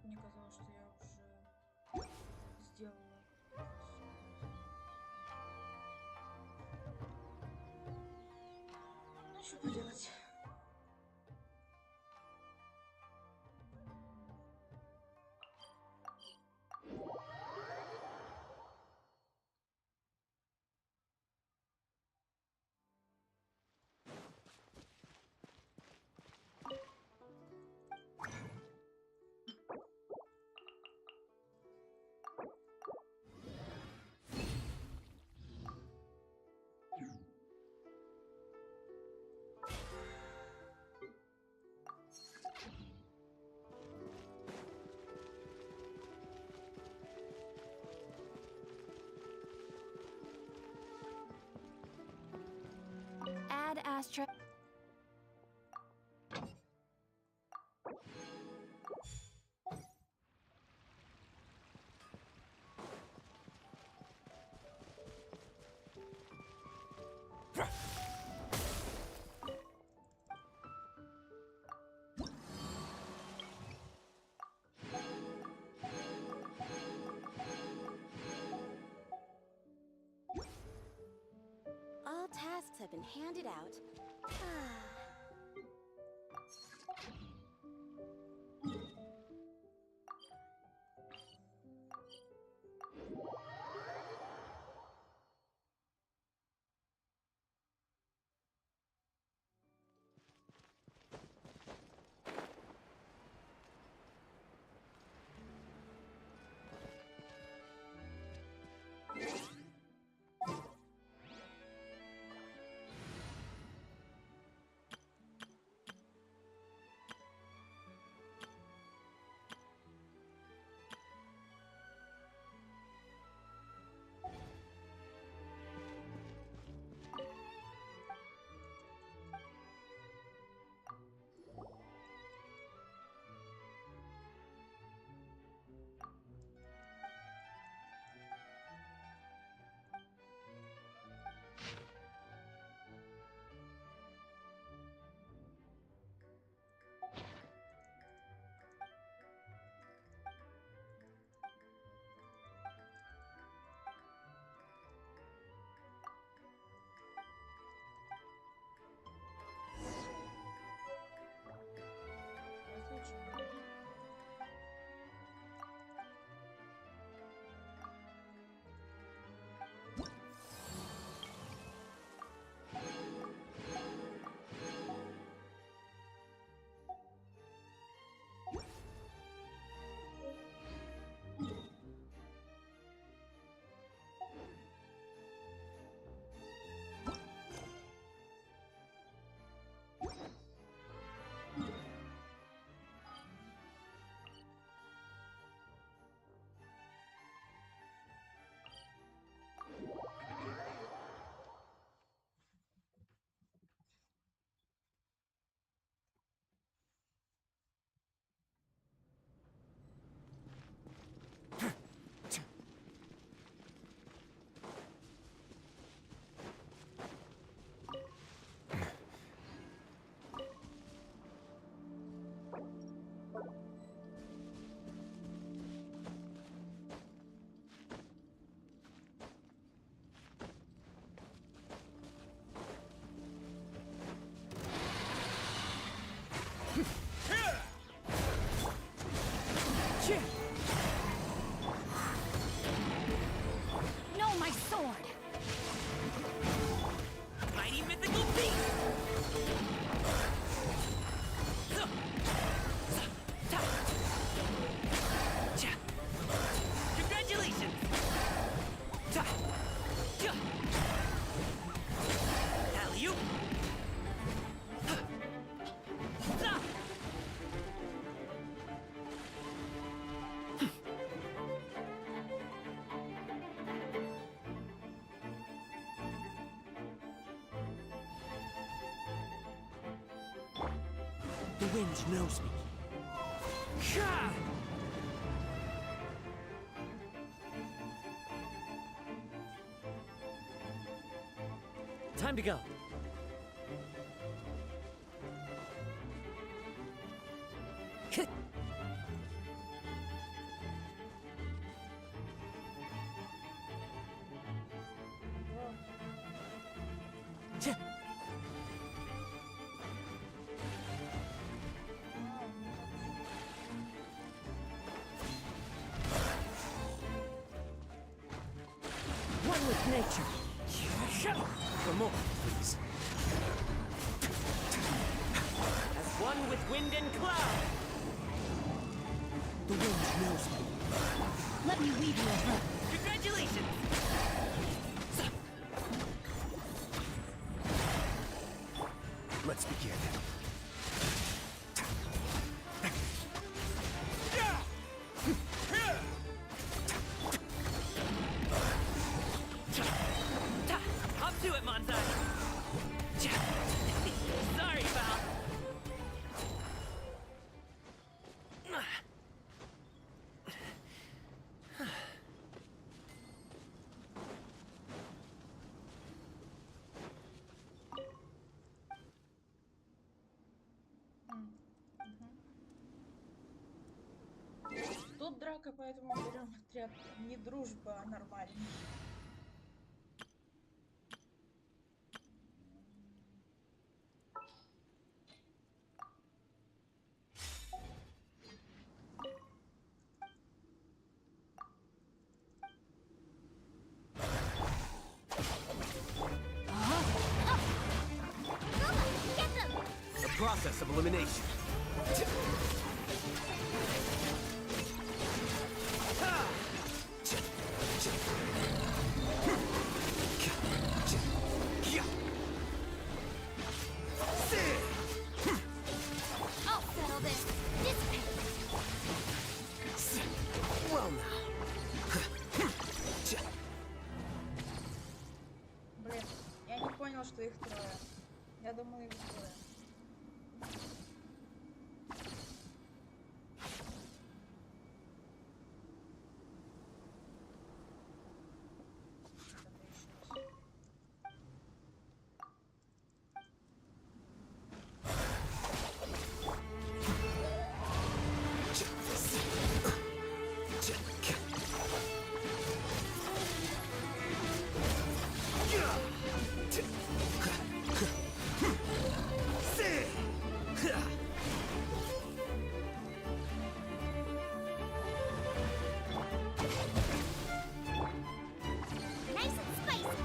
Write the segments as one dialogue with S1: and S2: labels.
S1: Мне казалось, что я уже сделала. Ну, что поделать?
S2: Add asterisk. All tasks have been handed out. No, my sword!
S3: Mighty mythical beast! Congratulations! Alley-oop! The wind knows me. Time to go. nature. For more, please. As one with wind and cloud. The wind knows me.
S2: Let me weave you a rope.
S3: Congratulations!
S4: Let's begin.
S3: Up to it, Monzai! Sorry, pal.
S1: Тут драка, поэтому берем отряд не дружба, а нормальный.
S4: The process of elimination.
S2: I'll settle this. This way.
S4: Well now.
S1: Блин, я не понял, что их трое. Я думаю, их двое.
S2: Nice and spicy.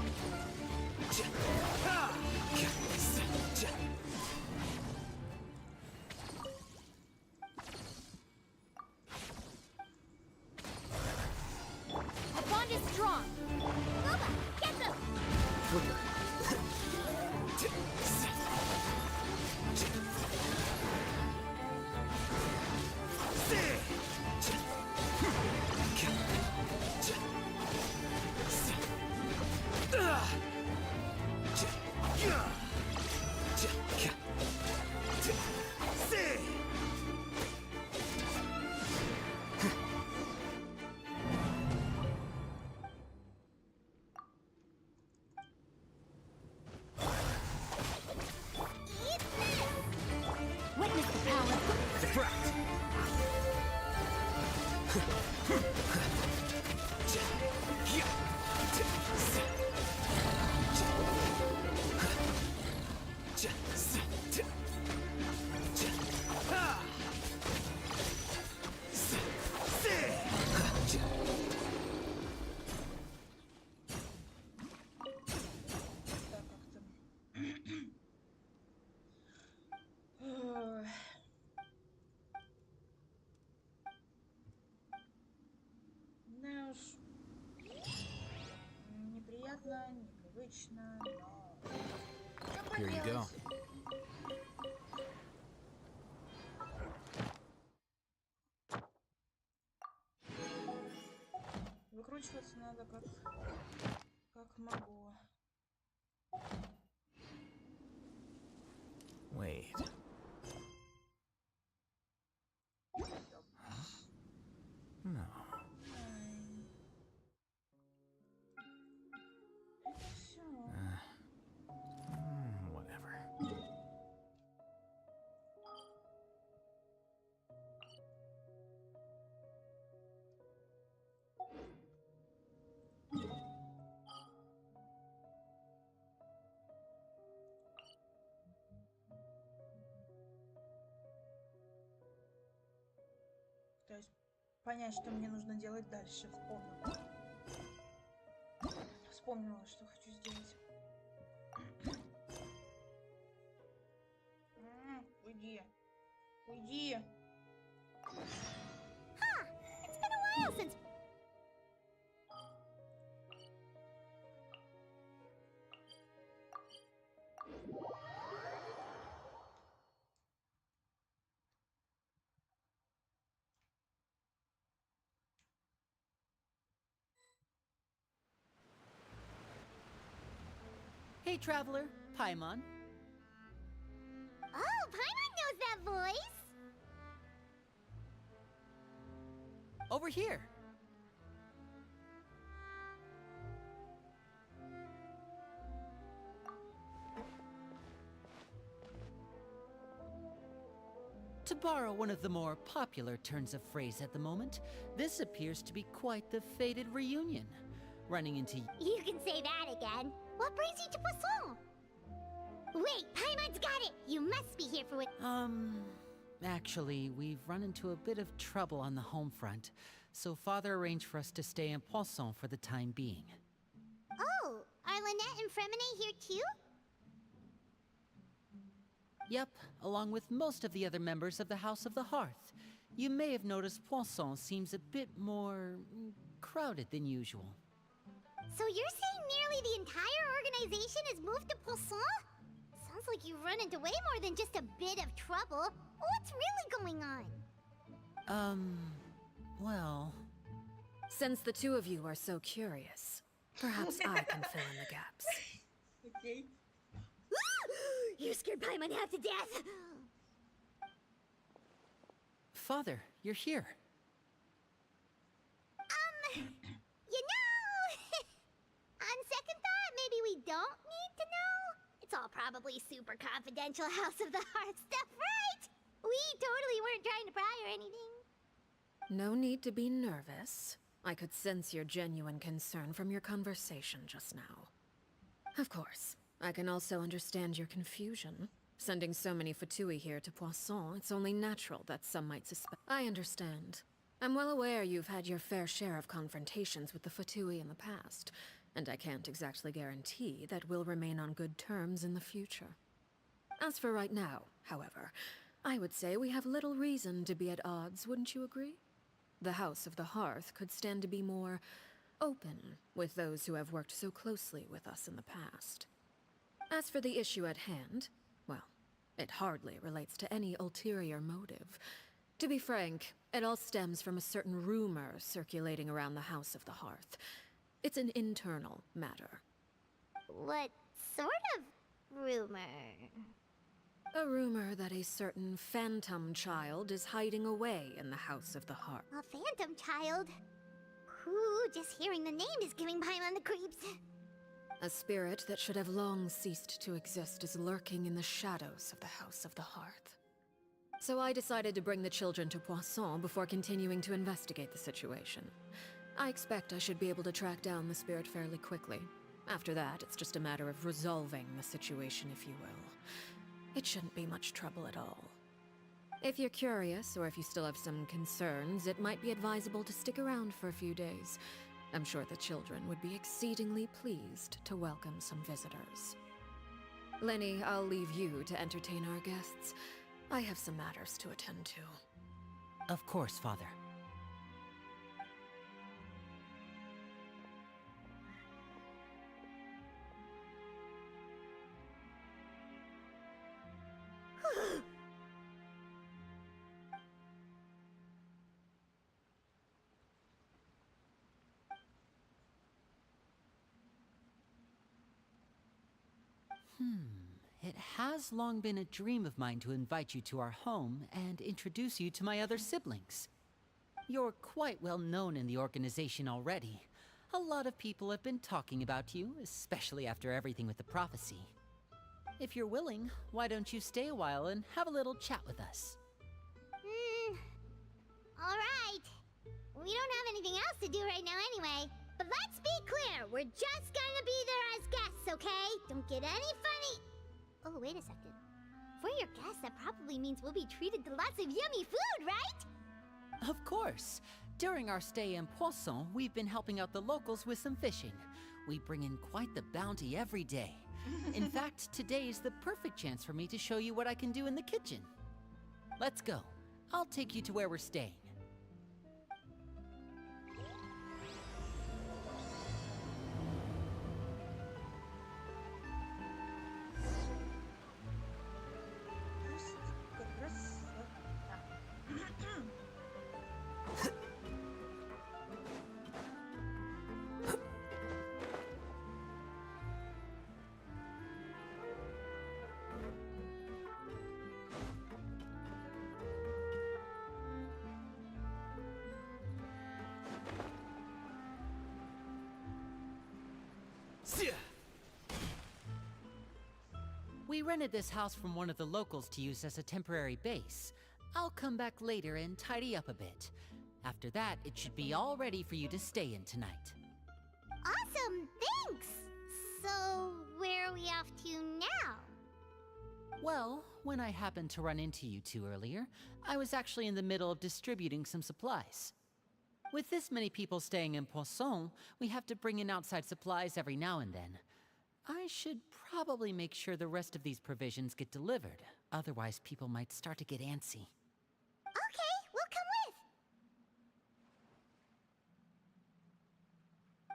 S2: The bond is strong. Loba, get them. Witness the power.
S4: Defract.
S1: Так, как-то. Ой. Да уж. Неприятно, непривычно, но... Что
S4: Here you go.
S1: поделать? Выкручиваться надо как могу.
S4: Wait. No.
S1: Это все.
S4: Whatever.
S1: То есть понять, что мне нужно делать дальше, вспомнил. вспомнила, что хочу сделать. Уйди. Уйди.
S2: It's been a while since...
S5: Hey, traveler, Paimon.
S2: Oh, Paimon knows that voice!
S5: Over here. To borrow one of the more popular turns of phrase at the moment, this appears to be quite the fated reunion. Running into...
S2: You can say that again. What brings you to Poisson? Wait, Paimon's got it! You must be here for it.
S5: Actually, we've run into a bit of trouble on the home front, so Father arranged for us to stay in Poisson for the time being.
S2: Oh, are Lynette and Fremine here too?
S5: Yep, along with most of the other members of the House of the Hearth. You may have noticed Poisson seems a bit more crowded than usual.
S2: So you're saying nearly the entire organization has moved to Poisson? Sounds like you've run into way more than just a bit of trouble. What's really going on?
S5: Well...
S6: Since the two of you are so curious, perhaps I can fill in the gaps.
S1: Okay.
S2: You scared Paimon half to death!
S5: Father, you're here.
S2: You know... On second thought, maybe we don't need to know? It's all probably super confidential House of the Heart stuff, right? We totally weren't trying to pry or anything.
S6: No need to be nervous. I could sense your genuine concern from your conversation just now. Of course, I can also understand your confusion. Sending so many Fatui here to Poisson, it's only natural that some might suspect. I understand. I'm well aware you've had your fair share of confrontations with the Fatui in the past, and I can't exactly guarantee that we'll remain on good terms in the future. As for right now, however, I would say we have little reason to be at odds, wouldn't you agree? The House of the Hearth could stand to be more open with those who have worked so closely with us in the past. As for the issue at hand, well, it hardly relates to any ulterior motive. To be frank, it all stems from a certain rumor circulating around the House of the Hearth. It's an internal matter.
S2: What sort of rumor?
S6: A rumor that a certain phantom child is hiding away in the House of the Hearth.
S2: A phantom child? Ooh, just hearing the name is giving Paimon the creeps.
S6: A spirit that should have long ceased to exist is lurking in the shadows of the House of the Hearth. So I decided to bring the children to Poisson before continuing to investigate the situation. I expect I should be able to track down the spirit fairly quickly. After that, it's just a matter of resolving the situation, if you will. It shouldn't be much trouble at all. If you're curious, or if you still have some concerns, it might be advisable to stick around for a few days. I'm sure the children would be exceedingly pleased to welcome some visitors. Lenny, I'll leave you to entertain our guests. I have some matters to attend to.
S5: Of course, Father. It has long been a dream of mine to invite you to our home and introduce you to my other siblings. You're quite well known in the organization already. A lot of people have been talking about you, especially after everything with the prophecy. If you're willing, why don't you stay a while and have a little chat with us?
S2: Alright. We don't have anything else to do right now anyway. But let's be clear, we're just gonna be there as guests, okay? Don't get any funny... Oh, wait a second. For your guests, that probably means we'll be treated to lots of yummy food, right?
S5: Of course. During our stay in Poisson, we've been helping out the locals with some fishing. We bring in quite the bounty every day. In fact, today is the perfect chance for me to show you what I can do in the kitchen. Let's go. I'll take you to where we're staying. We rented this house from one of the locals to use as a temporary base. I'll come back later and tidy up a bit. After that, it should be all ready for you to stay in tonight.
S2: Awesome, thanks! So, where are we off to now?
S5: Well, when I happened to run into you two earlier, I was actually in the middle of distributing some supplies. With this many people staying in Poisson, we have to bring in outside supplies every now and then. I should probably make sure the rest of these provisions get delivered. Otherwise, people might start to get antsy.
S2: Okay, we'll come with.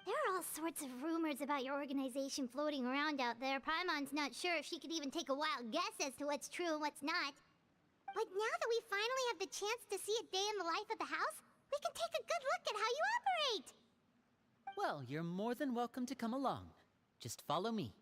S2: There are all sorts of rumors about your organization floating around out there. Paimon's not sure if she could even take a wild guess as to what's true and what's not. But now that we finally have the chance to see a day in the life of the house, we can take a good look at how you operate.
S5: Well, you're more than welcome to come along. Just follow me.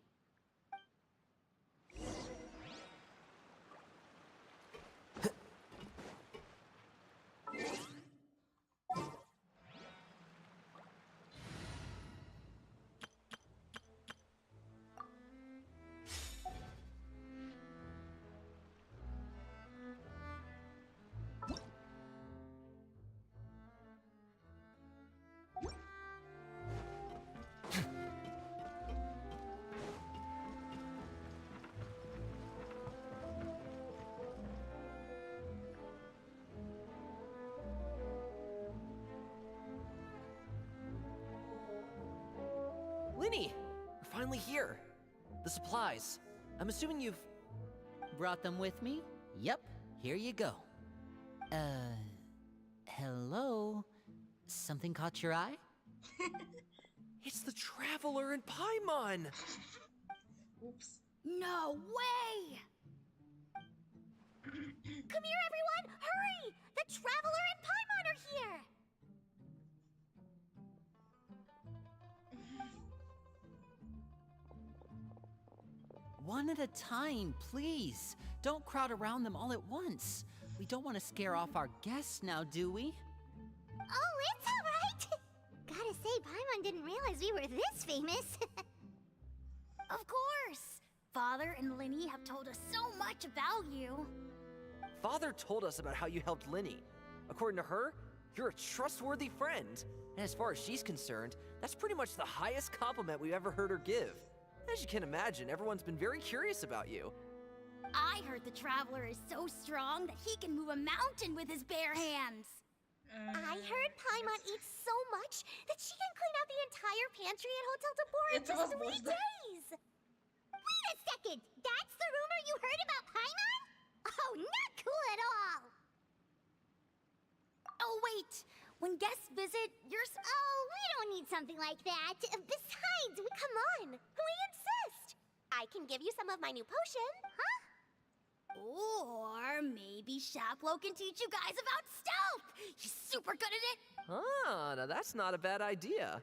S7: Linny! We're finally here. The supplies. I'm assuming you've...
S5: Brought them with me? Yep, here you go. Hello? Something caught your eye?
S7: It's the Traveler and Paimon!
S1: Oops.
S2: No way! Come here, everyone! Hurry! The Traveler and Paimon are here!
S5: One at a time, please. Don't crowd around them all at once. We don't want to scare off our guests now, do we?
S2: Oh, it's all right! Gotta say, Paimon didn't realize we were this famous.
S8: Of course! Father and Linny have told us so much about you.
S7: Father told us about how you helped Linny. According to her, you're a trustworthy friend. And as far as she's concerned, that's pretty much the highest compliment we've ever heard her give. As you can imagine, everyone's been very curious about you.
S8: I heard the Traveler is so strong that he can move a mountain with his bare hands.
S2: I heard Paimon eats so much that she can clean out the entire pantry at Hotel Dobro in
S1: Это
S2: just 3
S1: возможно.
S2: days! Wait a second! That's the rumor you heard about Paimon? Oh, not cool at all!
S8: Oh, wait! When guests visit, you're
S2: Oh, we don't need something like that. Besides, come on! We insist! I can give you some of my new potion, huh?
S8: Or maybe Shaplo can teach you guys about stealth! He's super good at it!
S7: Ah, now that's not a bad idea.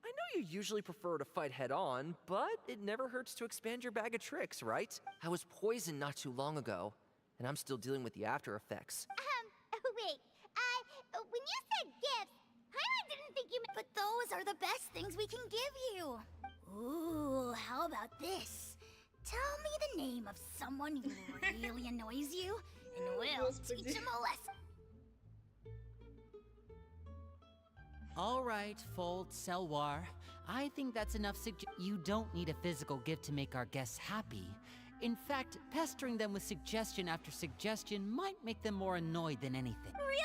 S7: I know you usually prefer to fight head-on, but it never hurts to expand your bag of tricks, right? I was poisoned not too long ago, and I'm still dealing with the after effects.
S2: Wait. When you said gifts, Paimon didn't think you meant...
S8: But those are the best things we can give you. Ooh, how about this? Tell me the name of someone who really annoys you, and we'll teach him a lesson.
S5: All right, Fold, Selwar. I think that's enough You don't need a physical gift to make our guests happy. In fact, pestering them with suggestion after suggestion might make them more annoyed than anything.
S8: Really?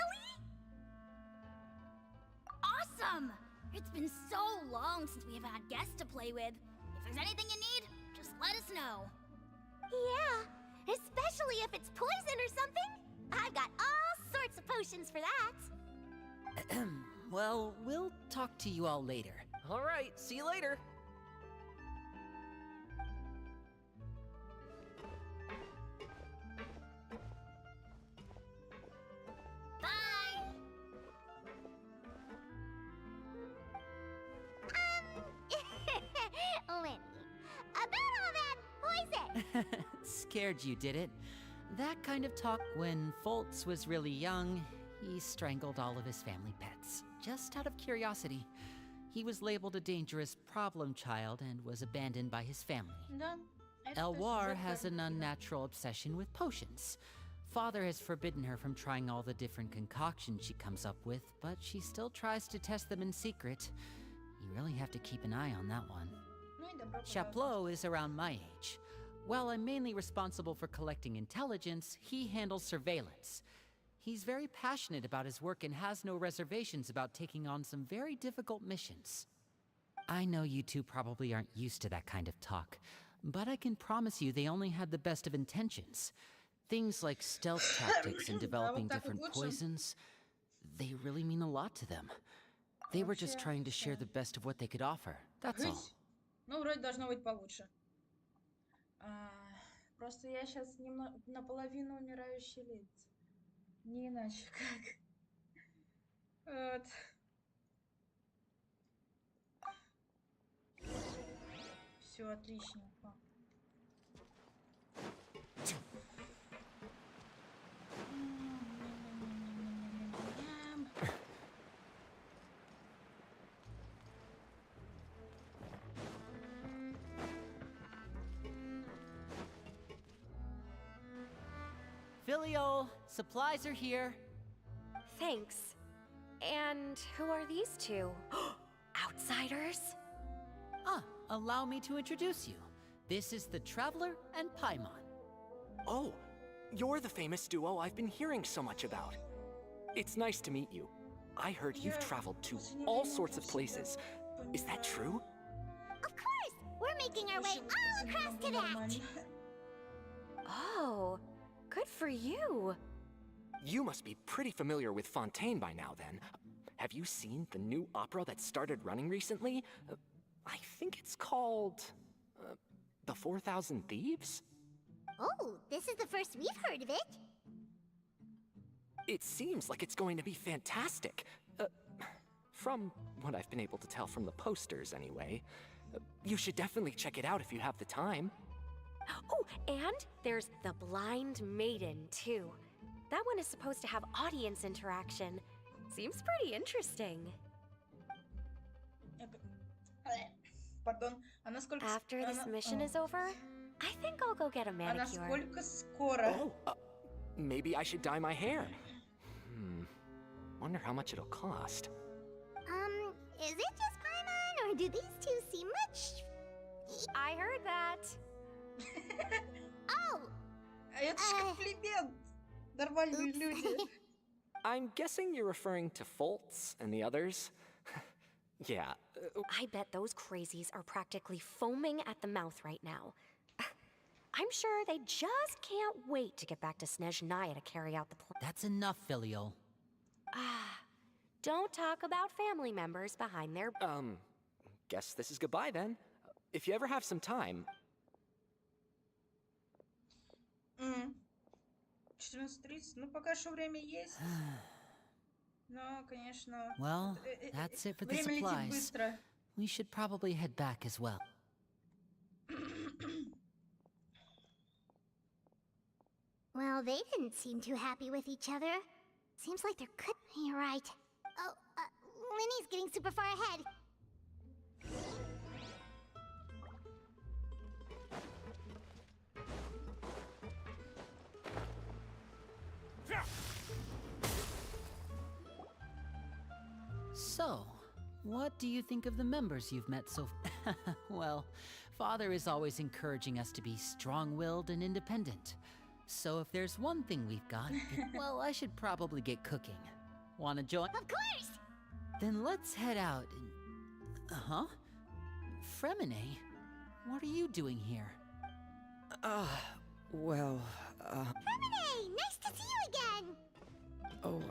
S8: Awesome! It's It's been so long since we have had guests to play with. If there's anything you need, just let us know.
S2: Yeah, especially if it's poison or something. I've got all sorts of potions for that.
S5: Well, we'll talk to you all later.
S7: All right, see you later.
S8: Bye!
S2: Lenny, about all that poison.
S5: Scared you, did it? That kind of talk. When Foltz was really young, he strangled all of his family pets. Just out of curiosity. He was labeled a dangerous problem child and was abandoned by his family.
S1: Да. Это
S5: Elwar
S1: точно
S5: has an
S1: доктор.
S5: unnatural obsession with potions. Father has forbidden her from trying all the different concoctions she comes up with, but she still tries to test them in secret. You really have to keep an eye on that one.
S1: Ну и добро пожаловать.
S5: Chaplot is around my age. While I'm mainly responsible for collecting intelligence, he handles surveillance. He's very passionate about his work and has no reservations about taking on some very difficult missions. I know you two probably aren't used to that kind of talk, but I can promise you they only had the best of intentions. Things like stealth tactics and developing
S1: так вот
S5: different
S1: лучше.
S5: poisons, they really mean a lot to them. They were just
S1: Вообще,
S5: trying to share
S1: да.
S5: the best of what they could offer, that's all.
S1: Хысь. Ну, вроде должно быть получше. Просто я сейчас наполовину умирающий лиц. Не иначе как. Вот. Все отличненько.
S5: Filial, supplies are here.
S9: Thanks. And who are these two? Outsiders?
S5: Ah, allow me to introduce you. This is the Traveler and Paimon.
S10: Oh, you're the famous duo I've been hearing so much about. It's nice to meet you. I heard you've traveled to all sorts of places. Is that true?
S2: Of course, we're making our way all across to that.
S9: Oh, good for you.
S10: You must be pretty familiar with Fontaine by now, then. Have you seen the new opera that started running recently? I think it's called... The 4,000 Thieves?
S2: Oh, this is the first we've heard of it.
S10: It seems like it's going to be fantastic. From what I've been able to tell from the posters, anyway. You should definitely check it out if you have the time.
S9: Oh, and there's The Blind Maiden, too. That one is supposed to have audience interaction. Seems pretty interesting.
S1: Pardon, а насколько...
S9: After this mission is over, I think I'll go get a
S1: А
S9: manicure.
S1: насколько скоро?
S10: Oh, maybe I should dye my hair. Wonder how much it'll cost.
S2: Is it just Paimon, or do these two seem much...
S9: I heard that.
S2: Oh!
S1: Это ж комплимент! Нормальные люди.
S10: I'm guessing you're referring to Foltz and the others. Yeah.
S9: I bet those crazies are practically foaming at the mouth right now. I'm sure they just can't wait to get back to Snezhnaya to carry out the plan.
S5: That's enough, Filial.
S9: Don't talk about family members behind their...
S10: Guess this is goodbye then. If you ever have some time...
S1: 14:30, ну пока что время есть. Но, конечно...
S5: Well, that's it for the
S1: Время летит
S5: supplies.
S1: быстро.
S5: We should probably head back as well.
S2: Well, they didn't seem too happy with each other. Seems like there could... You're right. Oh, Linny's getting super far ahead.
S5: So, what do you think of the members you've met so Well, Father is always encouraging us to be strong-willed and independent. So if there's one thing we've got, well, I should probably get cooking. Wanna join?
S2: Of course!
S5: Then let's head out. Uh-huh. Fremine, what are you doing here?
S11: Well,
S2: Hey, nice to see you again!
S11: oh,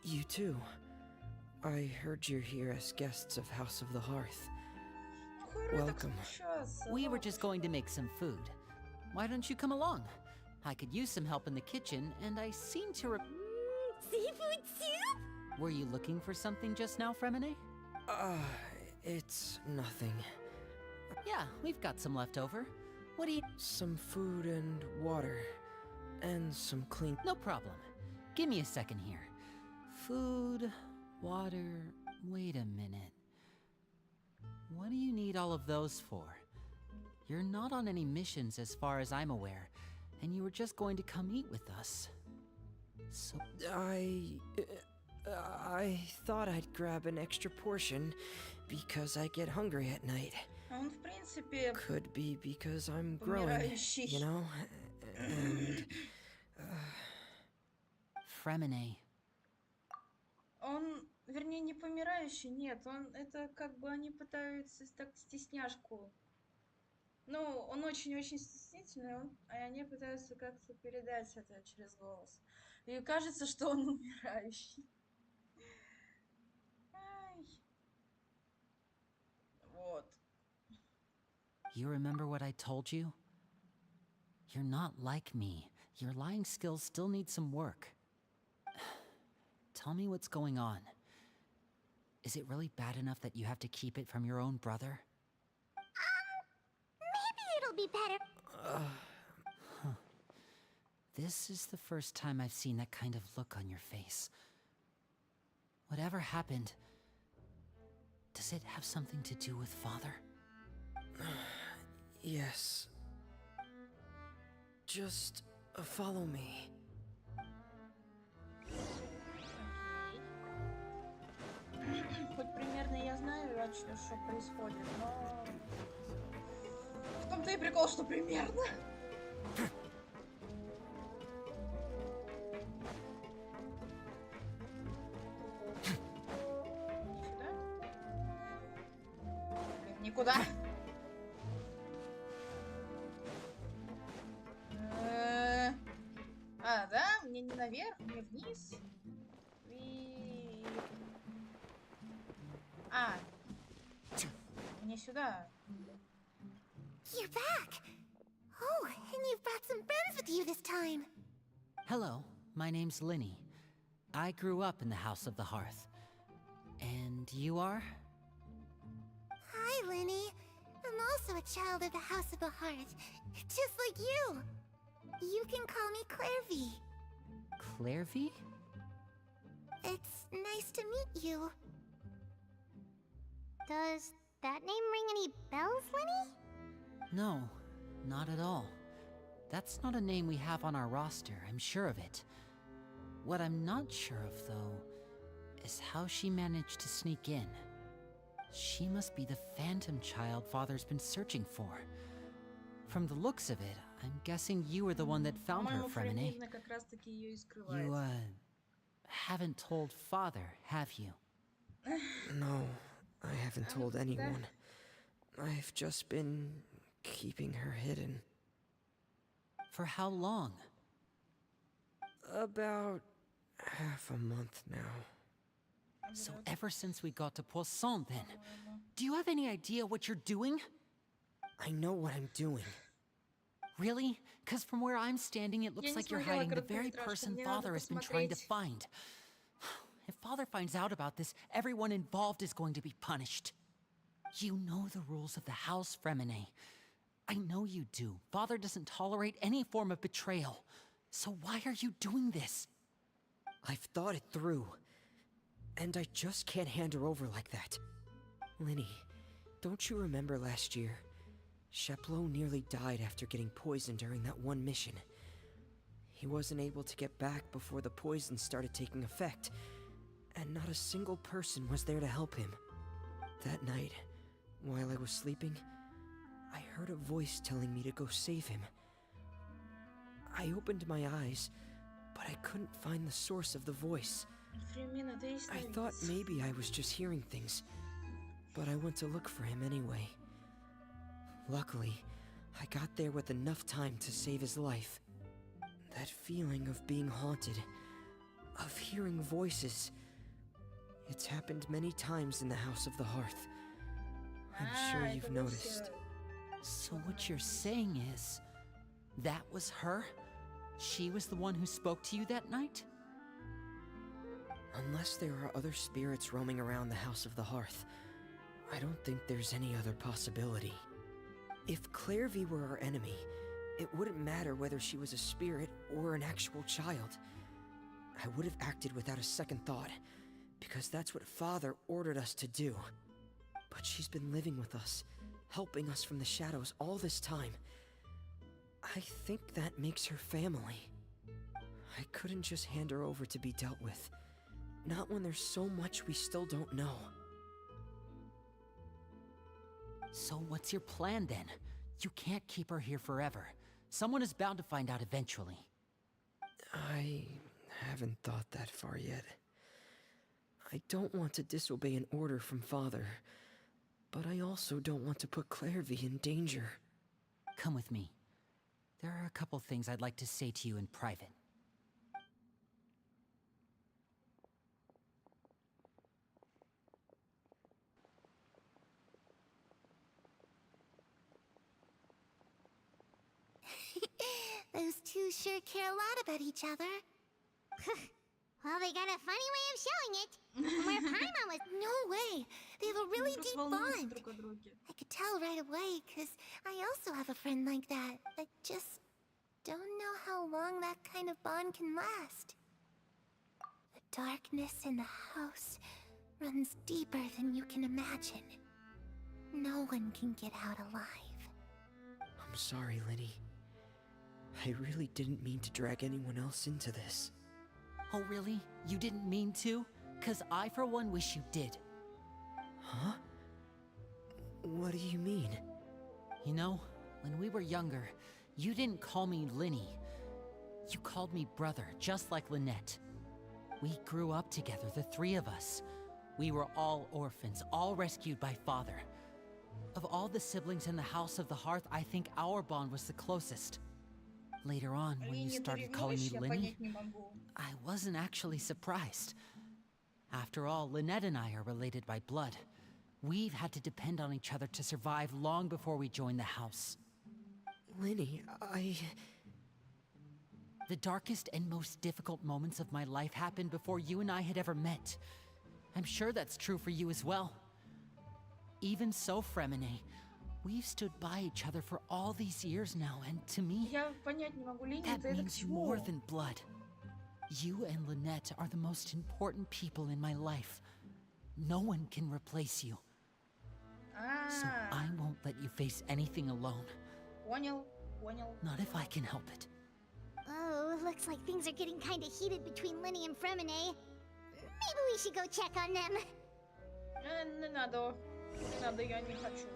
S11: you too. I heard you're here as guests of House of the Hearth. Welcome.
S5: We were just going to make some food. Why don't you come along? I could use some help in the kitchen, and I seem to
S2: Seafood soup?
S5: Were you looking for something just now, Fremine?
S11: It's nothing.
S5: Yeah, we've got some left over. What do you...
S11: Some food and water. And some clean...
S5: No problem. Give me a second here. Food, water... Wait a minute. What do you need all of those for? You're not on any missions as far as I'm aware, and you were just going to come eat with us. So...
S11: I thought I'd grab an extra portion because I get hungry at night.
S1: Он, в принципе,
S11: Could be because I'm growing, you know? And...
S5: Fremine.
S1: он, вернее, не помирающий, нет, он, это как бы они пытаются так стесняшку. Ну, он очень-очень стеснительный, и они пытаются как-то передать это через голос. И кажется, что он умирающий. Ай. Вот.
S5: You remember what I told you? You're not like me. Your lying skills still need some work. Tell me what's going on. Is it really bad enough that you have to keep it from your own brother?
S2: Maybe it'll be better.
S5: This is the first time I've seen that kind of look on your face. Whatever happened, does it have something to do with Father?
S11: Yes. Just follow me.
S1: Хоть примерно я знаю, что происходит, но... В том-то и прикол, что примерно. Сюда? Блин, никуда. Да? Мне не наверх, мне вниз. И... мне сюда.
S2: You're back! Oh, and you've brought some friends with you this time.
S5: Hello, my name's Linny. I grew up in the House of the Hearth. And you are?
S2: Hi, Linny. I'm also a child of the House of the Hearth, just like you. You can call me Clairvy.
S5: Clairvy?
S2: It's nice to meet you. Does that name ring any bells, Linny?
S5: No, not at all. That's not a name we have on our roster, I'm sure of it. What I'm not sure of, though, is how she managed to sneak in. She must be the phantom child Father's been searching for. From the looks of it, I'm guessing you were the one that found her, Fremine. You, haven't told Father, have you?
S11: No, I haven't told anyone. I've just been keeping her hidden.
S5: For how long?
S11: About half a month now.
S5: So ever since we got to Poisson, then. Do you have any idea what you're doing?
S11: I know what I'm doing.
S5: Really? Because from where I'm standing, it looks like you're hiding the very person Father has been trying to find. If Father finds out about this, everyone involved is going to be punished. You know the rules of the house, Fremine. I know you do. Father doesn't tolerate any form of betrayal. So why are you doing this?
S11: I've thought it through. And I just can't hand her over like that. Linny, don't you remember last year? Chaplot nearly died after getting poisoned during that one mission. He wasn't able to get back before the poison started taking effect, and not a single person was there to help him. That night, while I was sleeping, I heard a voice telling me to go save him. I opened my eyes, but I couldn't find the source of the voice. I thought maybe I was just hearing things, but I went to look for him anyway. Luckily, I got there with enough time to save his life. That feeling of being haunted, of hearing voices, it's happened many times in the House of the Hearth. I'm sure you've noticed.
S5: So what you're saying is, that was her? She was the one who spoke to you that night?
S11: Unless there are other spirits roaming around the House of the Hearth, I don't think there's any other possibility. If Clairvy were our enemy, it wouldn't matter whether she was a spirit or an actual child. I would have acted without a second thought, because that's what Father ordered us to do. But she's been living with us, helping us from the shadows all this time. I think that makes her family. I couldn't just hand her over to be dealt with. Not when there's so much we still don't know.
S5: So what's your plan then? You can't keep her here forever. Someone is bound to find out eventually.
S11: I haven't thought that far yet. I don't want to disobey an order from Father, but I also don't want to put Clairvy in danger.
S5: Come with me. There are a couple things I'd like to say to you in private.
S2: Those two sure care a lot about each other. Well, they got a funny way of showing it. Where Paimon was... No way! They have a really deep bond. I could tell right away, because I also have a friend like that. I just don't know how long that kind of bond can last. The darkness in the house runs deeper than you can imagine. No one can get out alive.
S11: I'm sorry, Linny. I really didn't mean to drag anyone else into this.
S5: Oh really? You didn't mean to? 'Cause I for one wish you did.
S11: Huh? What do you mean?
S5: You know, when we were younger, you didn't call me Linny. You called me brother, just like Lynette. We grew up together, the three of us. We were all orphans, all rescued by Father. Of all the siblings in the House of the Hearth, I think our bond was the closest. Later on, when you started calling me Linny, I wasn't actually surprised. After all, Lynette and I are related by blood. We've had to depend on each other to survive long before we joined the house.
S11: Linny,
S5: The darkest and most difficult moments of my life happened before you and I had ever met. I'm sure that's true for you as well. Even so, Fremine, we've stood by each other for all these years now, and to me, that means more than blood. You and Lynette are the most important people in my life. No one can replace you. So I won't let you face anything alone. Not if I can help it.
S2: Oh, looks like things are getting kind of heated between Linny and Fremine. Maybe we should go check on them.
S1: Не надо. Не надо, я не хочу.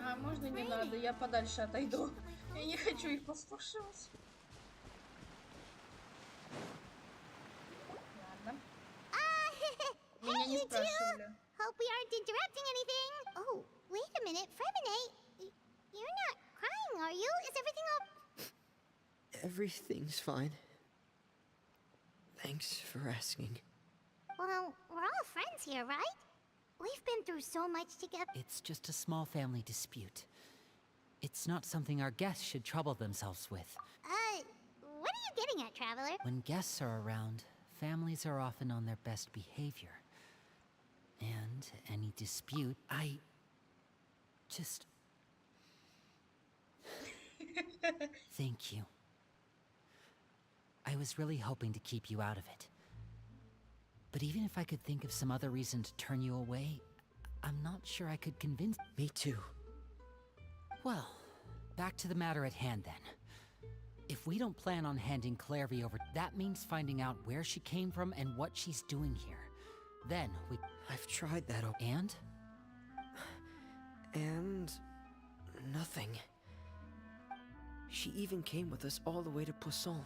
S1: А можно не надо, я подальше отойду. Я не хочу их послушать. Ладно. Меня не спрашивали.
S2: Hope we aren't interrupting anything. Oh, wait a minute, Fremine. You're not crying, are you? Is everything all...
S11: Everything's fine. Thanks for asking.
S2: Well, we're all friends here, right? We've been through so much together.
S5: It's just a small family dispute. It's not something our guests should trouble themselves with.
S2: What are you getting at, Traveler?
S5: When guests are around, families are often on their best behavior. And any dispute, I just... Thank you. I was really hoping to keep you out of it. But even if I could think of some other reason to turn you away, I'm not sure I could convince...
S11: Me too.
S5: Well, back to the matter at hand then. If we don't plan on handing Clairvy over, that means finding out where she came from and what she's doing here. Then we...
S11: I've tried that.
S5: And?
S11: And... nothing. She even came with us all the way to Poisson.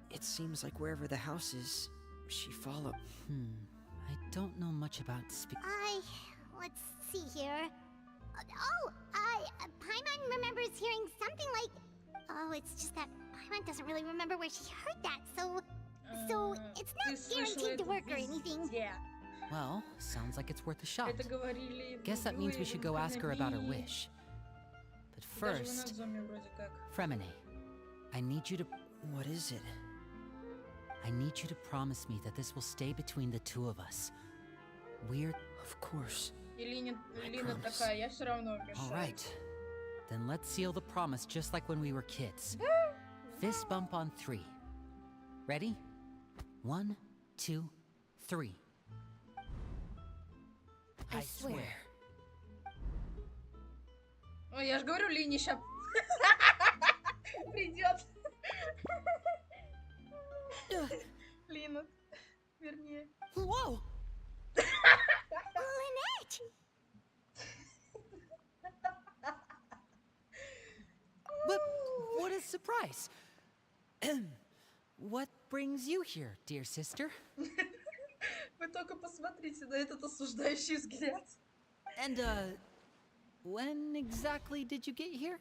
S11: It seems like wherever the house is, she followed.
S5: I don't know much about
S2: I let's see here. Paimon remembers hearing something like... Oh, it's just that Paimon doesn't really remember where she heard that, so it's not guaranteed to work or anything.
S5: Well, sounds like it's worth a shot.
S1: Это говорили в
S5: Guess that means we should go ask her about her wish. But
S1: Даже в
S5: first,
S1: Надзоме вроде как.
S5: Fremine, I need you to...
S11: What is it?
S5: I need you to promise me that this will stay between the two of us. We're...
S11: Of course.
S1: И Лина такая, я все равно мешаю.
S5: All right. Then let's seal the promise just like when we were kids. Fist bump on 3. Ready? 1, 2, 3.
S9: I swear.
S1: Ой, я же говорю, Лине ща придет. Лина, вернее.
S5: Whoa!
S2: Lynette!
S5: But what a surprise! What brings you here, dear sister?
S1: Вы только посмотрите на этот осуждающий взгляд.
S5: And, when exactly did you get here?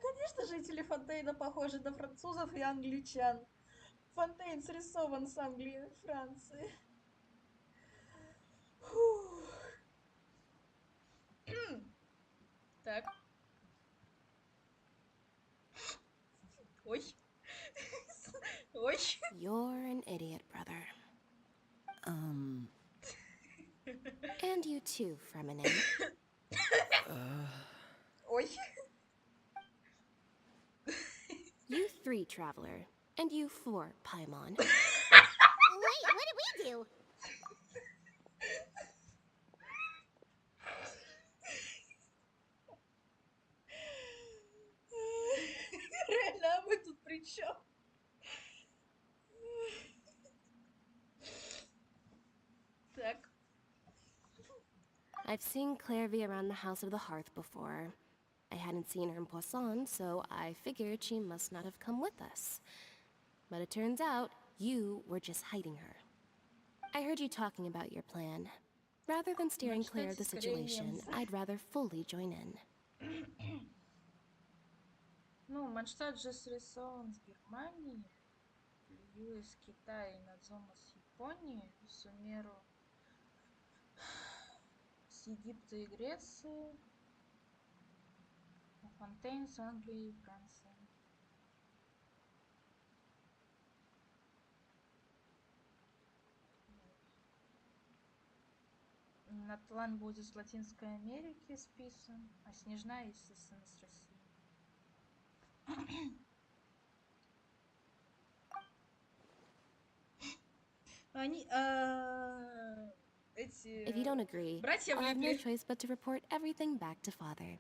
S1: Конечно, жители Фонтейна похожи на французов и англичан. Фонтейн срисован с Англии и Франции. Так. Ой. Ой.
S9: You're an idiot, brother. And you too, Fremine.
S1: Ой.
S9: You 3, Traveler. And you 4, Paimon.
S2: Wait, what did we do?
S1: Реально, а мы тут при чем? Так.
S9: I've seen Clairvy around the House of the Hearth before. I hadn't seen her in Poisson, so I figured she must not have come with us. But it turns out, you were just hiding her. I heard you talking about your plan. Rather than steering clear of the situation, I'd rather fully join in.
S1: Ну, Манштадт же срисован с Германии, Лью из Китая и Надзома с Японии, Сумеру с Египта и Греции, Фонтейн с Англии и Франции. Натлан будет с Латинской Америки списан, а Снежная, естественно, с России. Они, эти...
S9: If you don't agree,
S1: братья
S9: I'll have no
S1: влипли.
S9: choice but to report everything back to Father.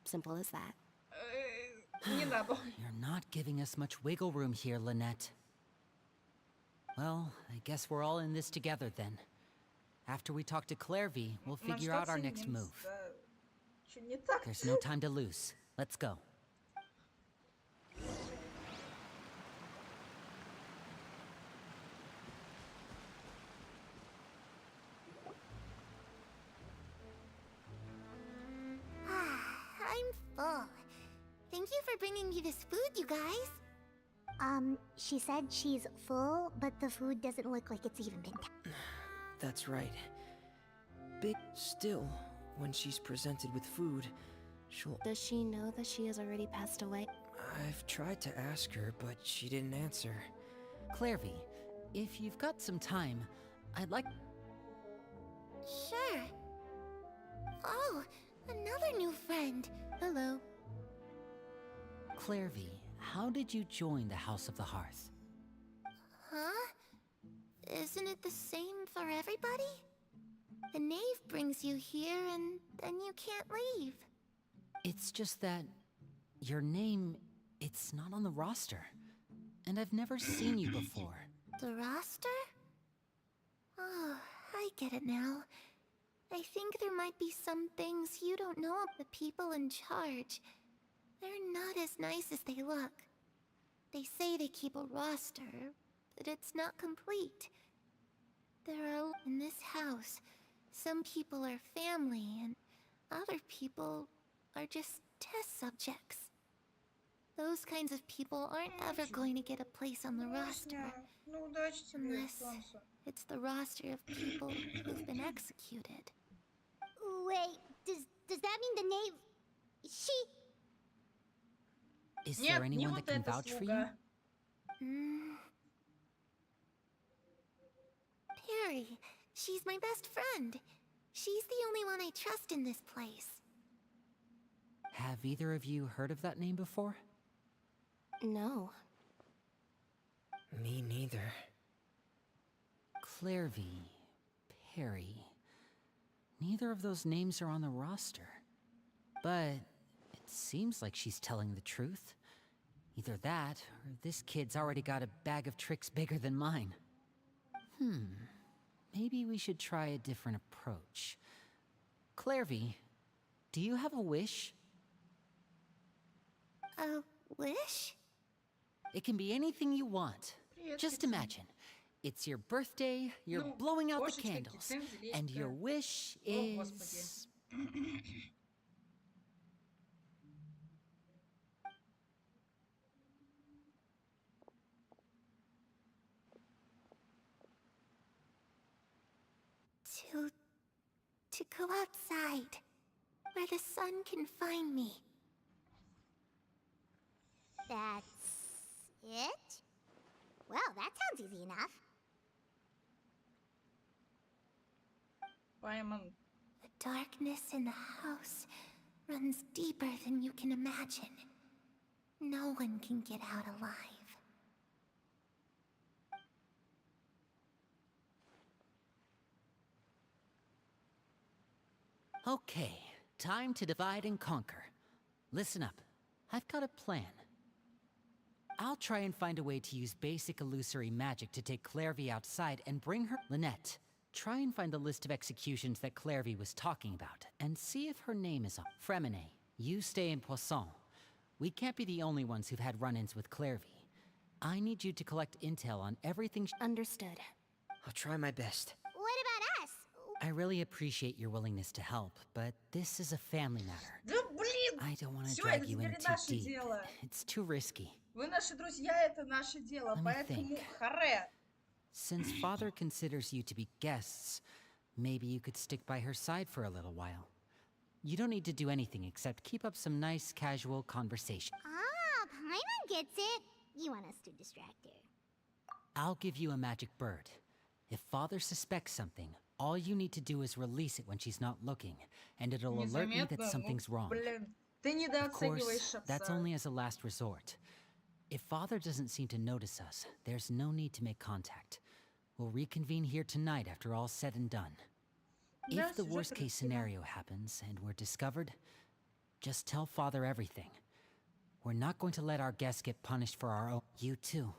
S9: Simple as that.
S1: Не надо.
S5: You're not giving us much wiggle room here, Lynette. Well, I guess we're all in this together then. After we talk to Clairvy, we'll figure out our next move.
S1: Чё не так?
S5: There's no time to lose. Let's go.
S2: I'm full. Thank you for bringing me this food, you guys. She said she's full, but the food doesn't look like it's even been...
S11: That's right. Big still, when she's presented with food, she'll...
S9: Does she know that she has already passed away?
S11: I've tried to ask her, but she didn't answer.
S5: Clairvy, if you've got some time, I'd like...
S2: Sure. Oh, another new friend.
S9: Hello.
S5: Clairvy, how did you join the House of the Hearth?
S2: Huh? Isn't it the same for everybody? The knave brings you here and then you can't leave.
S5: It's just that your name, it's not on the roster. And I've never seen you before.
S2: The roster? Oh, I get it now. I I think there might be some things you don't know of the people in charge. They're not as nice as they look. They say they keep a roster, but it's not complete. There are in this house. Some people are family, and other people are just test subjects. Those kinds of people aren't ever going to get a place on the roster.
S1: Ну, удачи тебе,
S2: Unless
S1: солнце.
S2: it's the roster of people who've been executed.
S8: Wait, does that mean the name... She...
S5: Is
S1: Нет,
S5: there
S1: не
S5: anyone
S1: вот
S5: that can
S1: эта
S5: vouch for you?
S1: слуга.
S2: Perry. She's my best friend. She's the only one I trust in this place.
S5: Have either of you heard of that name before?
S9: No.
S11: Me neither.
S5: Clairvy, Perry. Neither of those names are on the roster. But it seems like she's telling the truth. Either that, or this kid's already got a bag of tricks bigger than mine. Maybe we should try a different approach. Clairvy, do you have a wish?
S2: A wish?
S5: It can be anything you want. Just imagine. It's your birthday, you're blowing out the candles, and your wish is...
S2: To go outside, where the sun can find me.
S8: That's... it? Well, that sounds easy enough.
S1: Пайман.
S2: The darkness in the house runs deeper than you can imagine. No one can get out alive.
S5: Okay, time to divide and conquer. Listen up, I've got a plan. I'll try and find a way to use basic illusory magic to take Clairvy outside and bring her... Lynette, try and find the list of executions that Clairvy was talking about, and see if her name is on. Fremine, you stay in Poisson. We can't be the only ones who've had run-ins with Clairvy. I need you to collect intel on everything
S9: Understood.
S11: I'll try my best.
S8: What about us?
S5: I really appreciate your willingness to help, but this is a family matter.
S1: Да блин!
S5: I don't want to
S1: Всё,
S5: drag
S1: это
S5: you in
S1: теперь
S5: too
S1: наше
S5: deep.
S1: дело.
S5: It's too risky.
S1: Вы наши друзья, это наше дело,
S5: Let me
S1: поэтому
S5: think.
S1: харе.
S5: Since Father considers you to be guests, maybe you could stick by her side for a little while. You don't need to do anything except keep up some nice, casual conversation.
S8: Ah, Paimon gets it. You want us to distract her.
S5: I'll give you a magic bird. If Father suspects something, all you need to do is release it when she's not looking, and it'll alert me that
S1: Незаметно,
S5: something's wrong.
S1: блин. Ты
S5: Of course,
S1: недооцениваешь
S5: that's
S1: отца.
S5: only as a last resort. If Father doesn't seem to notice us, there's no need to make contact. We'll reconvene here tonight after all's said and done.
S1: Да,
S5: If the
S1: сюжет
S5: worst-case
S1: красивый.
S5: scenario happens and we're discovered, just tell Father everything. We're not going to let our guests get punished for our own... You too.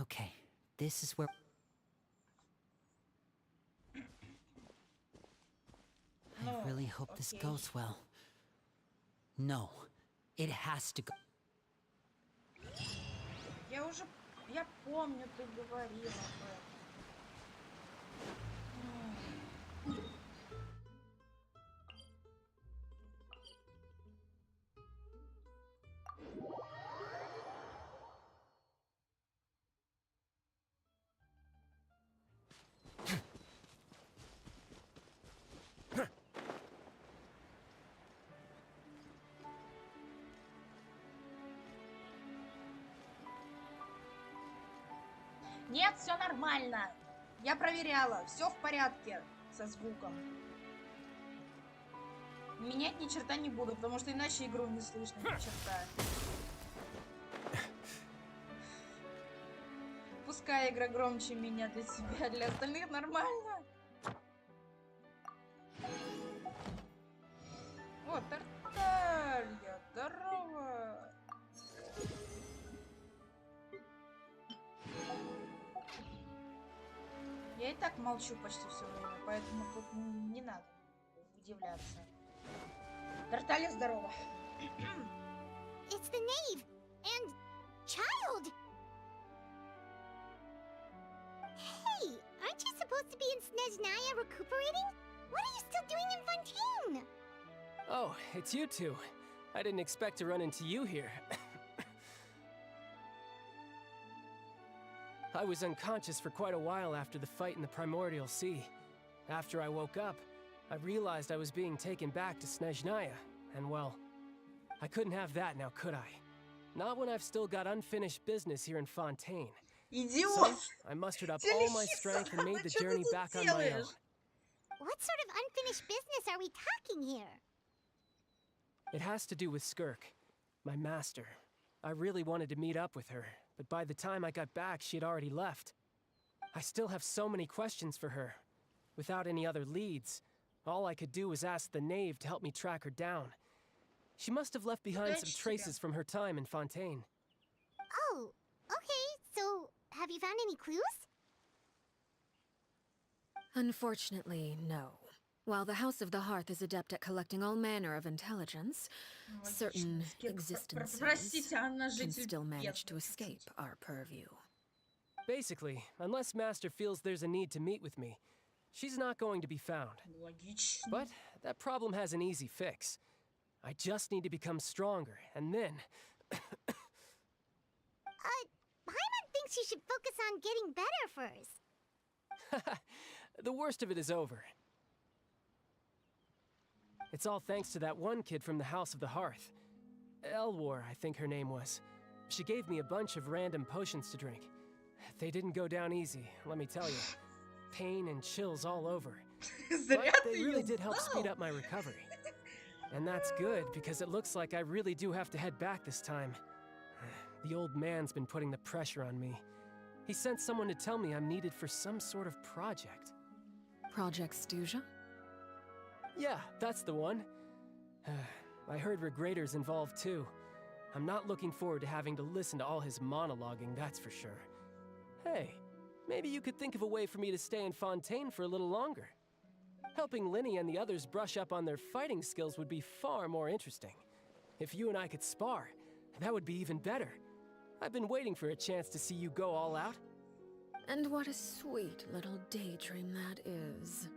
S5: Okay, this is where... I really hope this goes well. No, it has to go...
S1: Я помню, ты говорила об этом. Нет, все нормально. Я проверяла, все в порядке со звуком. Менять ни черта не буду, потому что иначе игру не слышно ни черта. Пускай игра громче меня для тебя, для остальных нормально. О, Тарталья, здорово. Я и так молчу почти все время, поэтому тут не надо удивляться. Тарталья, здорово.
S2: It's the knave and child. Hey, aren't you supposed to be in Snezhnaya recuperating? What are you still doing in Fontaine?
S12: Oh, it's you two. I didn't expect to run into you here. I was unconscious for quite a while after the fight in the Primordial Sea. After I woke up, I realized I was being taken back to Snezhnaya, and well, I couldn't have that now, could I? Not when I've still got unfinished business here in Fontaine. So, I mustered up all my strength and made the journey back on my own.
S2: What sort of unfinished business are we talking here?
S12: It has to do with Skirk, my master. I really wanted to meet up with her, but by the time I got back, she had already left. I still have so many questions for her. Without any other leads, all I could do was ask the knave to help me track her down. She must have left behind some traces from her time in Fontaine.
S2: Oh, okay, so have you found any clues?
S6: Unfortunately, no. While the House of the Hearth is adept at collecting all manner of intelligence, certain existences can still manage to escape our purview.
S12: Basically, unless Master feels there's a need to meet with me, she's not going to be found. But that problem has an easy fix. I just need to become stronger, and then...
S2: Paimon thinks you should focus on getting better first.
S12: The worst of it is over. It's all thanks to that one kid from the House of the Hearth. Elwar, I think her name was. She gave me a bunch of random potions to drink. They didn't go down easy, let me tell you. Pain and chills all over. But they really did help speed up my recovery. And that's good, because it looks like I really do have to head back this time. The old man's been putting the pressure on me. He sent someone to tell me I'm needed for some sort of project.
S6: Project Stuja?
S12: Yeah, that's the one. I heard Regrader's involved too. I'm not looking forward to having to listen to all his monologuing, that's for sure. Hey, maybe you could think of a way for me to stay in Fontaine for a little longer. Helping Linny and the others brush up on their fighting skills would be far more interesting. If you and I could spar, that would be even better. I've been waiting for a chance to see you go all out.
S6: And what a sweet little daydream that is.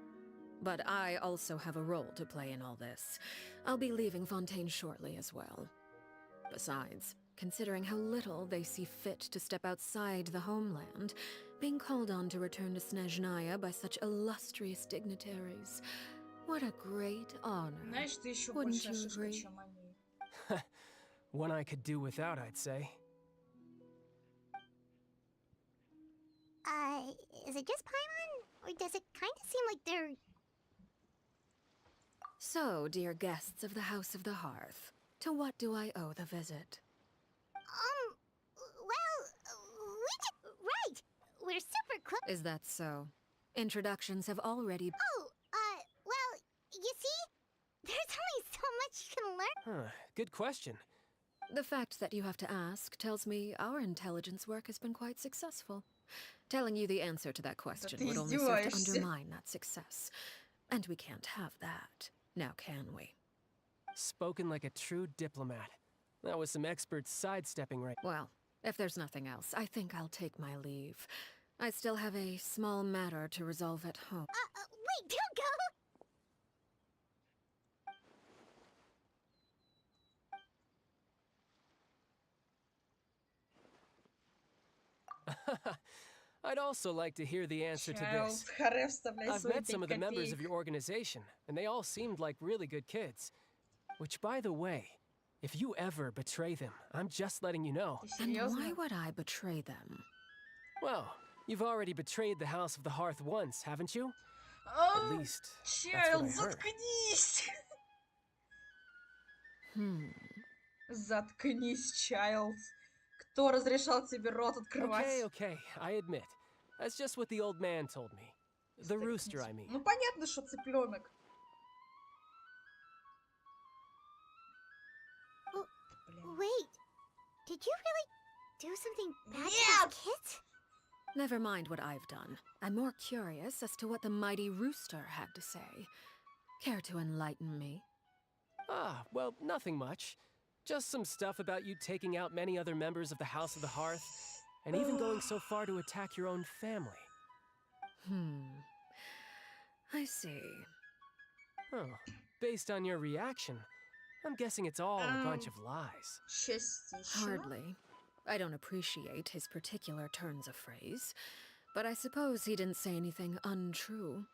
S6: But I also have a role to play in all this. I'll be leaving Fontaine shortly as well. Besides, considering how little they see fit to step outside the homeland, being called on to return to Snezhnaya by such illustrious dignitaries, what a great honor. Wouldn't you agree?
S12: One I could do without, I'd say.
S2: Is it just Paimon? Or does it kind of seem like they're...
S6: So, dear guests of the House of the Hearth, to what do I owe the visit?
S2: Right! We're super close.
S6: Is that so? Introductions have already...
S2: Well, you see? There's only so much you can learn.
S12: Good question.
S6: The fact that you have to ask tells me our intelligence work has been quite successful. Telling you the answer to that question would only serve to undermine that success. And we can't have that, now can we?
S12: Spoken like a true diplomat. That was some expert sidestepping right...
S6: Well, if there's nothing else, I think I'll take my leave. I still have a small matter to resolve at home.
S2: Wait, don't go!
S12: I'd also like to hear the answer to this. I've met some of the members of your organization, and they all seemed like really good kids. Which, by the way, if you ever betray them, I'm just letting you know.
S6: And why would I betray them?
S12: Well, you've already betrayed the House of the Hearth once, haven't you? At least,
S1: Child,
S12: that's what I heard.
S1: Заткнись, Child. Кто разрешал тебе рот открывать?
S12: Okay, I admit. That's just what the old man told me. The rooster, I mean.
S1: Ну понятно, что цыпленок.
S2: Wait, did you really do something bad to those kids?
S6: Never mind what I've done. I'm more curious as to what the mighty rooster had to say. Care to enlighten me?
S12: Ah, well, nothing much. Just some stuff about you taking out many other members of the House of the Hearth, and even going so far to attack your own family.
S6: I see.
S12: Oh, based on your reaction, I'm guessing it's all a bunch of lies.
S6: Hardly. I don't appreciate his particular turns of phrase, but I suppose he didn't say anything untrue.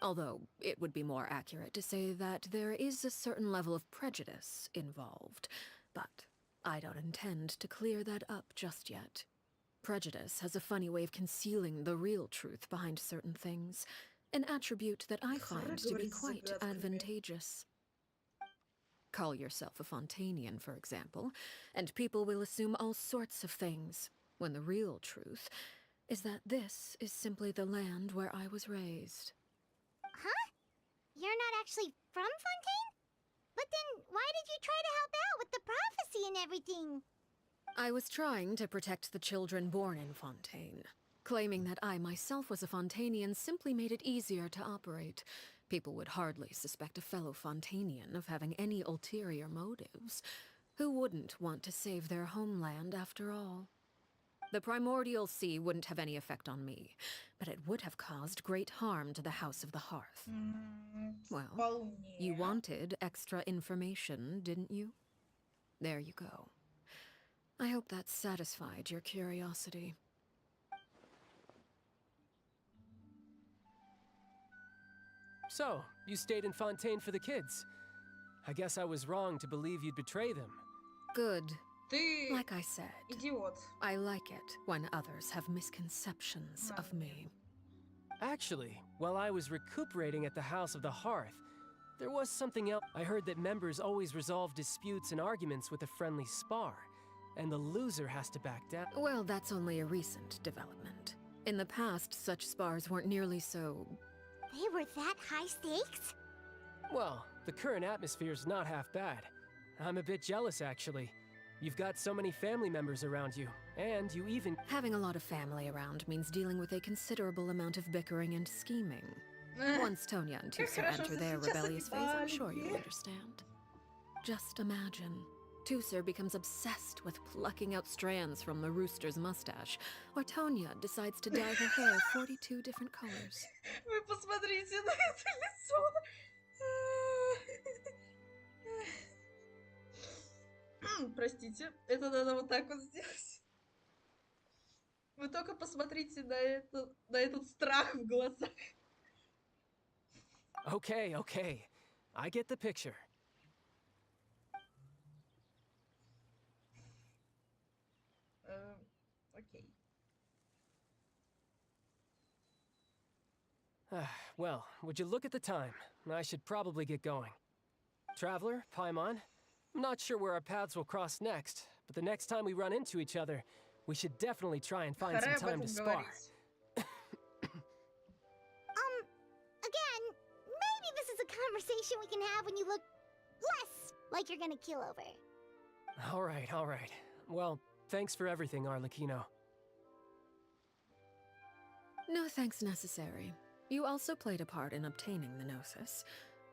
S6: Although, it would be more accurate to say that there is a certain level of prejudice involved, but I don't intend to clear that up just yet. Prejudice has a funny way of concealing the real truth behind certain things, an attribute that I find to be quite advantageous. Call yourself a Fontainian, for example, and people will assume all sorts of things, when the real truth is that this is simply the land where I was raised.
S2: Huh? You're not actually from Fontaine? But then why did you try to help out with the prophecy and everything?
S6: I was trying to protect the children born in Fontaine. Claiming that I myself was a Fontainian simply made it easier to operate. People would hardly suspect a fellow Fontainian of having any ulterior motives. Who wouldn't want to save their homeland after all? The primordial sea wouldn't have any effect on me, but it would have caused great harm to the House of the Hearth. Well, you wanted extra information, didn't you? There you go. I hope that satisfied your curiosity.
S12: So, you stayed in Fontaine for the kids. I guess I was wrong to believe you'd betray them.
S6: Good.
S1: Ты
S6: Like I said,
S1: идиот.
S6: I like it when others have misconceptions of me.
S12: Actually, while I was recuperating at the House of the Hearth, there was something else. I heard that members always resolve disputes and arguments with a friendly spar, and the loser has to back down.
S6: Well, that's only a recent development. In the past, such spars weren't nearly so...
S2: They were that high stakes?
S12: Well, the current atmosphere's not half bad. I'm a bit jealous, actually. You've got so many family members around you, and you even...
S6: Having a lot of family around means dealing with a considerable amount of bickering and scheming. Once Tonya and Tusser enter their rebellious phase, I'm sure you'll understand. Just imagine. Tusser becomes obsessed with plucking out strands from the rooster's mustache, or Tonya decides to dye her hair 42 different colors.
S1: Вы посмотрите на это лицо. Простите, это надо вот так вот сделать. Вы только посмотрите на этот страх в глазах.
S12: Okay, okay. I get the picture.
S1: Окей.
S12: Well, would you look at the time? I should probably get going. Traveler, Paimon, I'm not sure where our paths will cross next, but the next time we run into each other, we should definitely try and find some time to spar.
S2: Again, maybe this is a conversation we can have when you look less like you're gonna kill over.
S12: All right. Well, thanks for everything, Arlecchino.
S6: No thanks necessary. You also played a part in obtaining the Gnosis.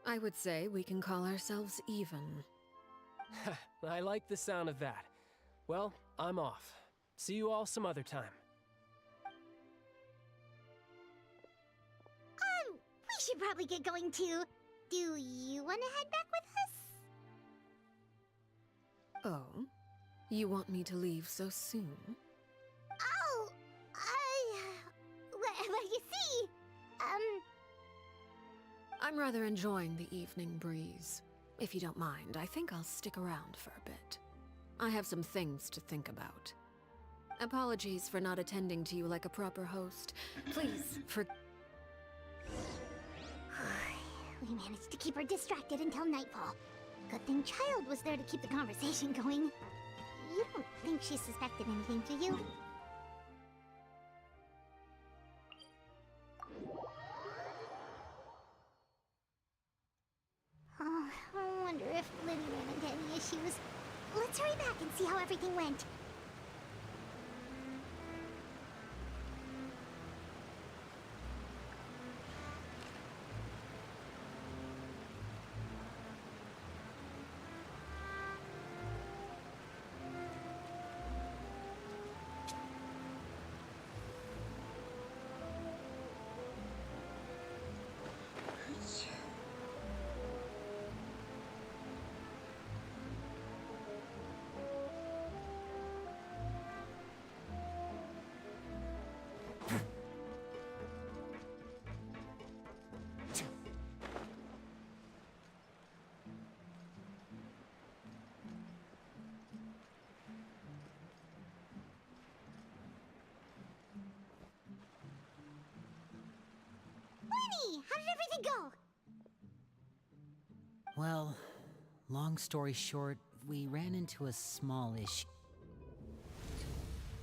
S6: I would say we can call ourselves even.
S12: I like the sound of that. Well, I'm off. See you all some other time.
S2: We should probably get going too. Do you want to head back with us?
S6: Oh? You want me to leave so soon?
S2: Oh, well, you see,
S6: I'm rather enjoying the evening breeze. If you don't mind, I think I'll stick around for a bit. I have some things to think about. Apologies for not attending to you like a proper host. Please,
S2: we managed to keep her distracted until nightfall. Good thing Child was there to keep the conversation going. You don't think she suspected anything, do you? Oh, I wonder if Lynn ran into any issues. Let's hurry back and see how everything went. did it go?
S5: Well, long story short, we ran into a small issue.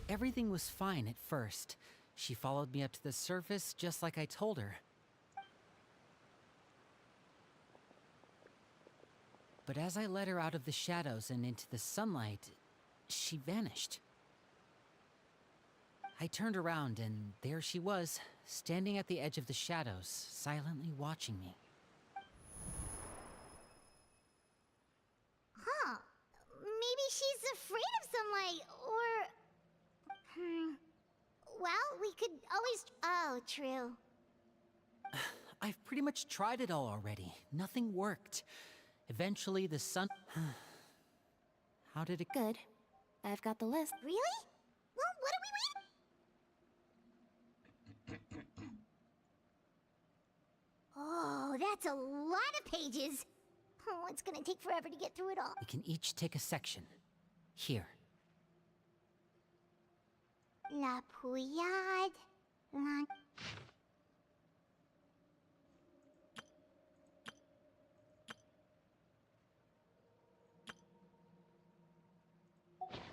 S5: Everything was fine at first. She followed me up to the surface just like I told her. But as I led her out of the shadows and into the sunlight, she vanished. I turned around and there she was, standing at the edge of the shadows, silently watching me.
S2: Huh. Maybe she's afraid of sunlight, or... Well, we could always... Oh, true.
S5: I've pretty much tried it all already. Nothing worked. Eventually, the sun... How did it...
S9: Good. I've got the list.
S2: Really? Well, what are we waiting? Oh, that's a lot of pages. Oh, it's gonna take forever to get through it all.
S5: We can each take a section. Here.
S2: La Pouillade... La...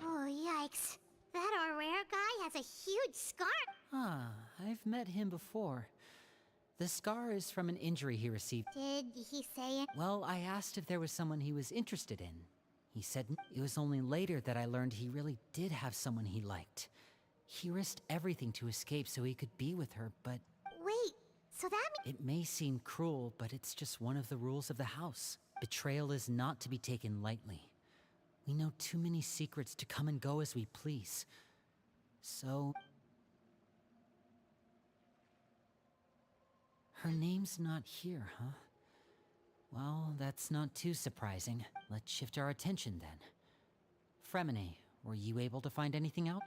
S2: Oh, yikes. That Aurora guy has a huge scar.
S5: Ah, I've met him before. The scar is from an injury he received.
S2: Did he say it?
S5: Well, I asked if there was someone he was interested in. He said it was only later that I learned he really did have someone he liked. He risked everything to escape so he could be with her, but...
S2: Wait, so that means...
S5: It may seem cruel, but it's just one of the rules of the house. Betrayal is not to be taken lightly. We know too many secrets to come and go as we please. So... Her name's not here, huh? Well, that's not too surprising. Let's shift our attention then. Fremine, were you able to find anything out?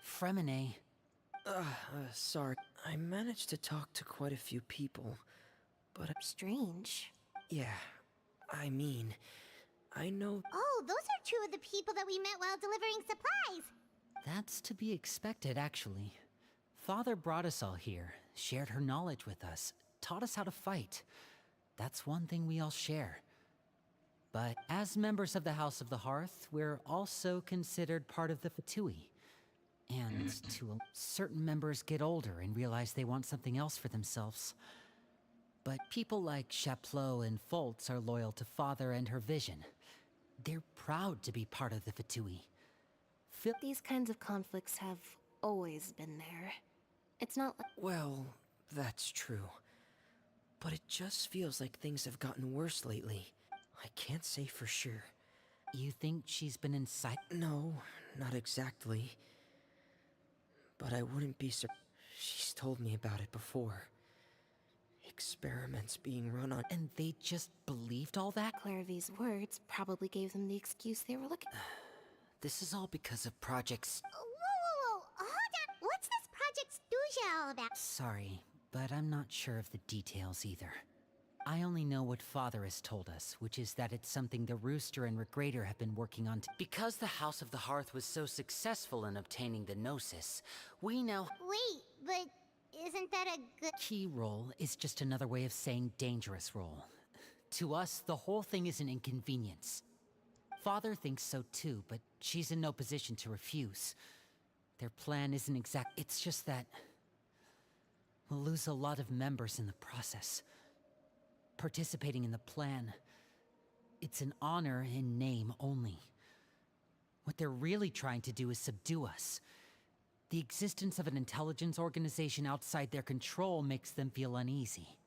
S5: Fremine.
S11: Sorry. I managed to talk to quite a few people, but...
S9: Strange.
S11: Yeah, I mean, I know...
S2: Oh, those are two of the people that we met while delivering supplies.
S5: That's to be expected, actually. Father brought us all here, shared her knowledge with us, taught us how to fight. That's one thing we all share. But as members of the House of the Hearth, we're also considered part of the Fatui. And certain members get older and realize they want something else for themselves. But people like Chaplot and Foltz are loyal to Father and her vision. They're proud to be part of the Fatui.
S9: These kinds of conflicts have always been there. It's not like...
S11: Well, that's true. But it just feels like things have gotten worse lately. I can't say for sure.
S5: You think she's been inside?
S11: No, not exactly. But I wouldn't be surprised. She's told me about it before. Experiments being run on...
S5: And they just believed all that?
S9: Clairvy's words probably gave them the excuse they were looking...
S5: This is all because of projects...
S2: Whoa. Hold on. What's this Project Stooja all about?
S5: Sorry, but I'm not sure of the details either. I only know what Father has told us, which is that it's something the Rooster and Regrader have been working on because the House of the Hearth was so successful in obtaining the Gnosis, we now...
S2: Wait, but isn't that a good...
S5: Key role is just another way of saying dangerous role. To us, the whole thing is an inconvenience. Father thinks so too, but she's in no position to refuse. Their plan isn't exact... It's just that... we'll lose a lot of members in the process. Participating in the plan, it's an honor in name only. What they're really trying to do is subdue us. The existence of an intelligence organization outside their control makes them feel uneasy.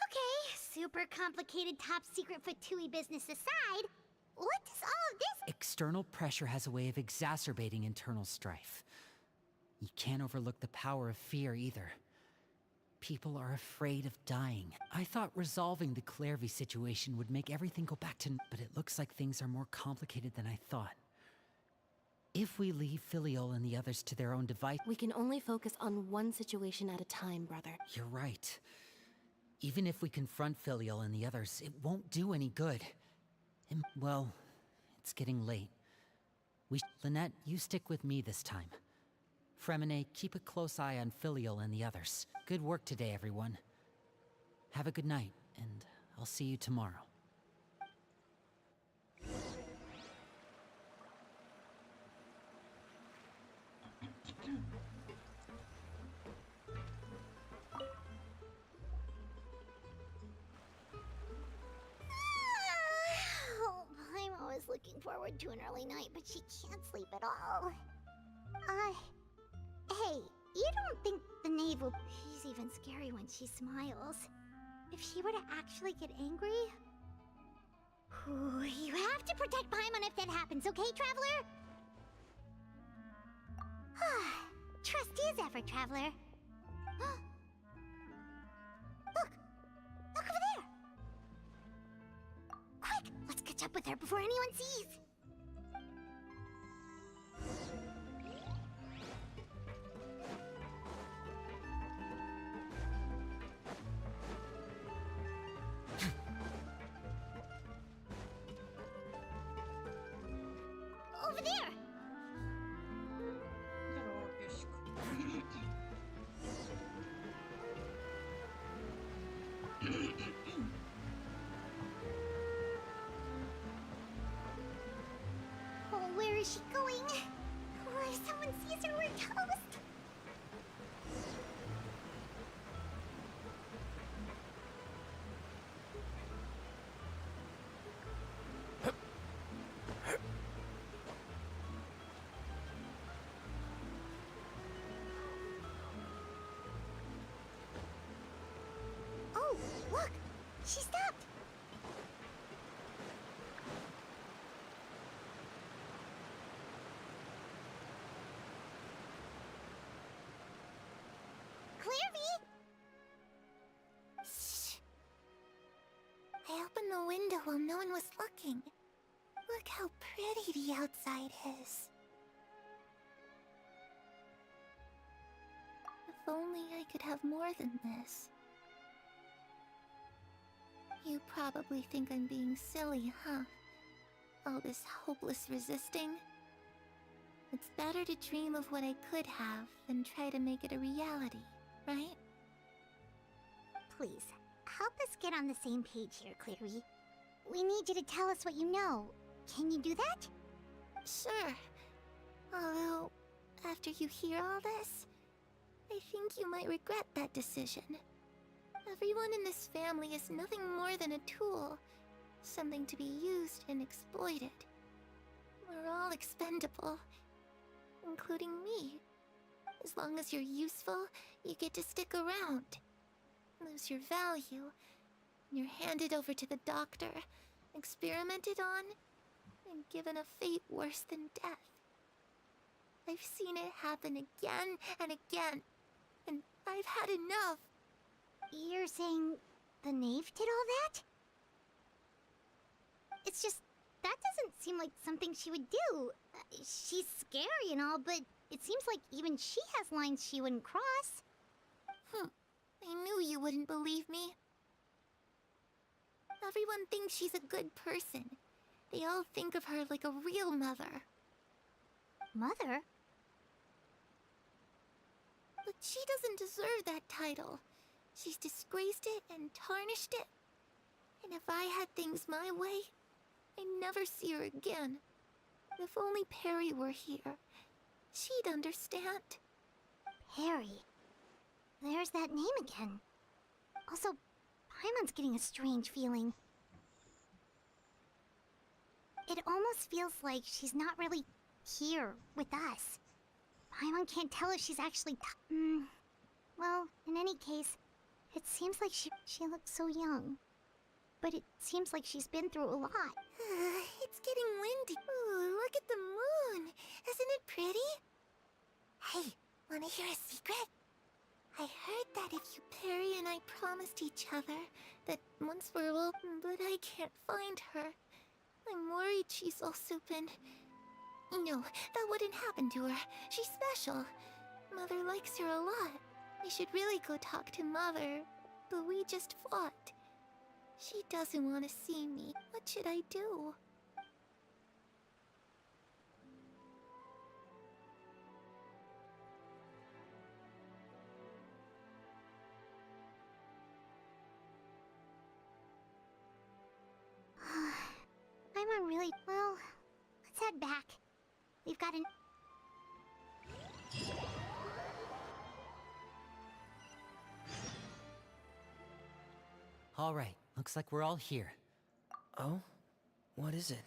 S2: Okay, super complicated top secret Fatui business aside, what does all of this...
S5: External pressure has a way of exacerbating internal strife. You can't overlook the power of fear either. People are afraid of dying. I thought resolving the Clairvy situation would make everything go back to... But it looks like things are more complicated than I thought. If we leave Filiol and the others to their own device...
S9: We can only focus on one situation at a time, brother.
S5: You're right. Even if we confront Filiol and the others, it won't do any good. Well, It's getting late. Lynette, you stick with me this time. Fremine, keep a close eye on Filial and the others. Good work today, everyone. Have a good night, and I'll see you tomorrow.
S2: I'm always looking forward to an early night, but she can't sleep at all. Hey, you don't think the knave will... She's even scary when she smiles. If she were to actually get angry... Ooh, you have to protect Paimon if that happens, okay, Traveler? Trust is ever, Traveler. Look! Look over there! Quick! Let's catch up with her before anyone sees! Over there!
S1: Здорово, песик.
S2: Oh, where is she going? Oh, if someone sees her, we're toast! Oh, look! She stopped! Clearly! Shh. I opened the window while no one was looking. Look how pretty the outside is. If only I could have more than this. You probably think I'm being silly, huh? All this hopeless resisting? It's better to dream of what I could have than try to make it a reality, right? Please, help us get on the same page here, Clary. We need you to tell us what you know. Can you do that? Sure. Although, after you hear all this, I think you might regret that decision. Everyone in this family is nothing more than a tool. Something to be used and exploited. We're all expendable. Including me. As long as you're useful, you get to stick around. Lose your value. You're handed over to the doctor, experimented on, and given a fate worse than death. I've seen it happen again and again, and I've had enough. You're saying the knave did all that? It's just, that doesn't seem like something she would do. She's scary and all, but it seems like even she has lines she wouldn't cross. I knew you wouldn't believe me. Everyone thinks she's a good person. They all think of her like a real mother. Mother? But she doesn't deserve that title. She's disgraced it and tarnished it. And if I had things my way, I'd never see her again. If only Perry were here, she'd understand. Perry? There's that name again. Also, Paimon's getting a strange feeling. It almost feels like she's not really here with us. Paimon can't tell if she's actually well, in any case, it seems like she looks so young. But it seems like she's been through a lot. It's getting windy. Ooh, look at the moon. Isn't it pretty? Hey, wanna hear a secret? I heard that if you Perry and I promised each other that once we're old, but I can't find her. I'm worried she's also been... No, that wouldn't happen to her. She's special. Mother likes her a lot. I should really go talk to Mother, but we just fought. She doesn't want to see me. What should I do? really... Well, let's head back. We've got an...
S5: All right, looks like we're all here.
S11: Oh? What is it?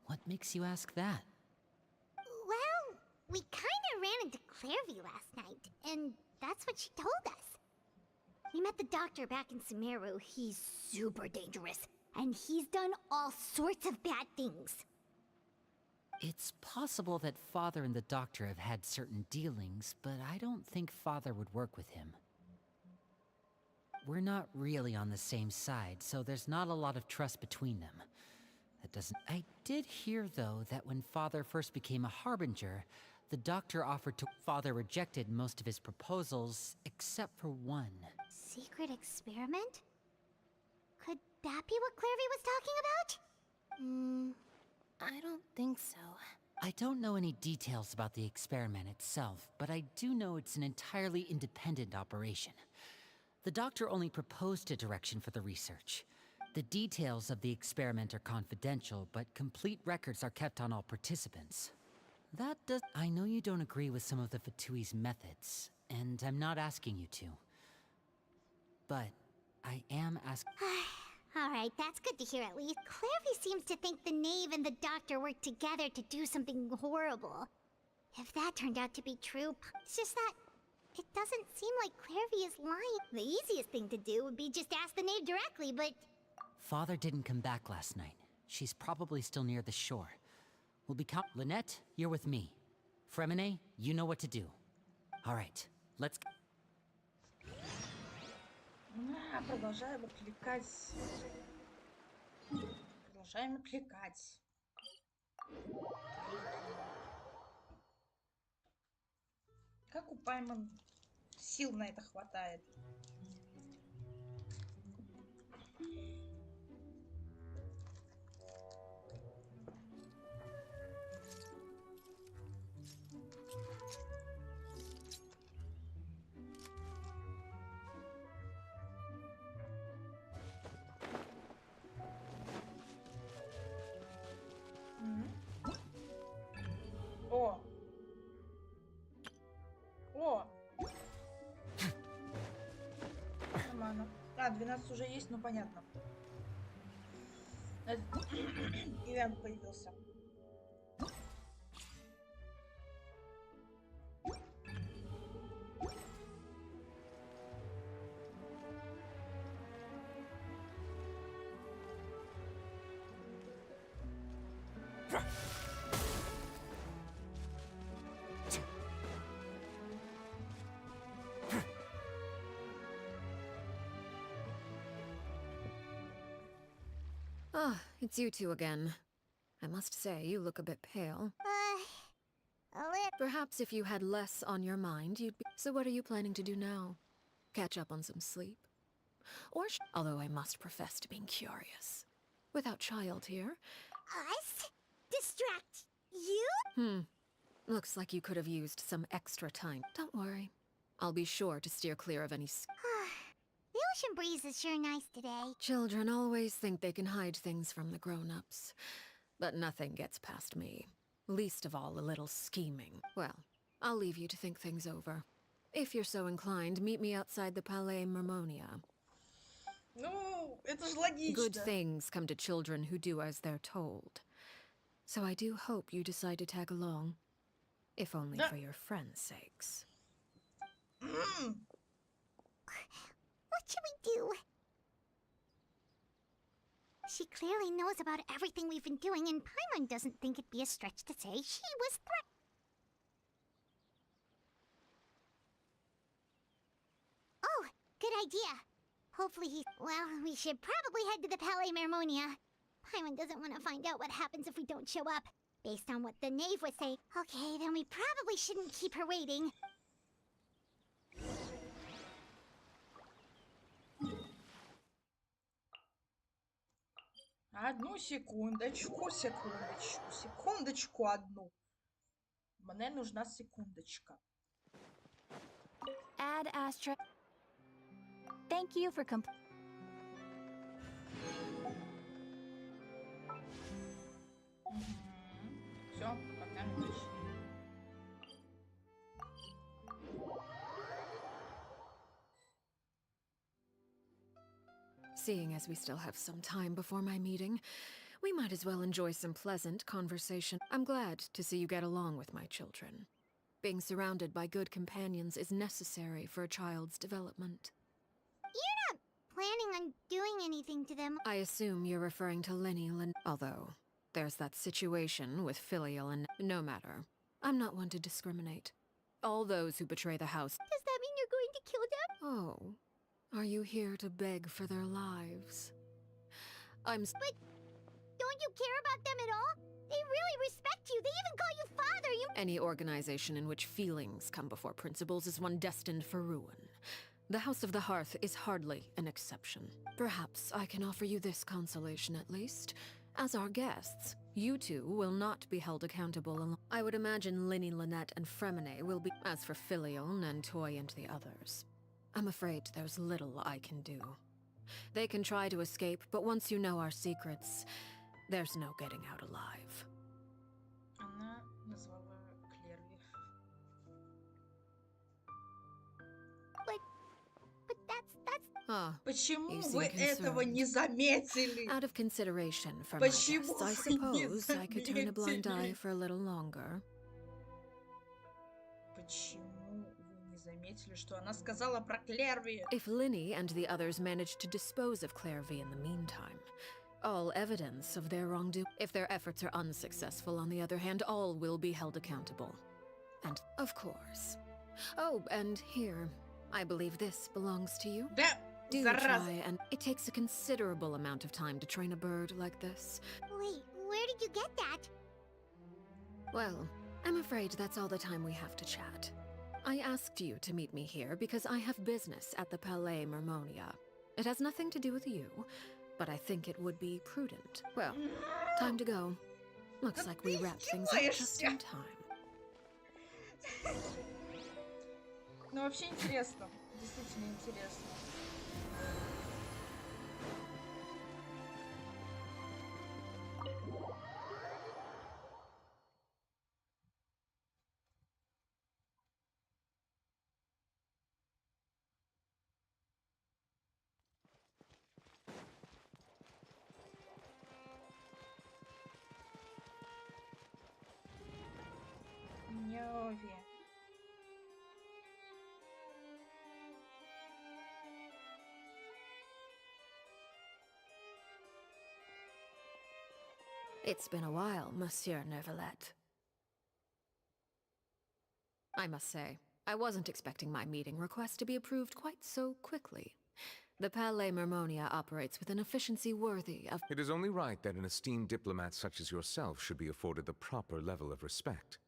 S5: What makes you ask that?
S2: Well, we kinda ran into Clairvy last night, and that's what she told us. We met the doctor back in Sumeru. He's super dangerous, and he's done all sorts of bad things.
S5: It's possible that Father and the Doctor have had certain dealings, but I don't think Father would work with him. We're not really on the same side, so there's not a lot of trust between them. That doesn't... I did hear, though, that when Father first became a Harbinger, the Doctor offered to... Father rejected most of his proposals, except for one.
S2: Secret experiment? Could that be what Clairvy was talking about?
S9: I don't think so.
S5: I don't know any details about the experiment itself, but I do know it's an entirely independent operation. The Doctor only proposed a direction for the research. The details of the experiment are confidential, but complete records are kept on all participants. That does... I know you don't agree with some of the Fatui's methods, and I'm not asking you to. But I am asking...
S2: Alright, that's good to hear at least. Clairvy seems to think the Knave and the Doctor worked together to do something horrible. If that turned out to be true, it's just that... it doesn't seem like Clairvy is lying. The easiest thing to do would be just ask the Knave directly, but...
S5: Father didn't come back last night. She's probably still near the shore. We'll be Lynette, you're with me. Fremine, you know what to do. Alright, let's...
S1: Продолжаем кликать. Продолжаем кликать. Как у Пайман сил на это хватает? О! О! Нормально. А, 12 уже есть, ну понятно. Ивент появился.
S6: Ah, it's you two again. I must say, you look a bit pale.
S2: A little...
S6: Perhaps if you had less on your mind, you'd be... So what are you planning to do now? Catch up on some sleep? Or although I must profess to being curious. Without child here...
S2: Us? Distract you?
S6: Looks like you could have used some extra time. Don't worry. I'll be sure to steer clear of any...
S2: The ocean breeze is sure nice today.
S6: Children always think they can hide things from the grown-ups. But nothing gets past me. Least of all a little scheming. Well, I'll leave you to think things over. If you're so inclined, meet me outside the Palais Mermonia.
S1: Ну, это же логично.
S6: Good things come to children who do as they're told. So I do hope you decide to tag along. If only for your friends' sakes.
S2: What should we do? She clearly knows about everything we've been doing, and Paimon doesn't think it'd be a stretch to say she was Oh, good idea. Hopefully he... Well, we should probably head to the Palais Mermonia. Paimon doesn't want to find out what happens if we don't show up. Based on what the Knave would say. Okay, then we probably shouldn't keep her waiting.
S1: Одну секундочку одну. Мне нужна секундочка.
S8: Ad Astra. Thank you for
S1: Все, погнали дальше.
S6: Seeing as we still have some time before my meeting, we might as well enjoy some pleasant conversation. I'm glad to see you get along with my children. Being surrounded by good companions is necessary for a child's development.
S2: You're not planning on doing anything to them.
S6: I assume you're referring to although there's that situation with filial and no matter. I'm not one to discriminate. All those who betray the house.
S2: Does that mean you're going to kill them?
S6: Oh, are you here to beg for their lives?
S2: But don't you care about them at all? They really respect you. They even call you father.
S6: Any organization in which feelings come before principles is one destined for ruin. The House of the Hearth is hardly an exception. Perhaps I can offer you this consolation at least. As our guests, you two will not be held accountable alone. I would imagine Linny, Lynette, and Fremine will be. As for Filial, Nantoy, and the others, I'm afraid there's little I can do. They can try to escape, but once you know our secrets, there's no getting out alive.
S1: Она назвала Клерви.
S2: But that's...
S1: Почему вы этого не заметили?
S6: Out of consideration for my
S1: Почему
S6: guests, I
S1: вы не
S6: suppose I could turn a blind eye
S1: заметили?
S6: for a little longer.
S1: Почему вы не заметили, что она сказала про Клерви?
S6: If Linny and the others managed to dispose of Clairvy in the meantime, all evidence of their wrongdoing. If their efforts are unsuccessful, on the other hand, all will be held accountable. And, of course. Oh, and here, I believe this belongs to you.
S1: Да,
S6: Do
S1: зараза.
S6: try, and it takes a considerable amount of time to train a bird like this.
S2: Wait, where did you get that?
S6: Well, I'm afraid that's all the time we have to chat. I asked you to meet me here because I have business at the Palais Mermonia. It has nothing to do with you, but I think it would be prudent. Well, time to go. Looks like we wrapped things up just in time.
S1: Ну, вообще интересно. Действительно интересно. Нёви.
S6: It's been a while, Monsieur Neuvillette. I must say, I wasn't expecting my meeting request to be approved quite so quickly. The Palais Mermonia operates with an efficiency worthy of—
S13: It is only right that an esteemed diplomat such as yourself should be afforded the proper level of respect.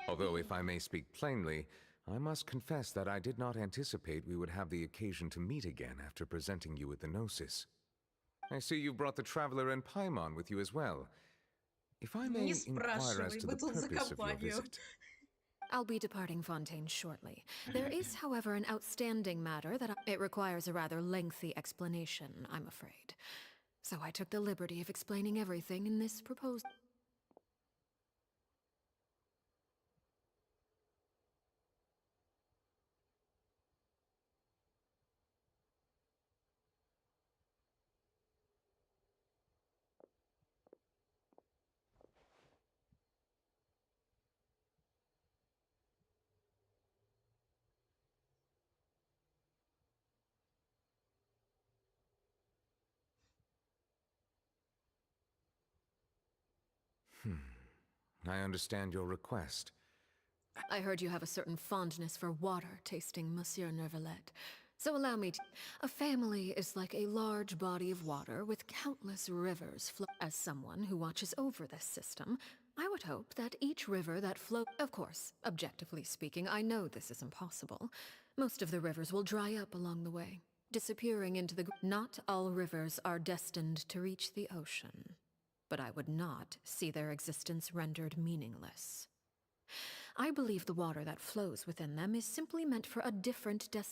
S13: Although, if I may speak plainly, I must confess that I did not anticipate we would have the occasion to meet again after presenting you with the Gnosis. I see you've brought the Traveler and Paimon with you as well. If I may inquire as to the purpose of your visit.
S6: I'll be departing Fontaine shortly. There is, however, an outstanding matter that it requires a rather lengthy explanation, I'm afraid. So I took the liberty of explaining everything in this proposal.
S13: I understand your request.
S6: I heard you have a certain fondness for water tasting, Monsieur Neuvillette. So allow me to— A family is like a large body of water with countless rivers flow. As someone who watches over this system, I would hope that each river that flows— Of course, objectively speaking, I know this is impossible. Most of the rivers will dry up along the way, disappearing into the— Not all rivers are destined to reach the ocean, but I would not see their existence rendered meaningless. I believe the water that flows within them is simply meant for a different
S2: Did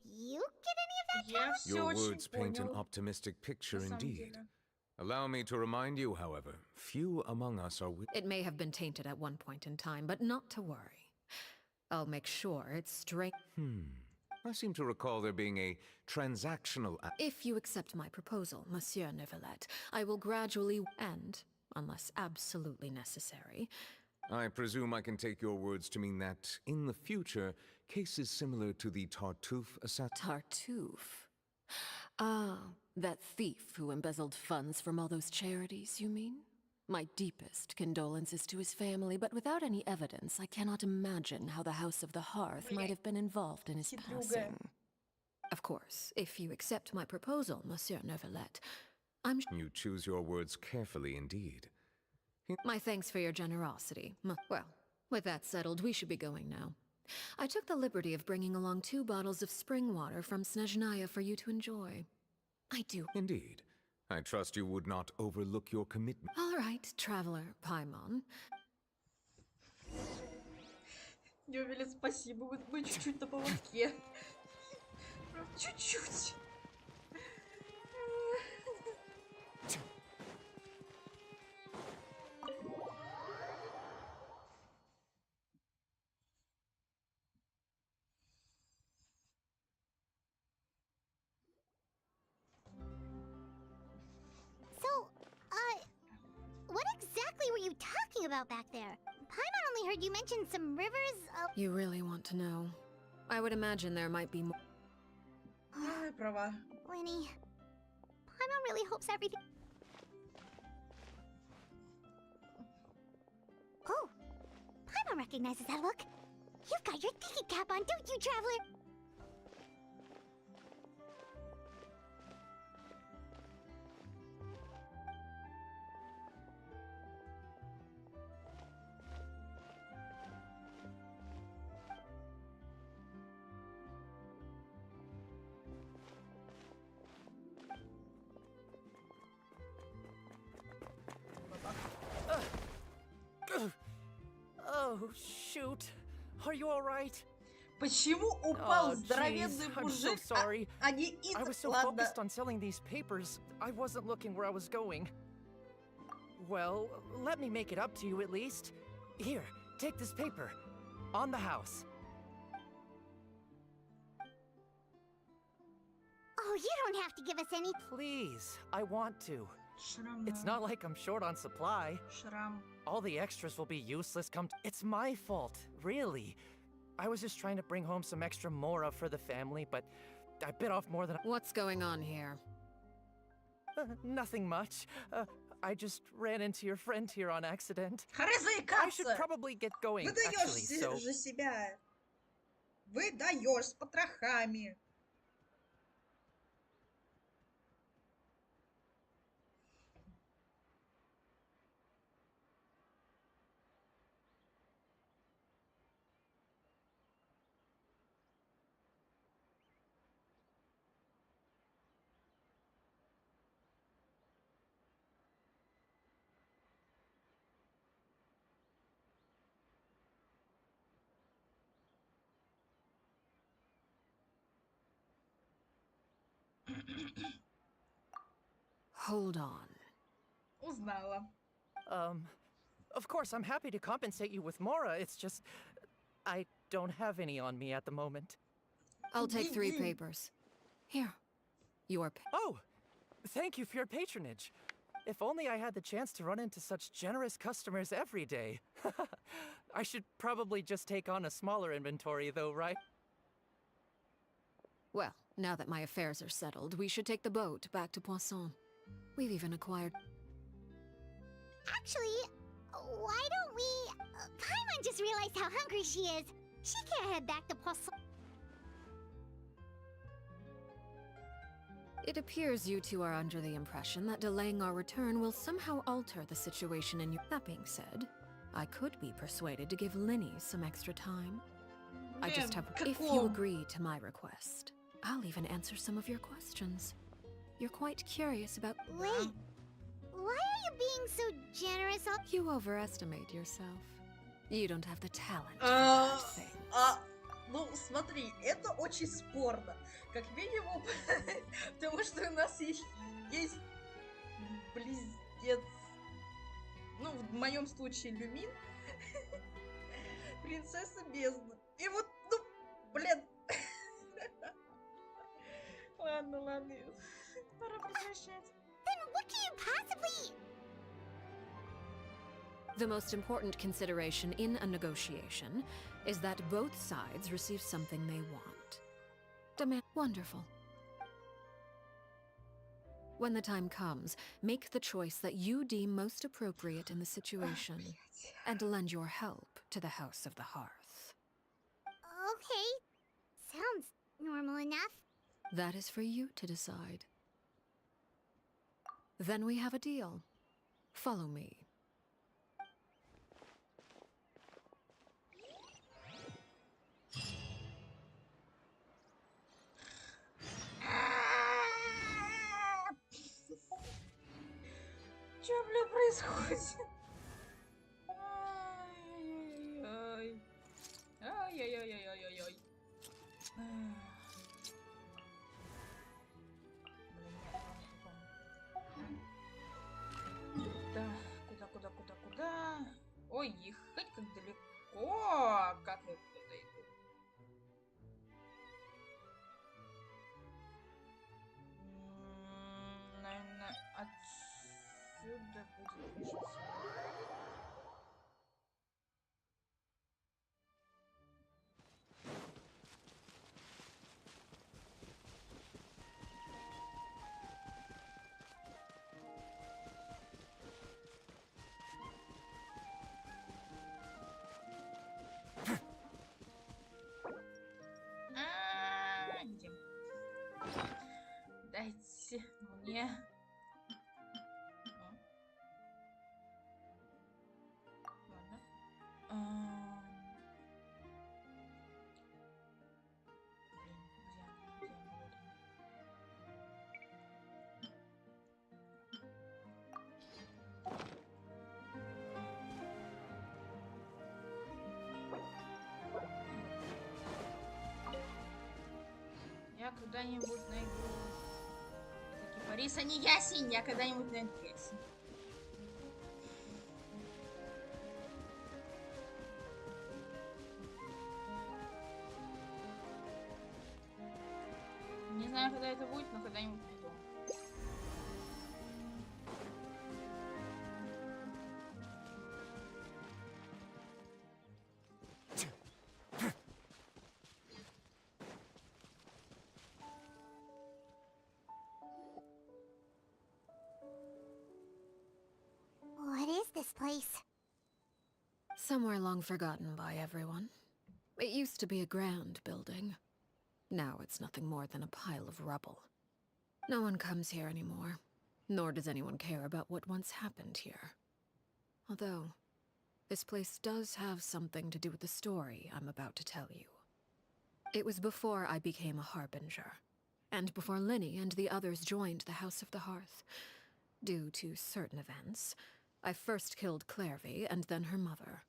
S2: you get any of that?
S1: Я всё
S13: Your
S1: очень
S13: words paint an
S1: понял.
S13: optimistic picture
S1: На самом
S13: indeed.
S1: деле.
S13: Allow me to remind you, however, few among us are
S6: It may have been tainted at one point in time, but not to worry. I'll make sure it's straight.
S13: I seem to recall there being a transactional
S6: If you accept my proposal, Monsieur Neuvillette, I will gradually end, unless absolutely necessary.
S13: I presume I can take your words to mean that, in the future, cases similar to the Tartuffe assassination...
S6: Tartuffe? Ah, that thief who embezzled funds from all those charities, you mean? My deepest condolences to his family, but without any evidence, I cannot imagine how the House of the Hearth might have been involved in his passing. Of course, if you accept my proposal, Monsieur Neuvillette, I'm...
S13: You choose your words carefully indeed.
S6: My thanks for your generosity. Well, with that settled, we should be going now. I took the liberty of bringing along 2 bottles of spring water from Snezhnaya for you to enjoy. I do.
S13: Indeed. I trust you would not overlook your commitment.
S6: All right, traveler Paimon.
S1: Нёвель, спасибо, вот мы чуть-чуть на поводке. Чуть-чуть.
S2: What exactly were you talking about back there? Paimon only heard you mention some rivers of...
S6: You really want to know? I would imagine there might be more.
S1: Права.
S2: Lenny, Paimon really hopes everything... Oh, Paimon recognizes that look. You've got your thinking cap on, don't you, traveler?
S3: Oh, shoot. Are you all right?
S1: Почему упал здоровенный
S3: I'm so
S1: мужик,
S3: sorry.
S1: а не
S3: I was so
S1: Ладно.
S3: focused on selling these papers, I wasn't looking where I was going. Well, let me make it up to you at least. Here, take this paper. On the house.
S2: Oh, you don't have to give us any...
S3: Please, I want to.
S1: Шрам.
S3: It's not like I'm short on supply.
S1: Шрам.
S3: All the extras will be useless come... It's my fault, really. I was just trying to bring home some extra mora for the family, but I bit off more than...
S6: What's going on here?
S3: Nothing much. I just ran into your friend here on accident.
S1: I
S3: should probably get going,
S1: Выдаешь
S3: actually, so...
S1: же себя. Выдаешь с потрохами.
S6: Hold on.
S1: Узнала.
S3: Of course, I'm happy to compensate you with mora, it's just... I don't have any on me at the moment.
S6: I'll take 3 papers. Here. Your...
S3: Oh! Thank you for your patronage. If only I had the chance to run into such generous customers every day. I should probably just take on a smaller inventory though, right?
S6: Well, now that my affairs are settled, we should take the boat back to Poisson. We've even acquired...
S2: Actually, why don't we... Paimon just realized how hungry she is. She can't head back to Poisson.
S6: It appears you two are under the impression that delaying our return will somehow alter the situation in your... That being said, I could be persuaded to give Linny some extra time. I just have... If you agree to my request, I'll even answer some of your questions. You're quite curious about...
S2: Wait, why are you being so generous?
S6: You overestimate yourself. You don't have the talent for that thing.
S1: Ну, смотри, это очень спорно. Как минимум, потому что у нас есть близнец. Ну, в моем случае Люмин. Принцесса бездны. И вот, ну, блин. Ладно. Пора прекращать.
S2: Then what can you possibly...
S6: The most important consideration in a negotiation is that both sides receive something they want. Demand. Wonderful. When the time comes, make the choice that you deem most appropriate in the situation, and lend your help to the House of the Hearth.
S2: Okay. Sounds normal enough.
S6: That is for you to decide. Then we have a deal. Follow me.
S1: Что, бля, происходит? Ай-яй-яй-яй-яй-яй-яй. Куда? Ой, ехать как далеко. Как я туда иду? Наверное, отсюда будет лучше. Где? Дайте мне. Ладно. Блин, где она? Я когда-нибудь найду. Таки Бориса не ясень, я когда-нибудь найду ясень. Не знаю, когда это будет, но когда-нибудь найду.
S2: What is this place?
S6: Somewhere long forgotten by everyone. It used to be a grand building. Now it's nothing more than a pile of rubble. No one comes here anymore, nor does anyone care about what once happened here. Although, this place does have something to do with the story I'm about to tell you. It was before I became a harbinger, and before Linny and the others joined the House of the Hearth. Due to certain events, I first killed Clairvy and then her mother.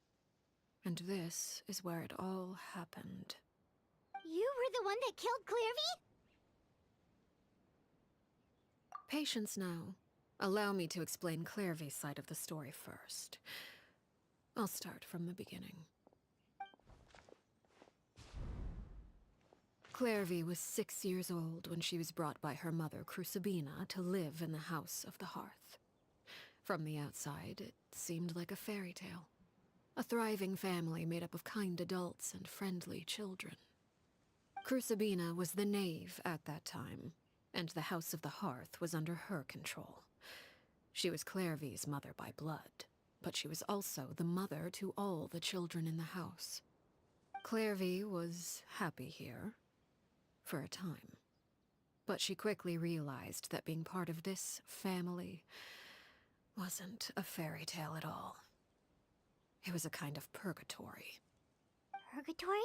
S6: And this is where it all happened.
S2: You were the one that killed Clairvy?
S6: Patience now. Allow me to explain Clairvy's side of the story first. I'll start from the beginning. Clairvy was 6 years old when she was brought by her mother, Crucibina, to live in the House of the Hearth. From the outside, it seemed like a fairy tale. A thriving family made up of kind adults and friendly children. Crucibina was the knave at that time, and the House of the Hearth was under her control. She was Clairvy's mother by blood, but she was also the mother to all the children in the house. Clairvy was happy here, for a time. But she quickly realized that being part of this family wasn't a fairy tale at all. It was a kind of purgatory.
S2: Purgatory?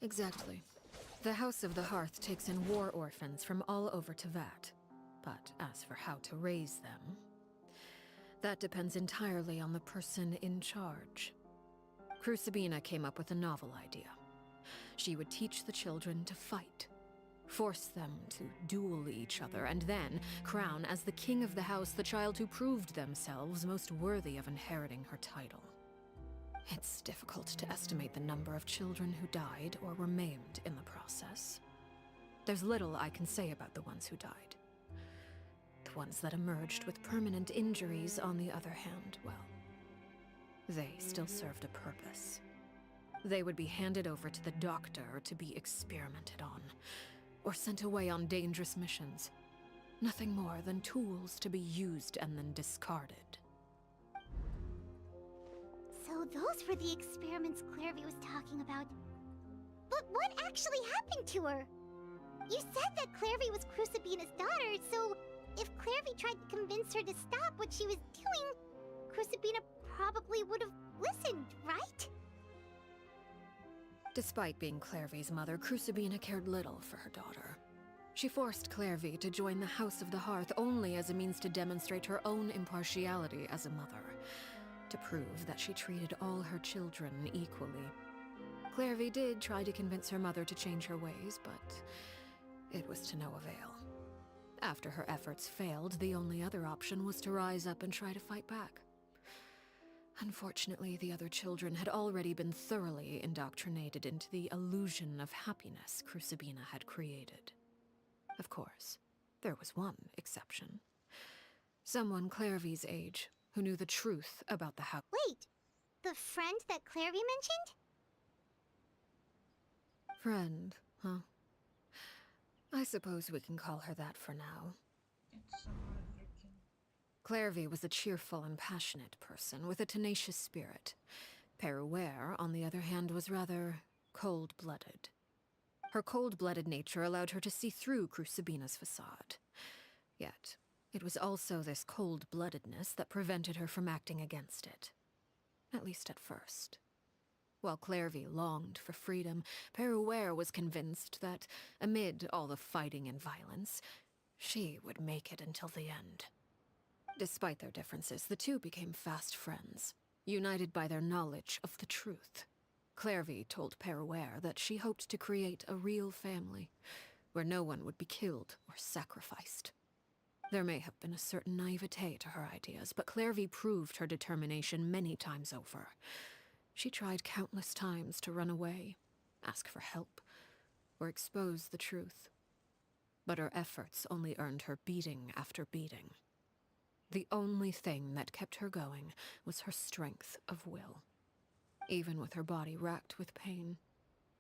S6: Exactly. The House of the Hearth takes in war orphans from all over Tevat. But as for how to raise them, that depends entirely on the person in charge. Crucibina came up with a novel idea. She would teach the children to fight. force them to duel each other, and then crown as the king of the house the child who proved themselves most worthy of inheriting her title. It's difficult to estimate the number of children who died or were maimed in the process. There's little I can say about the ones who died. The ones that emerged with permanent injuries, on the other hand, well, they still served a purpose. They would be handed over to the doctor to be experimented on, or sent away on dangerous missions. Nothing more than tools to be used and then discarded.
S2: So those were the experiments Clairvy was talking about. But what actually happened to her? You said that Clairvy was Crucibina's daughter, so if Clairvy tried to convince her to stop what she was doing, Crucibina probably would have listened, right?
S6: Despite being Clairvy's mother, Crucibina cared little for her daughter. She forced Clairvy to join the House of the Hearth only as a means to demonstrate her own impartiality as a mother, to prove that she treated all her children equally. Clairvy did try to convince her mother to change her ways, but it was to no avail. After her efforts failed, the only other option was to rise up and try to fight back. Unfortunately, the other children had already been thoroughly indoctrinated into the illusion of happiness Crucibina had created. Of course, there was one exception. Someone Clairvy's age, who knew the truth about the house.
S2: Wait, the friend that Clairvy mentioned?
S6: Friend, huh? I suppose we can call her that for now.
S1: Это самое прикинь.
S6: Clairvy was a cheerful and passionate person with a tenacious spirit. Peruere, on the other hand, was rather cold-blooded. Her cold-blooded nature allowed her to see through Crucibina's facade. Yet, it was also this cold-bloodedness that prevented her from acting against it. At least at first. While Clairvy longed for freedom, Peruere was convinced that, amid all the fighting and violence, she would make it until the end. Despite their differences, the two became fast friends, united by their knowledge of the truth. Clairvy told Peruere that she hoped to create a real family, where no one would be killed or sacrificed. There may have been a certain naivete to her ideas, but Clairvy proved her determination many times over. She tried countless times to run away, ask for help, or expose the truth. But her efforts only earned her beating after beating. The only thing that kept her going was her strength of will. Even with her body racked with pain,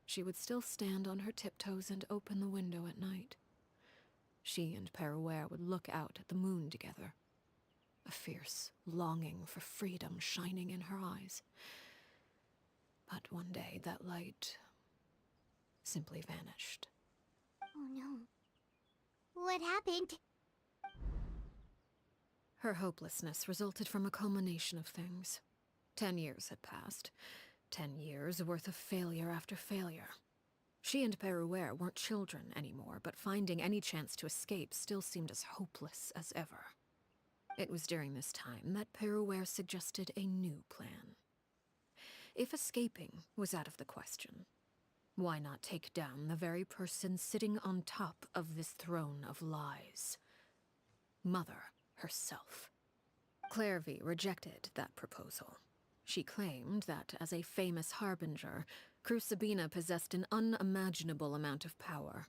S6: she would still stand on her tiptoes and open the window at night. She and Peruere would look out at the moon together, a fierce longing for freedom shining in her eyes. But one day that light simply vanished.
S2: Oh no. What happened?
S6: Her hopelessness resulted from a culmination of things. 10 years had passed. 10 years worth of failure after failure. She and Peruere weren't children anymore, but finding any chance to escape still seemed as hopeless as ever. It was during this time that Peruere suggested a new plan. If escaping was out of the question, why not take down the very person sitting on top of this throne of lies? Mother herself. Clairvy rejected that proposal. She claimed that, as a famous harbinger, Crucibina possessed an unimaginable amount of power.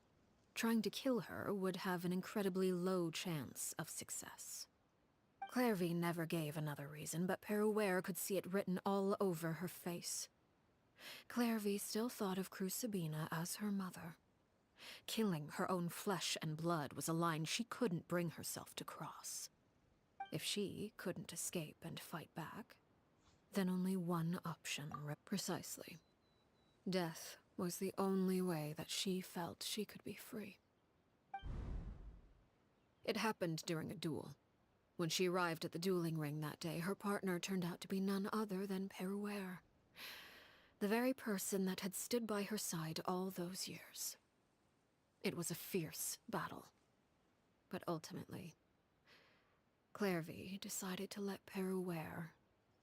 S6: Trying to kill her would have an incredibly low chance of success. Clairvy never gave another reason, but Peruere could see it written all over her face. Clairvy still thought of Crucibina as her mother. Killing her own flesh and blood was a line she couldn't bring herself to cross. If she couldn't escape and fight back, then only one option. Precisely. Death was the only way that she felt she could be free. It happened during a duel. When she arrived at the dueling ring that day, her partner turned out to be none other than Peruere, the very person that had stood by her side all those years. It was a fierce battle, but ultimately, Clairvy decided to let Peruere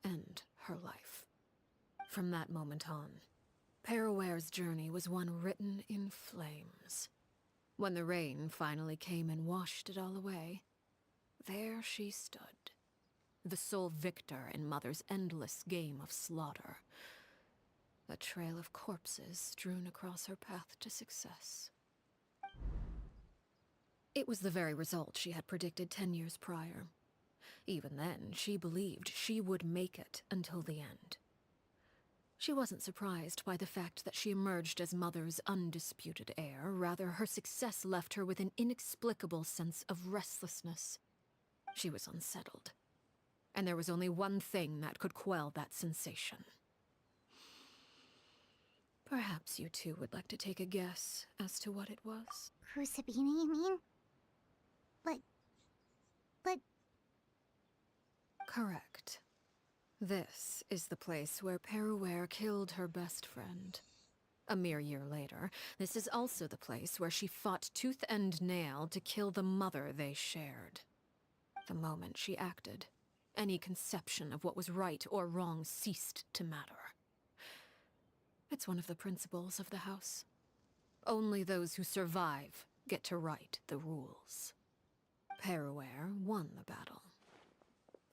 S6: end her life. From that moment on, Peruere's journey was one written in flames. When the rain finally came and washed it all away, there she stood, the sole victor in Mother's endless game of slaughter. A trail of corpses strewn across her path to success. It was the very result she had predicted 10 years prior. Even then, she believed she would make it until the end. She wasn't surprised by the fact that she emerged as Mother's undisputed heir. Rather, her success left her with an inexplicable sense of restlessness. She was unsettled. And there was only one thing that could quell that sensation. Perhaps you two would like to take a guess as to what it was?
S2: Crucibina, you mean? But...
S6: Correct. This is the place where Peruere killed her best friend. A mere year later, this is also the place where she fought tooth and nail to kill the mother they shared. The moment she acted, any conception of what was right or wrong ceased to matter. It's one of the principles of the house. Only those who survive get to write the rules. Peruere won the battle,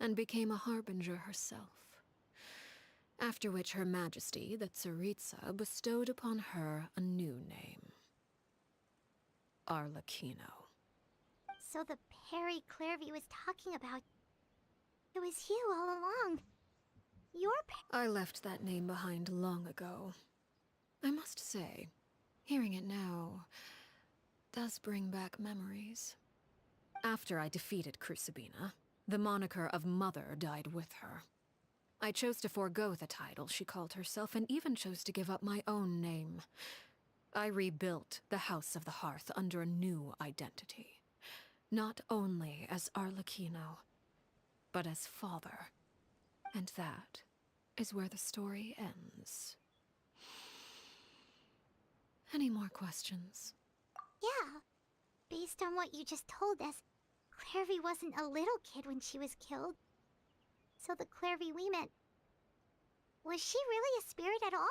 S6: and became a harbinger herself. After which Her Majesty, the Tsaritsa, bestowed upon her a new name. Arlecchino.
S2: So the Perry Clairvy was talking about... It was you all along. Your
S6: I left that name behind long ago. I must say, hearing it now does bring back memories. After I defeated Crucibina, the moniker of Mother died with her. I chose to forego the title she called herself, and even chose to give up my own name. I rebuilt the House of the Hearth under a new identity. Not only as Arlecchino, but as father. And that is where the story ends. Any more questions?
S2: Yeah. Based on what you just told us, Clairvy wasn't a little kid when she was killed. So the Clairvy we met... Was she really a spirit at all?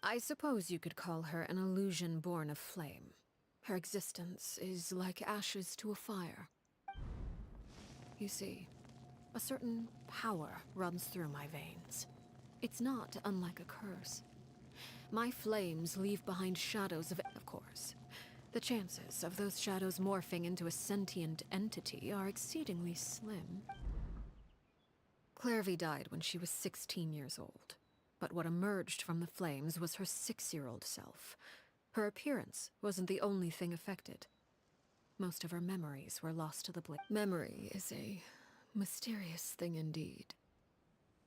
S6: I suppose you could call her an illusion born of flame. Her existence is like ashes to a fire. You see, a certain power runs through my veins. It's not unlike a curse. My flames leave behind shadows of course. The chances of those shadows morphing into a sentient entity are exceedingly slim. Clairvy died when she was 16 years old, but what emerged from the flames was her 6-year-old self. Her appearance wasn't the only thing affected. Most of her memories were lost to the blink. Memory is a mysterious thing indeed.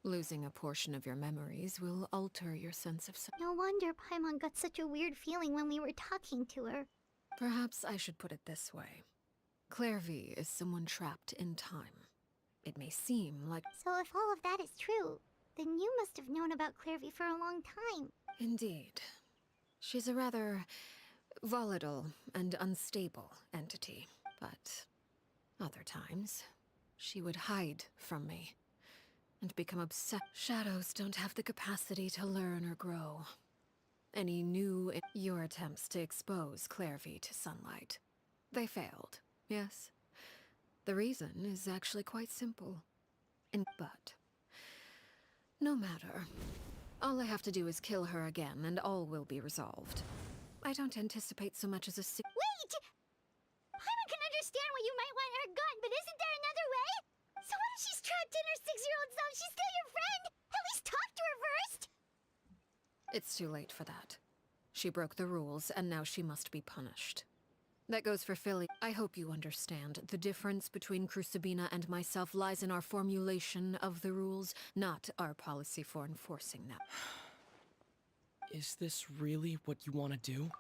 S6: Losing a portion of your memories will alter your sense of self.
S2: No wonder Paimon got such a weird feeling when we were talking to her.
S6: Perhaps I should put it this way. Clairvy is someone trapped in time. It may seem like...
S2: So if all of that is true, then you must have known about Clairvy for a long time.
S6: Indeed. She's a rather volatile and unstable entity, but other times she would hide from me and become obsessed. Shadows don't have the capacity to learn or grow. Any new... Your attempts to expose Clairvy to sunlight. They failed, yes? The reason is actually quite simple. But... no matter. All I have to do is kill her again, and all will be resolved. I don't anticipate so much as a
S2: Wait! Paimon can understand why you might want her gone, but isn't there another way? So what if she's trapped in her 6-year-old self? She's still your friend! At least talk to her first!
S6: It's too late for that. She broke the rules, and now she must be punished. That goes for Philly. I hope you understand. The difference between Crucibina and myself lies in our formulation of the rules, not our policy for enforcing them.
S4: Is this really what you want to do?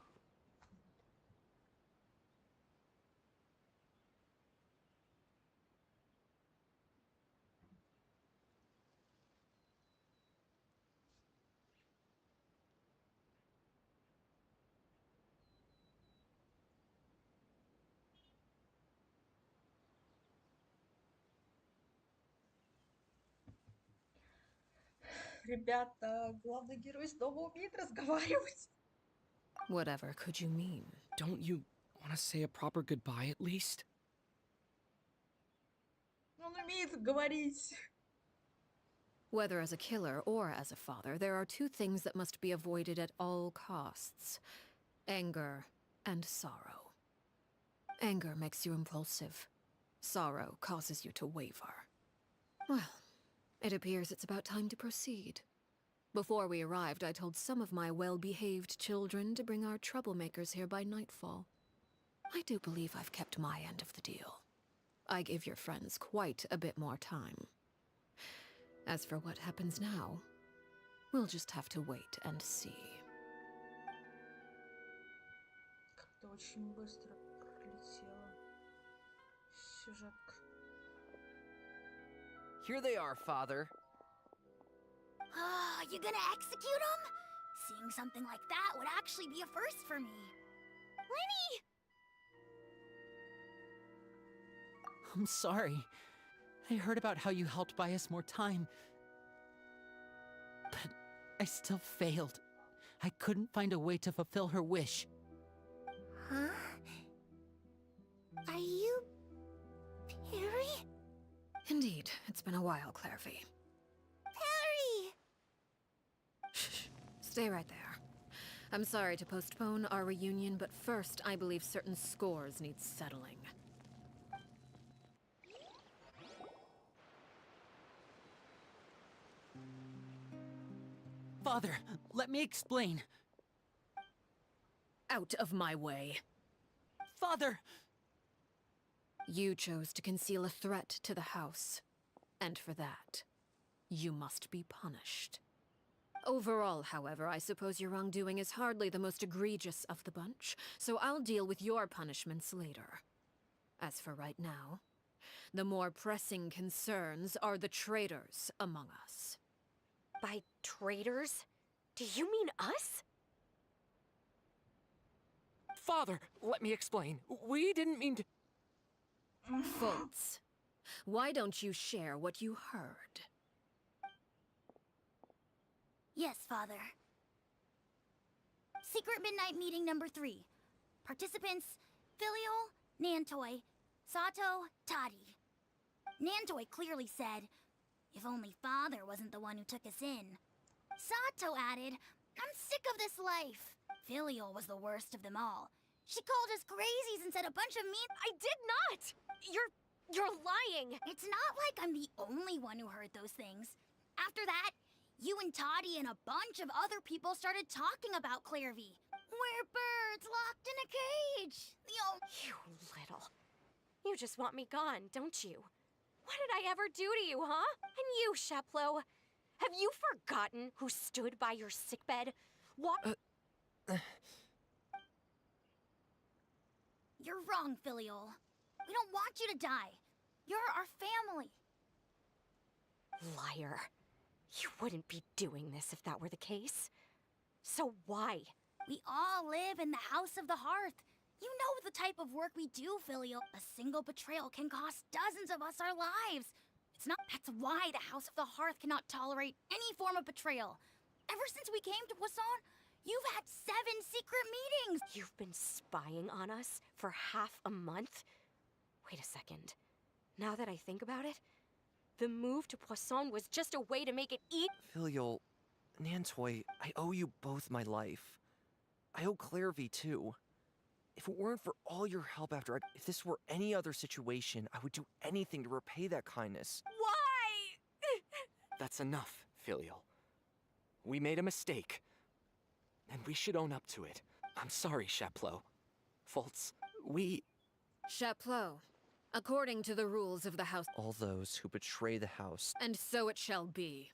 S1: Ребята, главный герой снова умеет разговаривать.
S6: Whatever could you mean?
S4: Don't you want to say a proper goodbye at least?
S1: Он умеет говорить.
S6: Whether as a killer or as a father, there are two things that must be avoided at all costs: anger and sorrow. Anger makes you impulsive. Sorrow causes you to waver. Well, it appears it's about time to proceed. Before we arrived, I told some of my well-behaved children to bring our troublemakers here by nightfall. I do believe I've kept my end of the deal. I give your friends quite a bit more time. As for what happens now, we'll just have to wait and see.
S1: Как-то очень быстро пролетела сюжетка.
S7: Here they are, Father.
S8: You gonna execute him? Seeing something like that would actually be a first for me. Lenny!
S5: I'm sorry. I heard about how you helped buy us more time. But I still failed. I couldn't find a way to fulfill her wish.
S8: Huh? Are you... Perry?
S6: Indeed, it's been a while, Clairvy.
S8: Perry!
S6: Shh. Stay right there. I'm sorry to postpone our reunion, but first I believe certain scores need settling.
S5: Father, let me explain.
S6: Out of my way.
S5: Father!
S6: You chose to conceal a threat to the house. And for that, you must be punished. Overall, however, I suppose your wrongdoing is hardly the most egregious of the bunch, so I'll deal with your punishments later. As for right now, the more pressing concerns are the traitors among us.
S14: By traitors? Do you mean us?
S10: Father, let me explain. We didn't mean to...
S6: Fultz, why don't you share what you heard?
S8: Yes, Father. Secret midnight meeting number 3. Participants: Filial, Nantoy, Sato, Toddy. Nantoy clearly said, "If only Father wasn't the one who took us in." Sato added, "I'm sick of this life." Filial was the worst of them all. She called us crazies and said a bunch of mean—
S14: I did not! You're lying!
S8: It's not like I'm the only one who heard those things. After that, you and Toddy and a bunch of other people started talking about Clairvy. We're birds locked in a cage.
S14: You little... You just want me gone, don't you? What did I ever do to you, huh? And you, Sheplo, have you forgotten who stood by your sickbed? What?
S8: You're wrong, Filial. We don't want you to die. You're our family.
S14: Liar. You wouldn't be doing this if that were the case. So why?
S8: We all live in the House of the Hearth. You know the type of work we do, Filial. A single betrayal can cost dozens of us our lives. That's why the House of the Hearth cannot tolerate any form of betrayal. Ever since we came to Poisson, you've had 7 secret meetings.
S14: You've been spying on us for half a month? Wait a second. Now that I think about it, the move to Poisson was just a way to make it
S7: Filial, Nantoy, I owe you both my life. I owe Clairvy too. If it weren't for all your help if this were any other situation, I would do anything to repay that kindness.
S14: Why?
S10: That's enough, Filial. We made a mistake. And we should own up to it. I'm sorry, Sheplo. Fultz, we...
S6: Sheplo, according to the rules of the house...
S7: All those who betray the house...
S6: And so it shall be.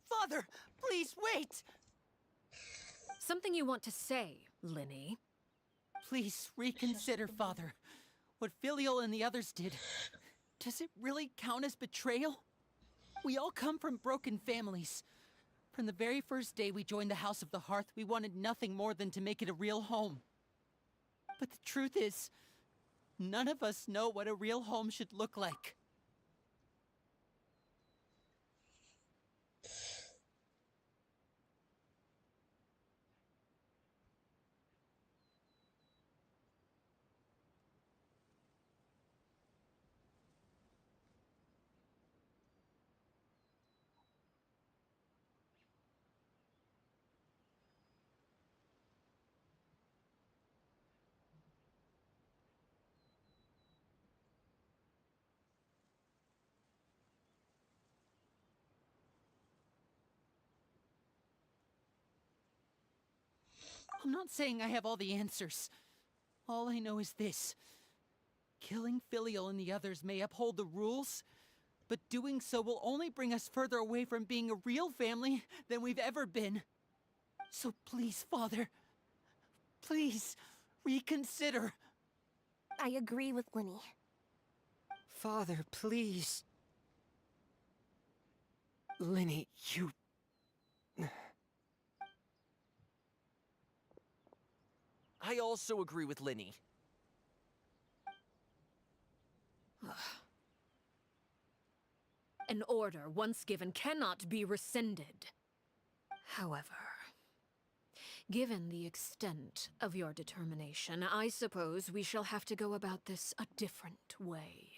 S5: Father, please wait!
S6: Something you want to say, Linny?
S5: Please reconsider, Father. What Filial and the others did, does it really count as betrayal? We all come from broken families. From the very first day we joined the House of the Hearth, we wanted nothing more than to make it a real home. But the truth is, none of us know what a real home should look like. I'm not saying I have all the answers. All I know is this. Killing Filial and the others may uphold the rules, but doing so will only bring us further away from being a real family than we've ever been. So please, Father, please, reconsider.
S9: I agree with Lenny.
S11: Father, please. Lenny, you...
S7: I also agree with Linny.
S6: An order once given cannot be rescinded. However, given the extent of your determination, I suppose we shall have to go about this a different way.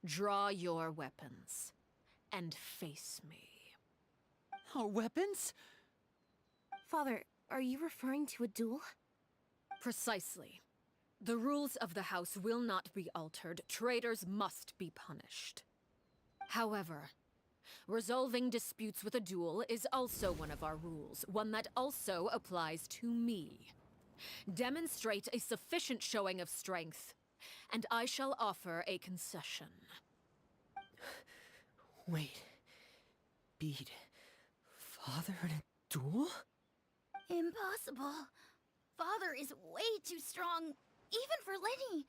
S6: Draw your weapons and face me.
S5: Our weapons?
S9: Father, are you referring to a duel?
S6: Precisely. The rules of the house will not be altered. Traitors must be punished. However, resolving disputes with a duel is also one of our rules, one that also applies to me. Demonstrate a sufficient showing of strength, and I shall offer a concession.
S11: Wait. Beat Father in a duel?
S8: Impossible. Father is way too strong, even for Lenny.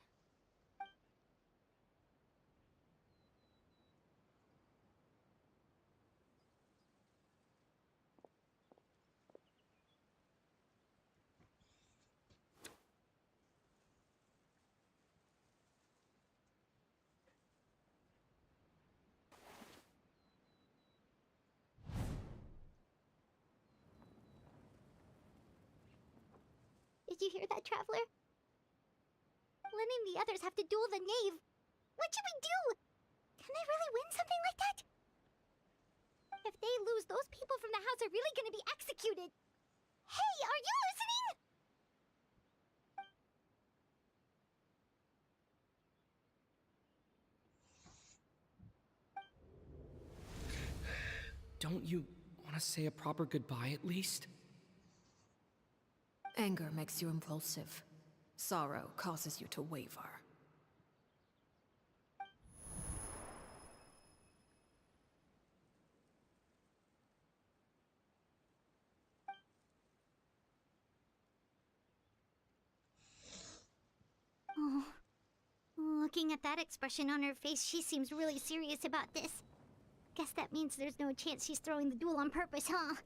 S2: Did you hear that, Traveler? Lenny and the others have to duel the knave. What should we do? Can they really win something like that? If they lose, those people from the house are really gonna be executed. Hey, are you listening?
S4: Don't you want to say a proper goodbye at least?
S6: Anger makes you impulsive. Sorrow causes you to waver.
S2: Oh, looking at that expression on her face, she seems really serious about this. Guess that means there's no chance she's throwing the duel on purpose, huh?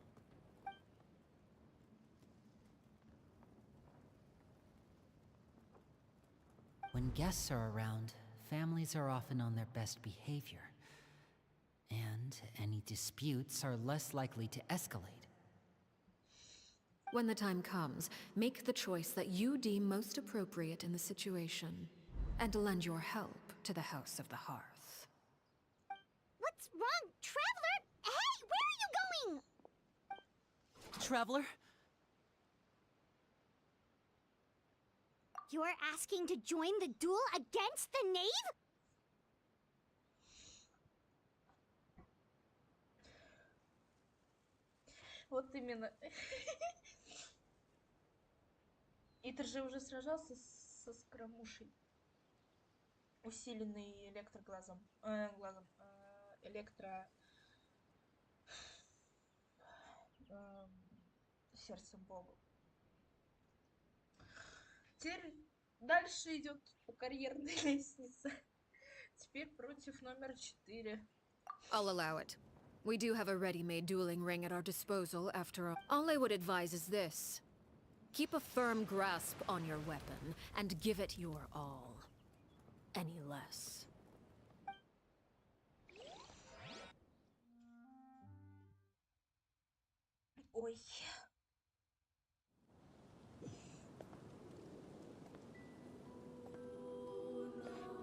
S5: When guests are around, families are often on their best behavior. And any disputes are less likely to escalate.
S6: When the time comes, make the choice that you deem most appropriate in the situation, and lend your help to the House of the Hearth.
S2: What's wrong, Traveler? Hey, where are you going?
S5: Traveler?
S2: You're asking to join the duel against the knave?
S1: Вот именно. Итер же уже сражался со Скоромушей. Усиленный электроглазом. Сердцем Богу. Теперь дальше идет по карьерной лестнице. Теперь против номер 4.
S6: I'll allow it. We do have a ready-made dueling ring at our disposal, after all. All I would advise is this. Keep a firm grasp on your weapon, and give it your all. Any less.
S1: Ой.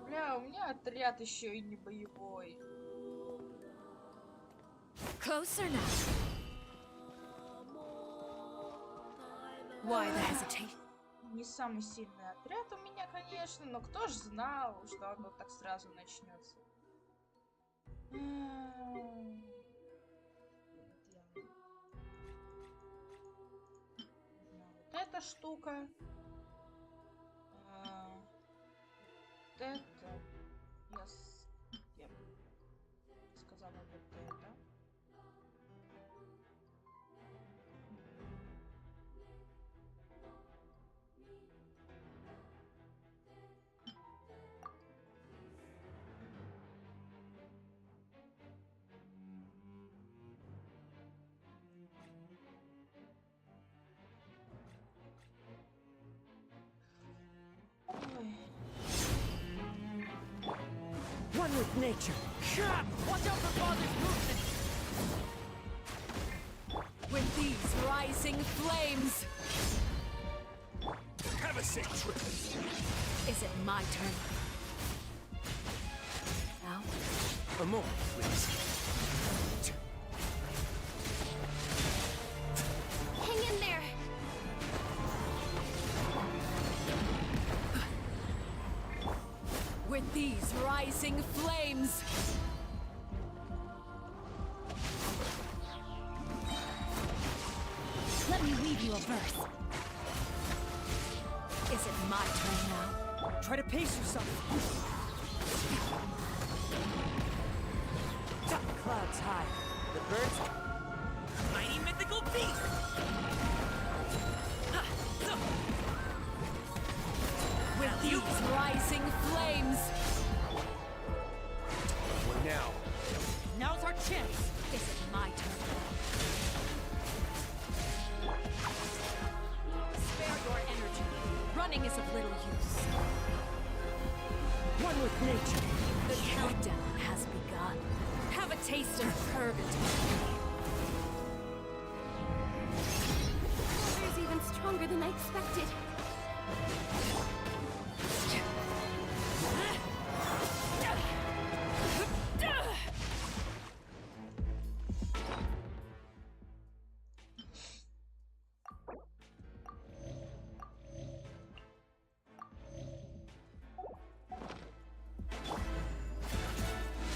S1: Бля, у меня отряд еще и не боевой.
S6: Closer now. Why the hesitate?
S1: Не самый сильный отряд у меня, конечно, но кто ж знал, что оно так сразу начнется. Вот эта штука. Вот это. Я сказала вот это.
S11: One with nature.
S5: Watch out for father's movement! With these rising flames!
S10: Have a safe trip.
S5: Is it my turn? Now?
S10: A moment, please.
S8: Hang in there.
S5: With these rising flames! Let me weave you a verse. Is it my turn now?
S11: Try to pace yourself.
S5: Clouds high.
S7: The birds? Mighty mythical beast!
S5: With these rising flames!
S10: What now?
S5: Now's our chance! Is it my turn? Spare your energy. Running is of little use.
S11: One with nature.
S5: The countdown has begun. Have a taste of purgatory.
S9: Water's even stronger than I expected.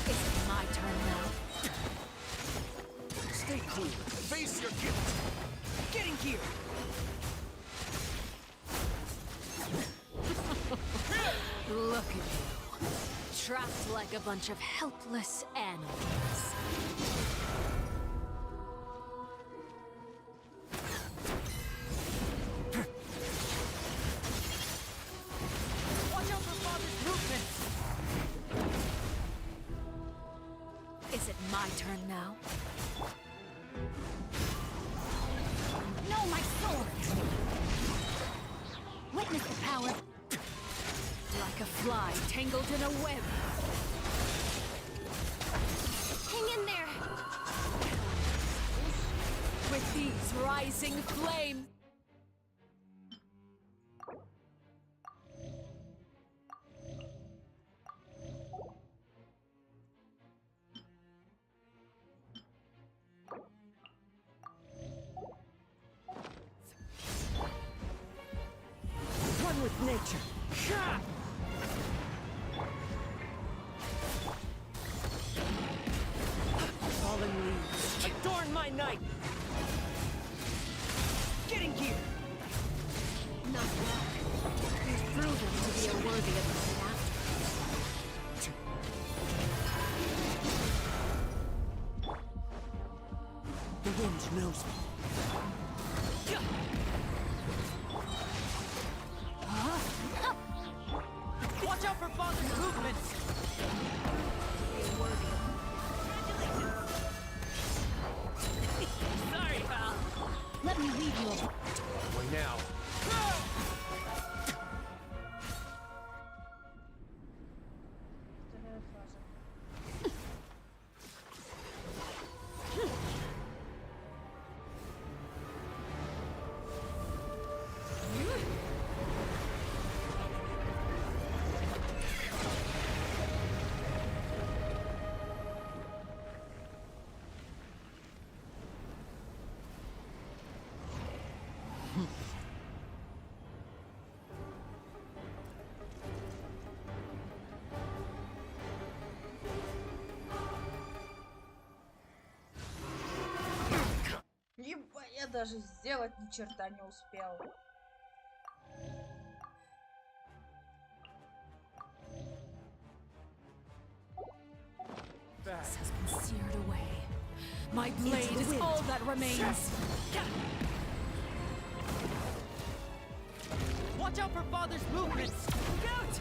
S5: Is it my turn now?
S10: Stay cool. Face your guilt.
S5: Getting here! Look at you. Trapped like a bunch of helpless animals. Watch out for father's movements! Is it my turn now?
S8: No, my sword. Witness the power.
S5: Like a fly tangled in a web.
S8: Hang in there.
S5: With these rising flames.
S11: One with nature. Fallen leaves. Adorn my night. Getting gear.
S5: Not wrong. You've proven to be unworthy of the after.
S11: The wind knows me.
S5: Watch out for father's movements! Sorry, pal.
S8: Let me leave you alone.
S10: What now?
S1: Вторая фаза. Ебать, я даже сделать ни черта не успел.
S6: This has been seared away. My blade is all that remains.
S5: Watch out for Father's movements! Scout!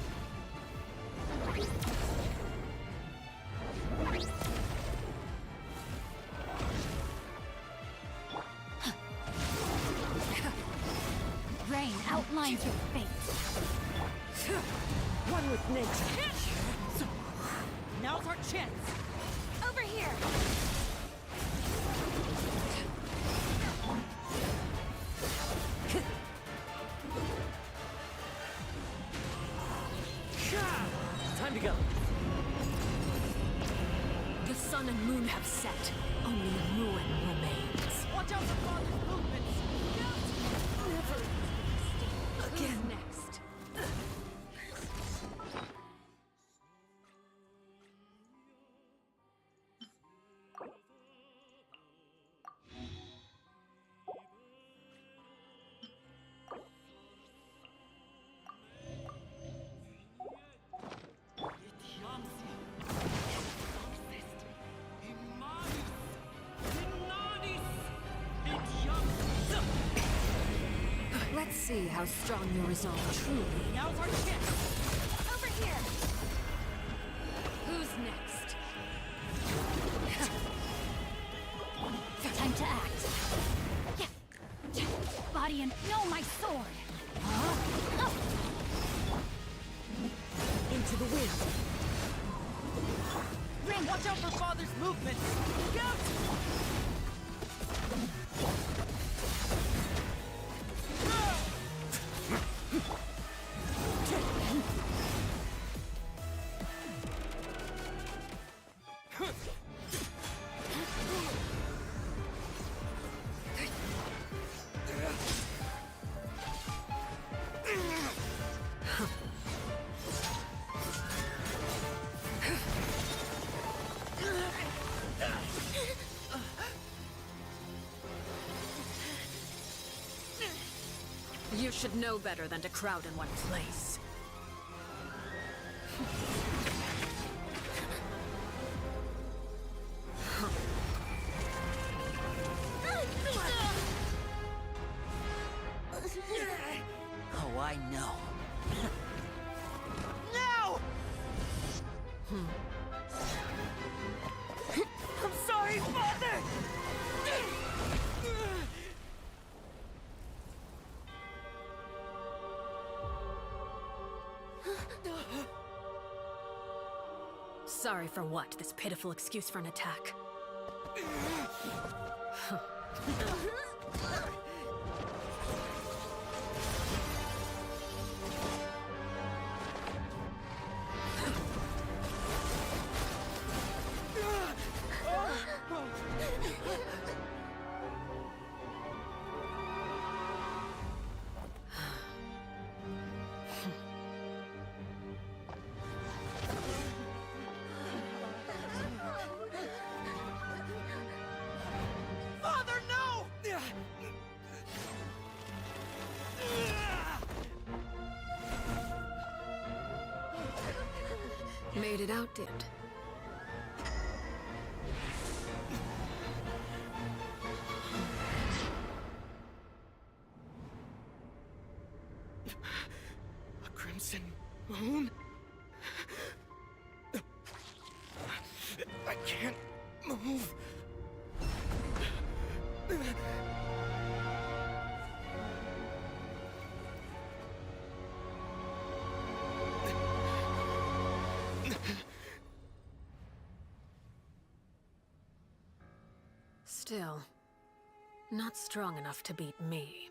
S8: Rain outlines your fate.
S6: One with nature.
S5: Now's our chance!
S8: Over here!
S7: Time to go.
S6: The sun and moon have set. Only ruin remains.
S5: Watch out for Father's movements! Scout!
S6: Again.
S5: Who's next?
S6: Let's see how strong your resolve truly.
S5: Now's our chance!
S8: Over here!
S5: Who's next?
S8: Time to act. Yeah. Body and no, my sword.
S6: Into the wind.
S5: Ring, watch out for Father's movements! Scout!
S6: You should know better than to crowd in one place.
S5: Oh, I know. Now! I'm sorry, Father!
S6: Sorry for what? This pitiful excuse for an attack.
S5: Father, no!
S6: Made it out, did.
S4: A crimson moon? I can't move.
S6: Still, not strong enough to beat me.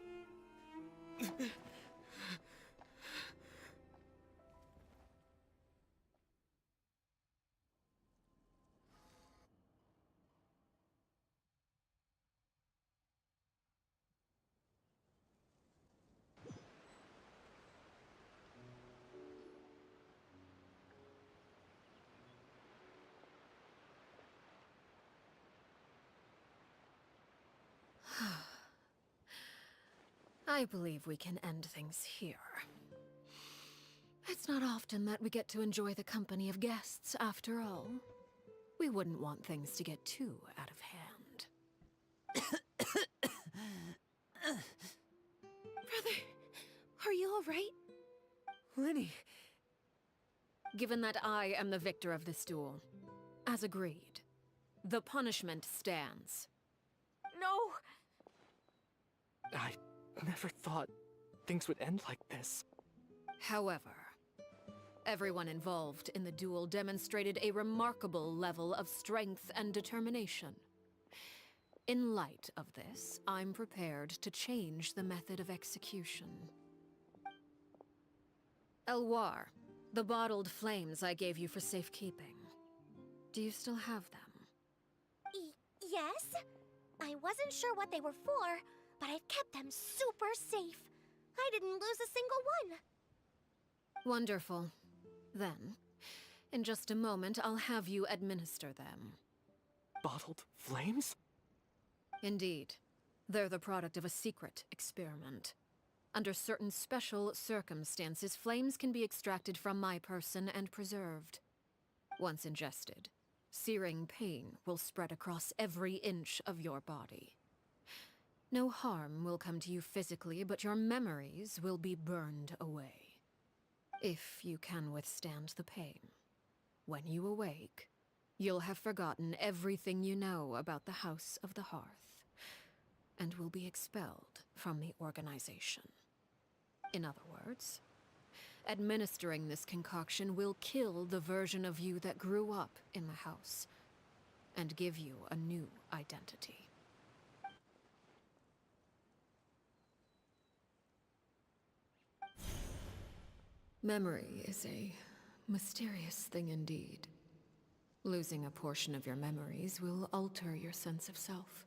S6: I believe we can end things here. It's not often that we get to enjoy the company of guests, after all. We wouldn't want things to get too out of hand. Brother, are you all right?
S11: Lenny!
S6: Given that I am the victor of this duel, as agreed, the punishment stands.
S14: No!
S3: I never thought things would end like this.
S6: However, everyone involved in the duel demonstrated a remarkable level of strength and determination. In light of this, I'm prepared to change the method of execution. Elwar, the bottled flames I gave you for safekeeping. Do you still have them?
S14: Yes? I wasn't sure what they were for, but I've kept them super safe. I didn't lose a single one.
S6: Wonderful. Then, in just a moment, I'll have you administer them.
S3: Bottled flames?
S6: Indeed. They're the product of a secret experiment. Under certain special circumstances, flames can be extracted from my person and preserved. Once ingested, searing pain will spread across every inch of your body. No harm will come to you physically, but your memories will be burned away. If you can withstand the pain. When you awake, you'll have forgotten everything you know about the House of the Hearth, and will be expelled from the organization. In other words, administering this concoction will kill the version of you that grew up in the house, and give you a new identity. Memory is a mysterious thing indeed. Losing a portion of your memories will alter your sense of self.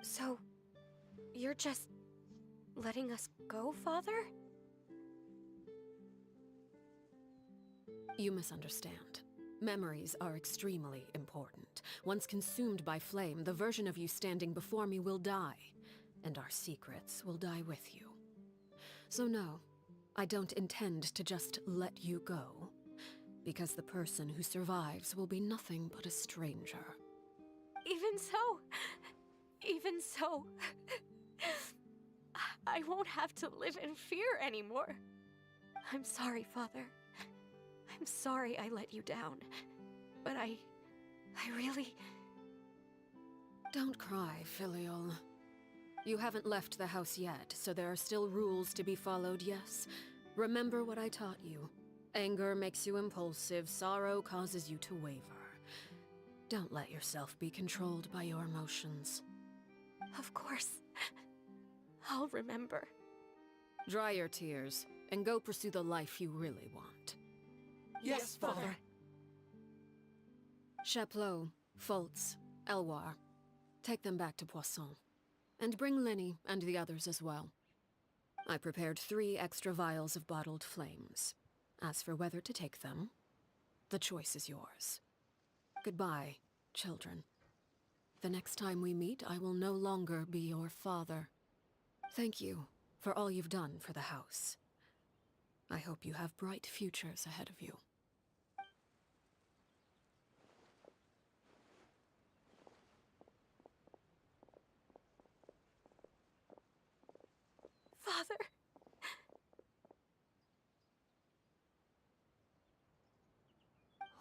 S14: So, you're just letting us go, Father?
S6: You misunderstand. Memories are extremely important. Once consumed by flame, the version of you standing before me will die, and our secrets will die with you. So no, I don't intend to just let you go, because the person who survives will be nothing but a stranger.
S14: Even so, I won't have to live in fear anymore. I'm sorry, Father. I'm sorry I let you down, but I really...
S6: Don't cry, Filial. You haven't left the house yet, so there are still rules to be followed, yes? Remember what I taught you. Anger makes you impulsive, sorrow causes you to waver. Don't let yourself be controlled by your emotions.
S14: Of course. I'll remember.
S6: Dry your tears, and go pursue the life you really want.
S3: Yes, Father.
S6: Chaplot, Foltz, Elwar, take them back to Poisson. And bring Lenny and the others as well. I prepared 3 extra vials of bottled flames. As for whether to take them, the choice is yours. Goodbye, children. The next time we meet, I will no longer be your father. Thank you for all you've done for the house. I hope you have bright futures ahead of you.
S14: Father.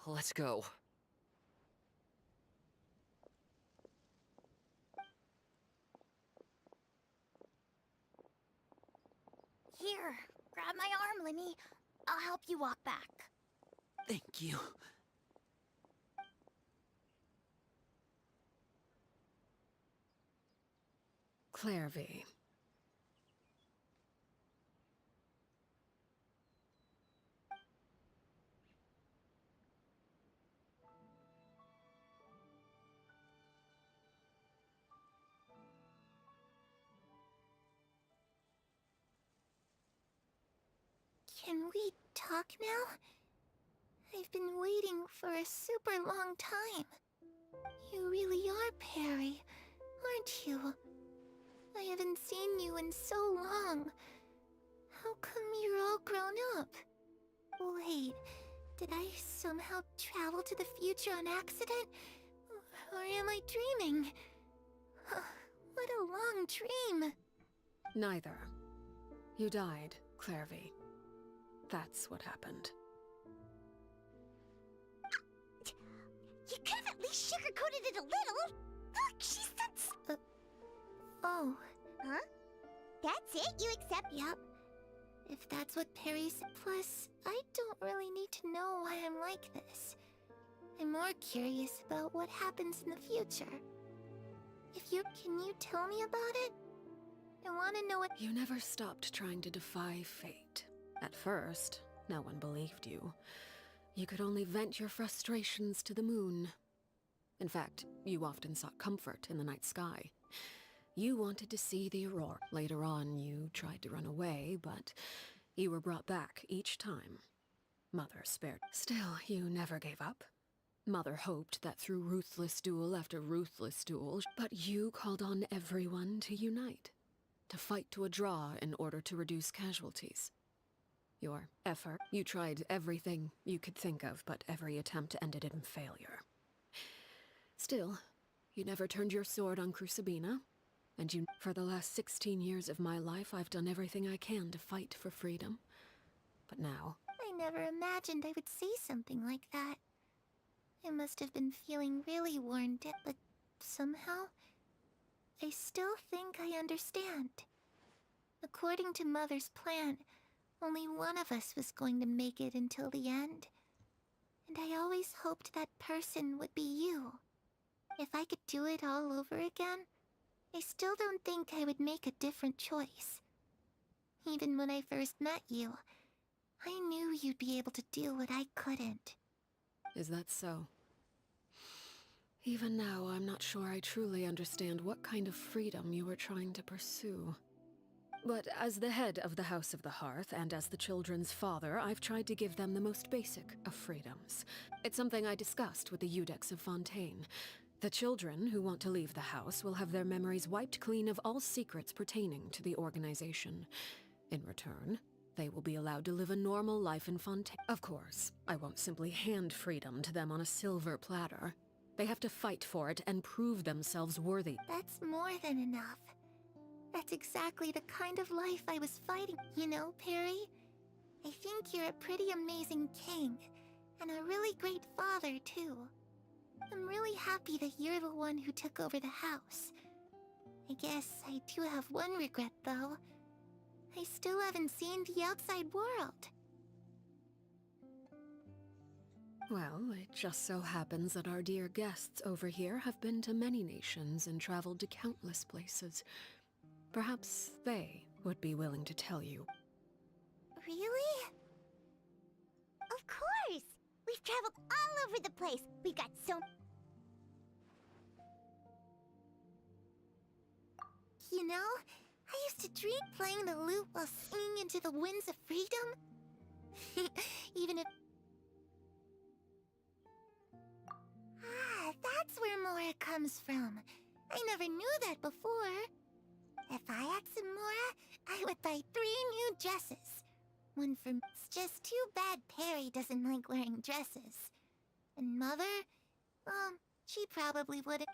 S7: Let's go.
S8: Here, grab my arm, Lenny. I'll help you walk back.
S11: Thank you.
S6: Clairvy.
S2: Can we talk now? I've been waiting for a super long time. You really are Perry, aren't you? I haven't seen you in so long. How come you're all grown up? Wait, did I somehow travel to the future on accident? Or am I dreaming? What a long dream.
S6: Neither. You died, Clairvy. That's what happened.
S2: You could have at least sugarcoated it a little. Look, she said oh. Huh? That's it? You accept? Yep. If that's what Perry said. Plus, I don't really need to know why I'm like this. I'm more curious about what happens in the future. Can you tell me about it? I want to know what—
S6: You never stopped trying to defy fate. At first, no one believed you. You could only vent your frustrations to the moon. In fact, you often sought comfort in the night sky. You wanted to see the aurora. Later on, you tried to run away, but you were brought back each time. Mother spared. Still, you never gave up. Mother hoped that through ruthless duel after ruthless duel, but you called on everyone to unite, to fight to a draw in order to reduce casualties. Your effort, you tried everything you could think of, but every attempt ended in failure. Still, you never turned your sword on Crucibina, and for the last 16 years of my life, I've done everything I can to fight for freedom. But now—
S2: I never imagined I would say something like that. I must have been feeling really worn down, but somehow, I still think I understand. According to Mother's plan, only one of us was going to make it until the end. And I always hoped that person would be you. If I could do it all over again, I still don't think I would make a different choice. Even when I first met you, I knew you'd be able to do what I couldn't.
S6: Is that so? Even now, I'm not sure I truly understand what kind of freedom you were trying to pursue. But as the head of the House of the Hearth, and as the children's father, I've tried to give them the most basic of freedoms. It's something I discussed with the Eudex of Fontaine. The children who want to leave the house will have their memories wiped clean of all secrets pertaining to the organization. In return, they will be allowed to live a normal life in Fontaine. Of course, I won't simply hand freedom to them on a silver platter. They have to fight for it and prove themselves worthy.
S2: That's more than enough. That's exactly the kind of life I was fighting. You know, Perry, I think you're a pretty amazing king, and a really great father, too. I'm really happy that you're the one who took over the house. I guess I do have one regret, though. I still haven't seen the outside world.
S6: Well, it just so happens that our dear guests over here have been to many nations and traveled to countless places. Perhaps they would be willing to tell you.
S2: Really?
S8: Of course! We've traveled all over the place. We've got so...
S2: You know, I used to dream playing the lute while singing into the winds of freedom. Even if... Ah, that's where Mora comes from. I never knew that before. If I had some Mora, I would buy 3 new dresses. One for... It's just too bad Perry doesn't like wearing dresses. And Mother? Well, she probably wouldn't.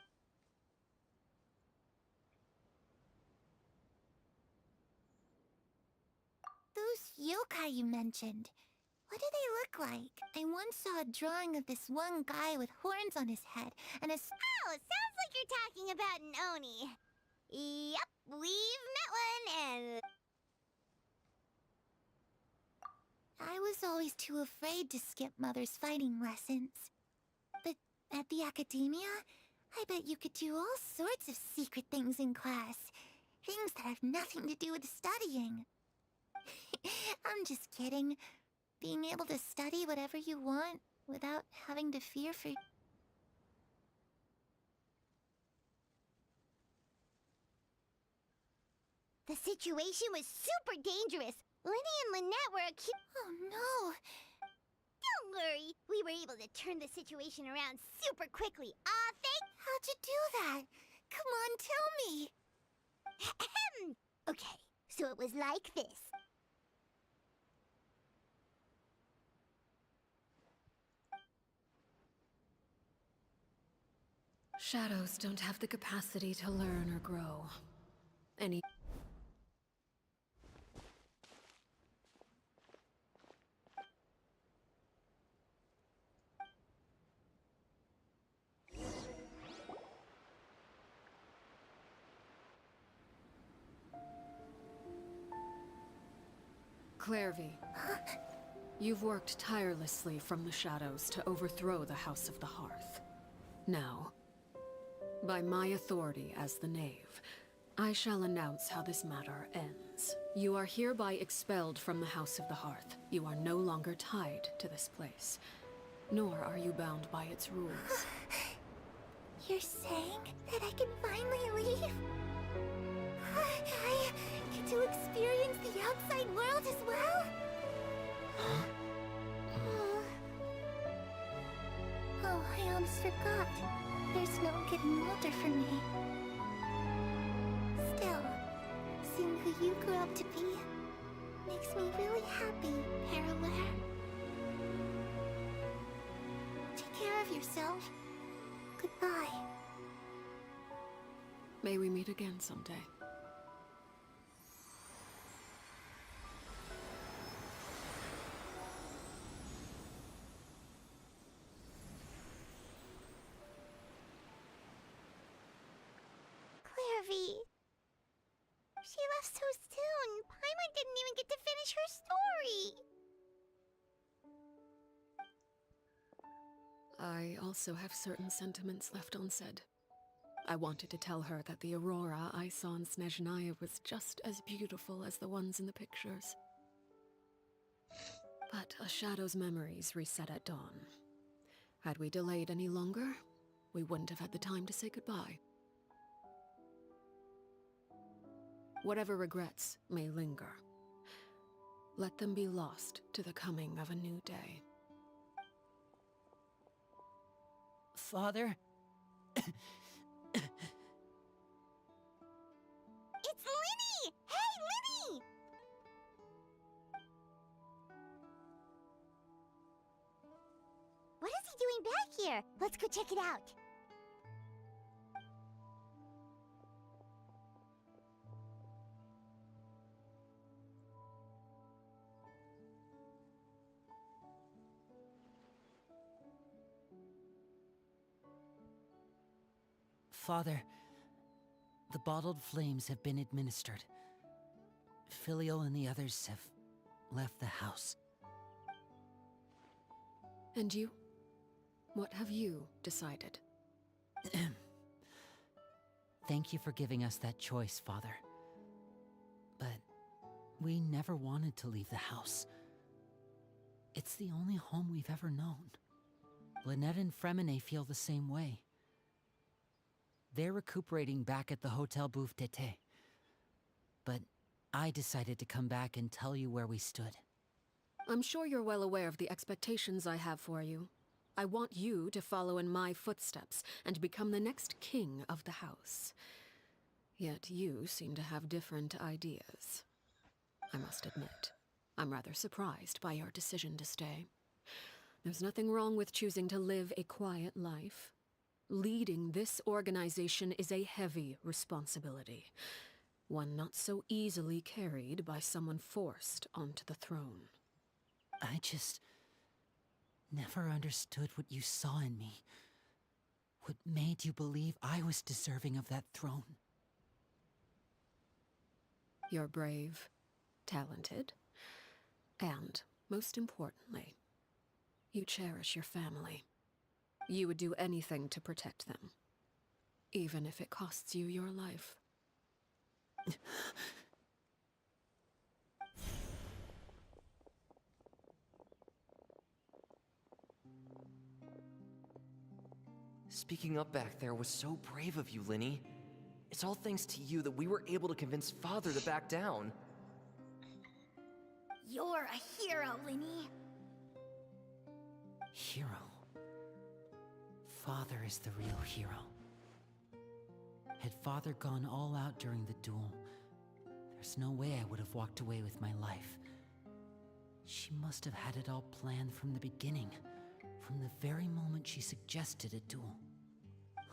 S2: Those yokai you mentioned, what do they look like? I once saw a drawing of this one guy with horns on his head and a...
S8: Oh, sounds like you're talking about an Oni. Yep, we've met one, and...
S2: I was always too afraid to skip Mother's fighting lessons. But at the academia, I bet you could do all sorts of secret things in class. Things that have nothing to do with studying. I'm just kidding. Being able to study whatever you want without having to fear for...
S8: The situation was super dangerous.
S2: Lenny and Lynette were accused.
S8: Oh no!
S2: Don't worry, we were able to turn the situation around super quickly.
S8: How'd you do that? Come on, tell me!
S2: Okay, so it was like this.
S6: Shadows don't have the capacity to learn or grow. Any... Clairvy, you've worked tirelessly from the shadows to overthrow the House of the Hearth. Now, by my authority as the Knave, I shall announce how this matter ends. You are hereby expelled from the House of the Hearth. You are no longer tied to this place, nor are you bound by its rules.
S8: You're saying that I can finally leave? I get to experience the outside world as well? Oh, I almost forgot. There's no getting older for me. Still, seeing who you grew up to be makes me really happy, Parallel. Take care of yourself. Goodbye.
S6: May we meet again someday.
S2: Clairvy. She left so soon. Paimon didn't even get to finish her story.
S6: I also have certain sentiments left unsaid. I wanted to tell her that the aurora I saw in Snezhnaya was just as beautiful as the ones in the pictures. But a shadow's memories reset at dawn. Had we delayed any longer, we wouldn't have had the time to say goodbye. Whatever regrets may linger, let them be lost to the coming of a new day.
S5: Father?
S2: It's Linny! Hey, Linny! What is he doing back here? Let's go check it out.
S5: Father, the bottled flames have been administered. Filio and the others have left the house.
S6: And you? What have you decided?
S5: Thank you for giving us that choice, Father. But we never wanted to leave the house. It's the only home we've ever known. Lynette and Fremine feel the same way. They're recuperating back at the Hotel Bouffe d'été. But I decided to come back and tell you where we stood.
S6: I'm sure you're well aware of the expectations I have for you. I want you to follow in my footsteps and become the next king of the house. Yet you seem to have different ideas. I must admit, I'm rather surprised by your decision to stay. There's nothing wrong with choosing to live a quiet life. Leading this organization is a heavy responsibility, one not so easily carried by someone forced onto the throne.
S5: I just never understood what you saw in me. What made you believe I was deserving of that throne?
S6: You're brave, talented, and, most importantly, you cherish your family. You would do anything to protect them, even if it costs you your life.
S7: Speaking up back there was so brave of you, Linny. It's all thanks to you that we were able to convince Father to back down.
S8: You're a hero, Linny.
S5: Hero. Father is the real hero. Had Father gone all out during the duel, there's no way I would have walked away with my life. She must have had it all planned from the beginning, from the very moment she suggested a duel.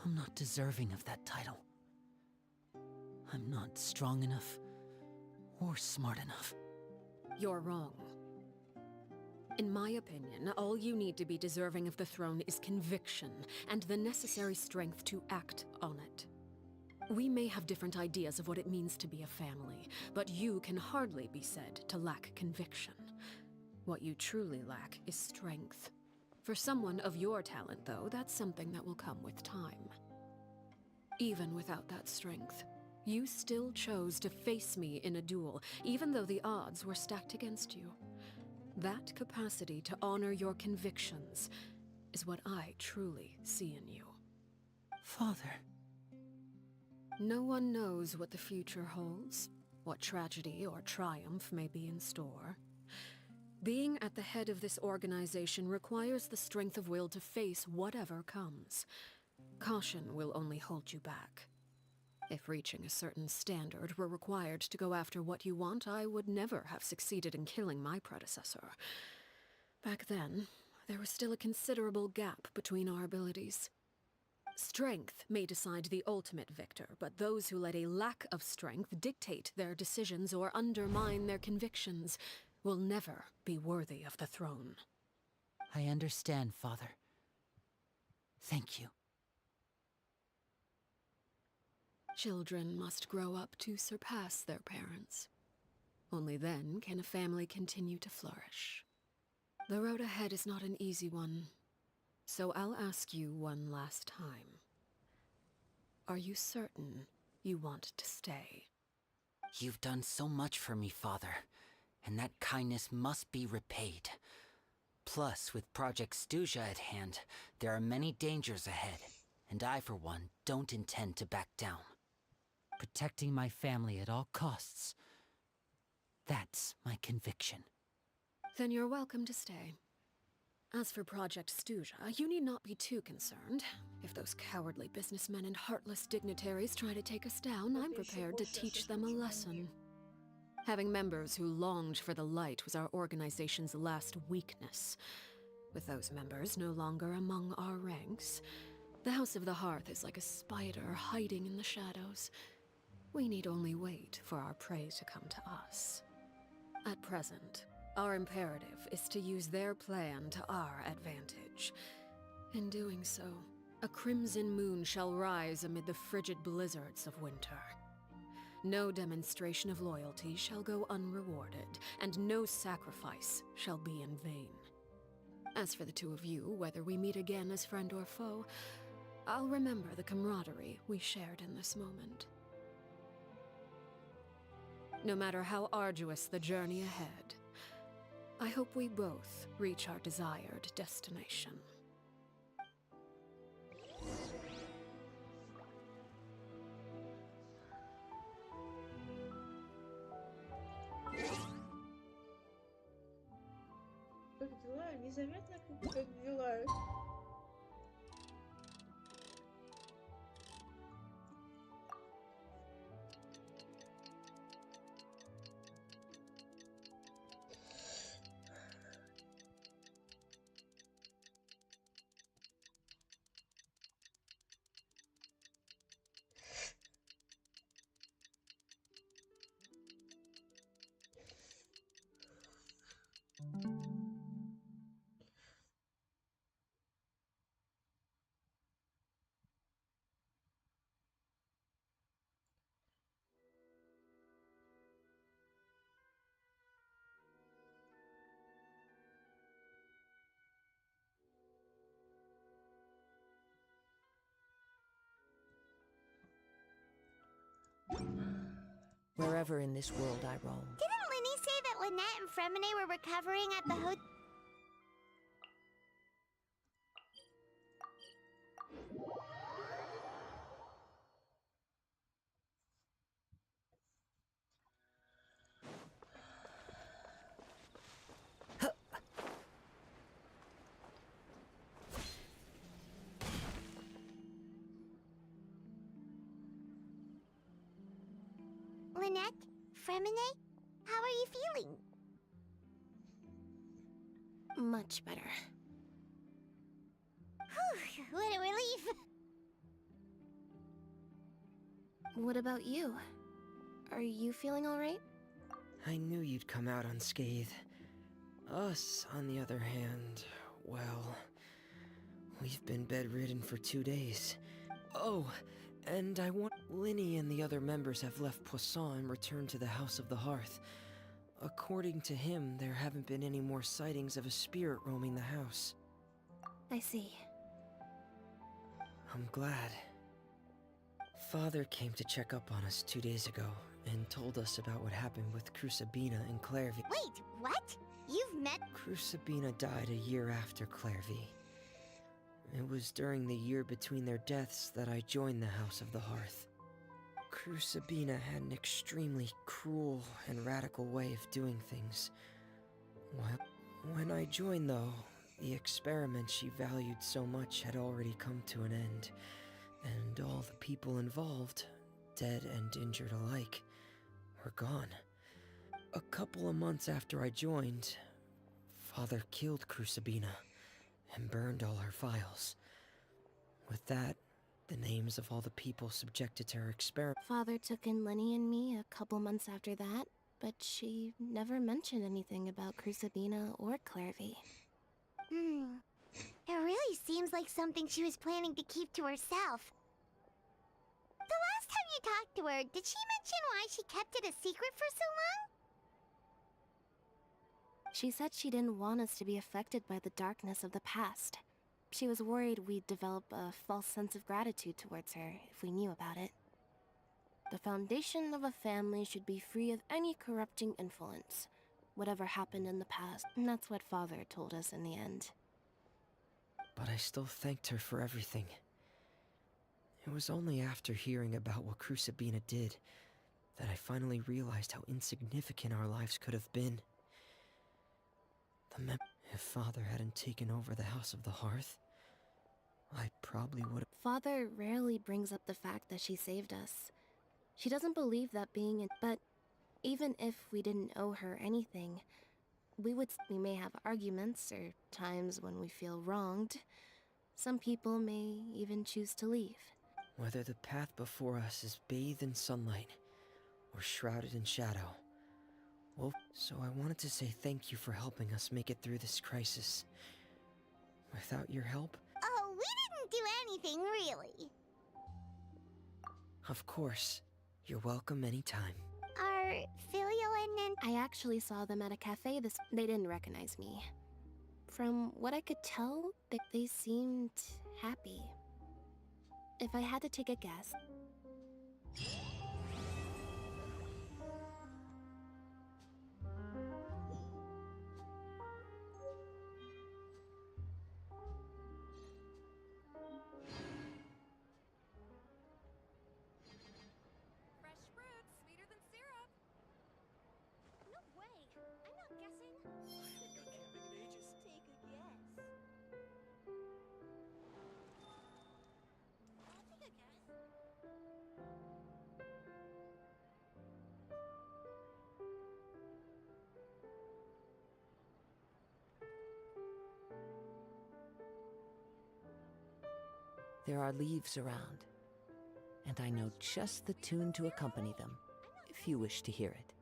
S5: I'm not deserving of that title. I'm not strong enough or smart enough.
S6: You're wrong. In my opinion, all you need to be deserving of the throne is conviction and the necessary strength to act on it. We may have different ideas of what it means to be a family, but you can hardly be said to lack conviction. What you truly lack is strength. For someone of your talent, though, that's something that will come with time. Even without that strength, you still chose to face me in a duel, even though the odds were stacked against you. That capacity to honor your convictions is what I truly see in you.
S5: Father.
S6: No one knows what the future holds, what tragedy or triumph may be in store. Being at the head of this organization requires the strength of will to face whatever comes. Caution will only hold you back. If reaching a certain standard were required to go after what you want, I would never have succeeded in killing my predecessor. Back then, there was still a considerable gap between our abilities. Strength may decide the ultimate victor, but those who let a lack of strength dictate their decisions or undermine their convictions will never be worthy of the throne.
S5: I understand, Father. Thank you.
S6: Children must grow up to surpass their parents. Only then can a family continue to flourish. The road ahead is not an easy one, so I'll ask you one last time. Are you certain you want to stay?
S5: You've done so much for me, Father, and that kindness must be repaid. Plus, with Project Stuja at hand, there are many dangers ahead, and I, for one, don't intend to back down. Protecting my family at all costs. That's my conviction.
S6: Then you're welcome to stay. As for Project Stuja, you need not be too concerned. If those cowardly businessmen and heartless dignitaries try to take us down, I'm prepared to teach them a lesson. Having members who longed for the light was our organization's last weakness. With those members no longer among our ranks, the House of the Hearth is like a spider hiding in the shadows. We need only wait for our prey to come to us. At present, our imperative is to use their plan to our advantage. In doing so, a crimson moon shall rise amid the frigid blizzards of winter. No demonstration of loyalty shall go unrewarded, and no sacrifice shall be in vain. As for the two of you, whether we meet again as friend or foe, I'll remember the camaraderie we shared in this moment. No matter how arduous the journey ahead, I hope we both reach our desired destination.
S1: Как дела? Незаметно, как дела?
S15: Wherever in this world I roam.
S2: Didn't Linny say that Lynette and Fremine were recovering at the hotel? Fremine? How are you feeling?
S9: Much better.
S2: Whew, what a relief!
S9: What about you? Are you feeling alright?
S11: I knew you'd come out unscathed. Us, on the other hand, well, we've been bedridden for 2 days. Oh, and I want... Linny and the other members have left Poisson and returned to the House of the Hearth. According to him, there haven't been any more sightings of a spirit roaming the house.
S9: I see.
S11: I'm glad. Father came to check up on us 2 days ago and told us about what happened with Crucibina and Clairvy.
S2: Wait, what? You've met...
S11: Crucibina died a year after Clairvy. It was during the year between their deaths that I joined the House of the Hearth. Crucibina had an extremely cruel and radical way of doing things. When I joined, though, the experiment she valued so much had already come to an end, and all the people involved, dead and injured alike, were gone. A couple of months after I joined, Father killed Crucibina and burned all her files. With that, the names of all the people subjected to her experiment.
S9: Father took in Linny and me a couple months after that, but she never mentioned anything about Crucibina or Clairvy.
S2: It really seems like something she was planning to keep to herself. The last time you talked to her, did she mention why she kept it a secret for so long?
S9: She said she didn't want us to be affected by the darkness of the past. She was worried we'd develop a false sense of gratitude towards her if we knew about it. The foundation of a family should be free of any corrupting influence, whatever happened in the past. And that's what Father told us in the end.
S11: But I still thanked her for everything. It was only after hearing about what Crucibina did that I finally realized how insignificant our lives could have been. If Father hadn't taken over the House of the Hearth, I probably would have...
S9: Father rarely brings up the fact that she saved us. She doesn't believe that being in... But even if we didn't owe her anything, we may have arguments or times when we feel wronged. Some people may even choose to leave.
S11: Whether the path before us is bathed in sunlight or shrouded in shadow. Well, so I wanted to say thank you for helping us make it through this crisis. Without your help...
S2: Oh, we didn't do anything, really.
S11: Of course. You're welcome anytime.
S2: Are Filio and
S9: I actually saw them at a cafe this... They didn't recognize me. From what I could tell, they seemed happy. If I had to take a guess...
S15: There are leaves around, and I know just the tune to accompany them, if you wish to hear it.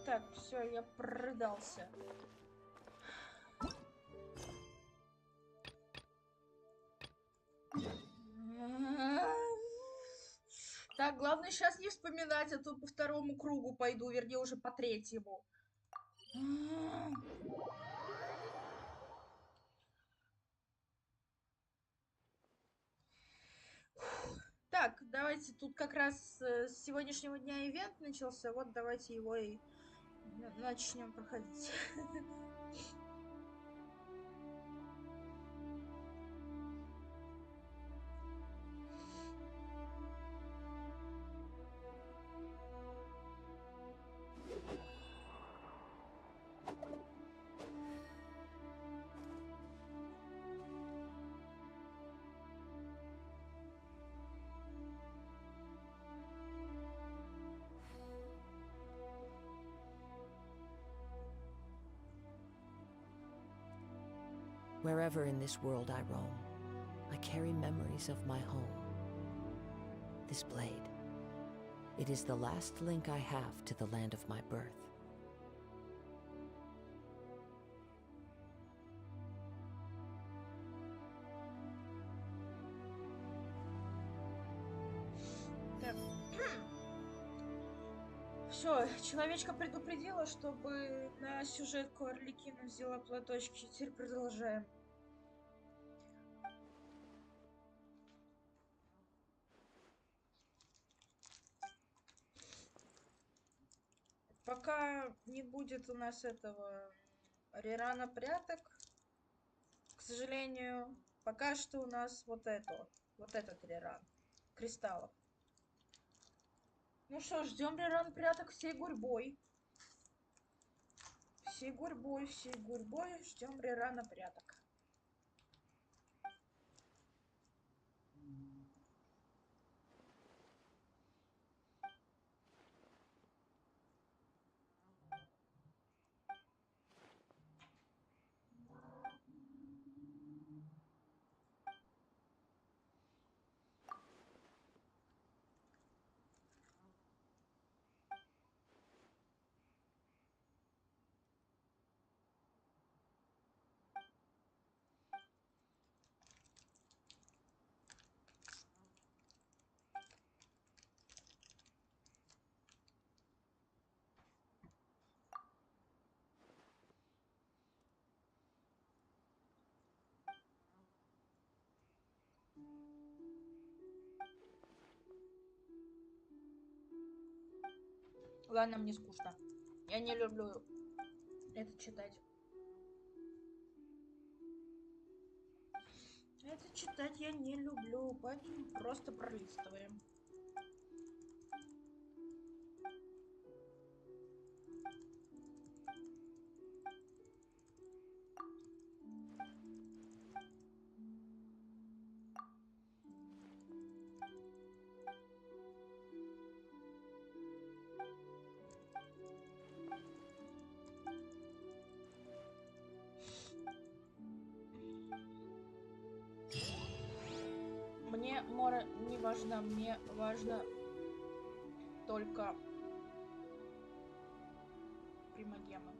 S1: Так, все, я продался. Так, главное сейчас не вспоминать, а то по второму кругу пойду, вернее уже по третьему. давайте тут как раз с сегодняшнего дня ивент начался, вот давайте его и начнем проходить.
S15: Wherever in this world I roam, I carry memories of my home. This blade, it is the last link I have to the land of my birth.
S1: Все, человечка предупредила, чтобы на сюжетку Арлекина взяла платочки. Теперь продолжаем. Пока не будет у нас этого рерана пряток, к сожалению, пока что у нас вот этот реран кристаллов. Ну что, ждем реран пряток всей гурьбой. Всей гурьбой ждем рерана пряток. Ладно, мне скучно. Я не люблю это читать. Это читать я не люблю, поэтому просто пролистываем. Мне Мора не важно, мне важно только примагема.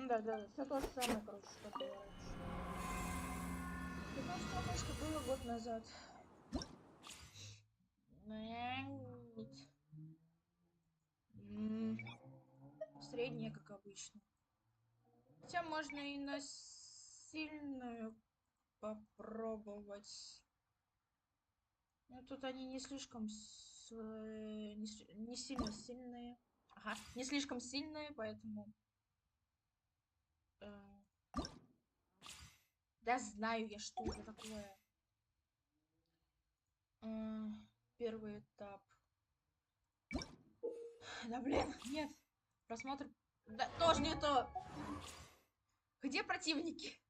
S1: Да, все то же самое, короче, что было раньше. Все то же самое, что было год назад. Средняя, как обычно. Хотя можно и на сильную попробовать. Но тут они не слишком не сильно сильные. Ага, не слишком сильные, поэтому... Да знаю я, что это такое. Первый этап. Да блин, нет. Просмотр... Да, тоже не то. Где противники?